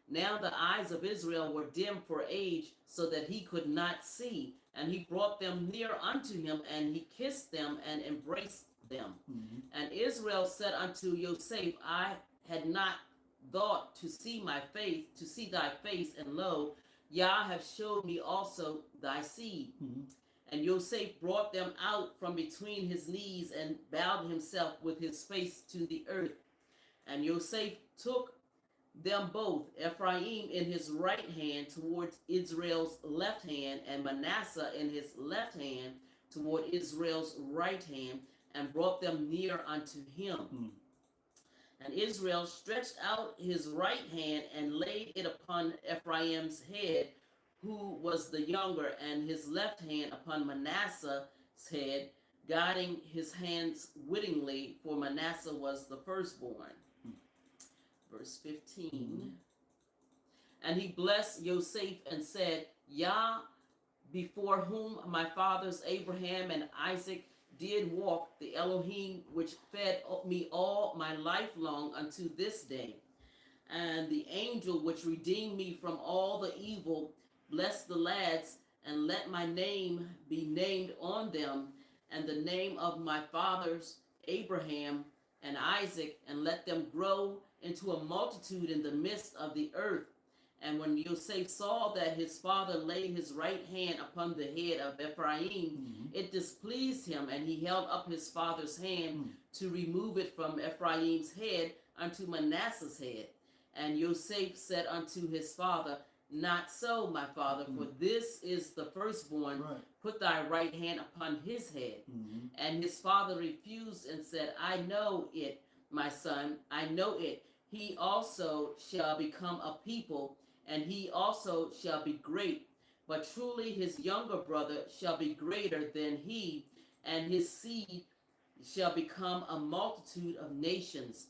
Now the eyes of Israel were dim for age, so that he could not see. And he brought them near unto him, and he kissed them and embraced them. Mm-hmm. And Israel said unto Joseph, I had not thought to see thy face, and lo, Yah hath showed me also thy seed. Mm-hmm. And Joseph brought them out from between his knees and bowed himself with his face to the earth. And Joseph took them both, Ephraim in his right hand towards Israel's left hand, and Manasseh in his left hand toward Israel's right hand, and brought them near unto him. Mm. And Israel stretched out his right hand and laid it upon Ephraim's head, who was the younger, and his left hand upon Manasseh's head, guiding his hands wittingly, for Manasseh was the firstborn. Verse 15. Mm-hmm. And he blessed Joseph and said, Yah, before whom my fathers Abraham and Isaac did walk, the Elohim which fed me all my life long unto this day, and the angel which redeemed me from all the evil, bless the lads, and let my name be named on them, and the name of my fathers Abraham and Isaac, and let them grow into a multitude in the midst of the earth. And when Joseph saw that his father laid his right hand upon the head of Ephraim, Mm-hmm. it displeased him, and he held up his father's hand Mm. to remove it from Ephraim's head unto Manasseh's head. And Joseph said unto his father, not so, my father, for this is the firstborn. Right. Put thy right hand upon his head. Mm-hmm. And his father refused and said, I know it, my son, I know it. He also shall become a people, and he also shall be great. But truly his younger brother shall be greater than he, and his seed shall become a multitude of nations.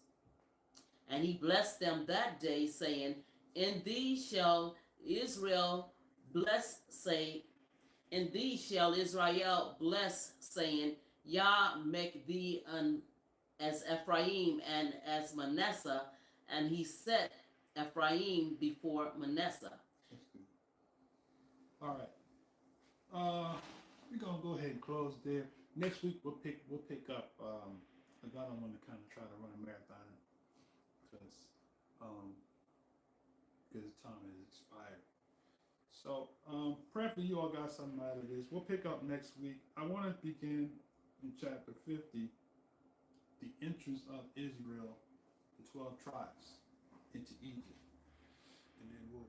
And he blessed them that day, saying, in thee shall Israel bless, in thee shall Israel bless, saying, Yah make thee as Ephraim and as Manasseh. And he set Ephraim before Manasseh. That's good. All right. We're gonna go ahead and close there. Next week we'll pick up. I don't want to kind of try to run a marathon because time has expired. So prayerfully you all got something out of this. We'll pick up next week. I want to begin in chapter 50, the entrance of Israel, the 12 tribes into Egypt, and then we'll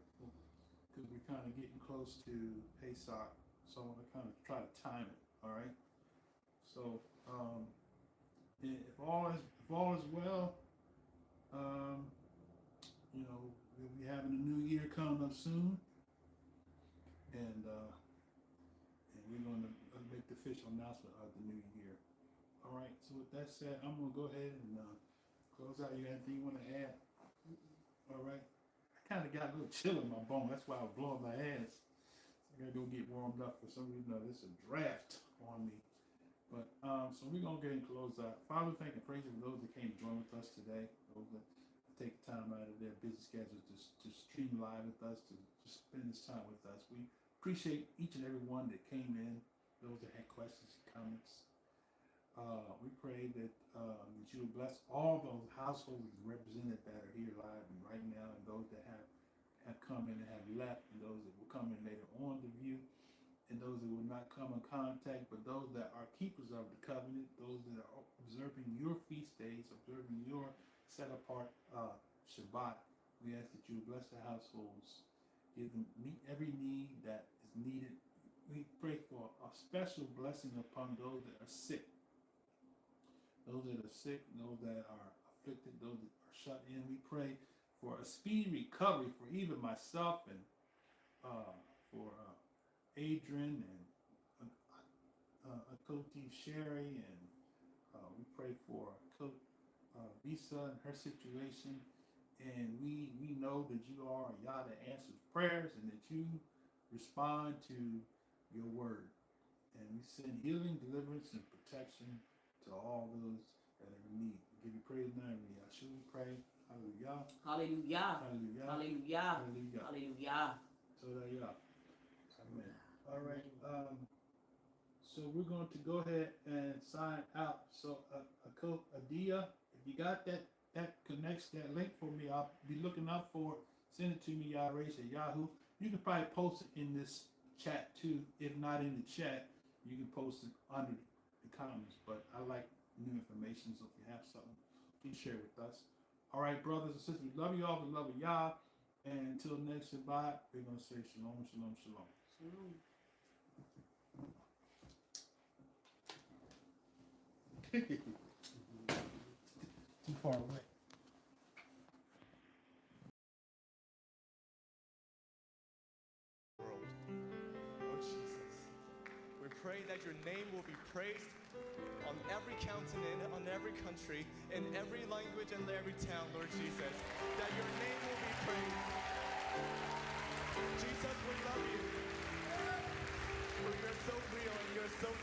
because we're kind of getting close to Pesach, so I want to kind of try to time it. All right. So if all is well, we'll be having a new year coming up soon, and we're going to make the official announcement of the new year. All right. So with that said, I'm going to go ahead and close out. You got anything you want to add? kind of got a little chill in my bone. That's why I was blowing my hands. I gotta go get warmed up. For some reason, there's a draft on me. But so we're gonna get and close out. Father, thank and praise you for those that came to join with us today. Those that take time out of their busy schedules to stream live with us, to spend this time with us. We appreciate each and every one that came in. Those that had questions and comments. We pray that you will bless all those households represented that are here live and right now, and those that have come in and have left, and those that will come in later on to view, and those that will not come in contact, but those that are keepers of the covenant, those that are observing your feast days, observing your set apart Shabbat. We ask that you bless the households, give them, meet every need that is needed. We pray for a special blessing upon those that are sick. Those that are sick, those that are afflicted, those that are shut in. We pray for a speedy recovery for even myself and for Adrian and Akoti Sherry, and we pray for Visa and her situation. And we know that you are a Yah that answers prayers and that you respond to your word. And we send healing, deliverance, and protection to all those that are in need. We give you praise now, and Yahshua we pray. Hallelujah. Hallelujah. Hallelujah. Hallelujah. Hallelujah. Hallelujah. So there you are. Amen. All right. So we're going to go ahead and sign out. So Adia, if you got that connection, that link for me, I'll be looking out for it. Send it to me, Yahrace at Yahoo. You can probably post it in this chat too. If not in the chat, you can post it under the comments. But I like new information, so if you have something, please share with us. All right, brothers and sisters, we love you all. We love Yah. And until next Shabbat, we're going to say shalom, shalom, shalom. Shalom. Too far away. World. Oh Jesus. We pray that your name will be praised on every continent, on every country, in every language and every town, Lord Jesus. That your name will be praised. Jesus, we love you. For you're so real and you're so true.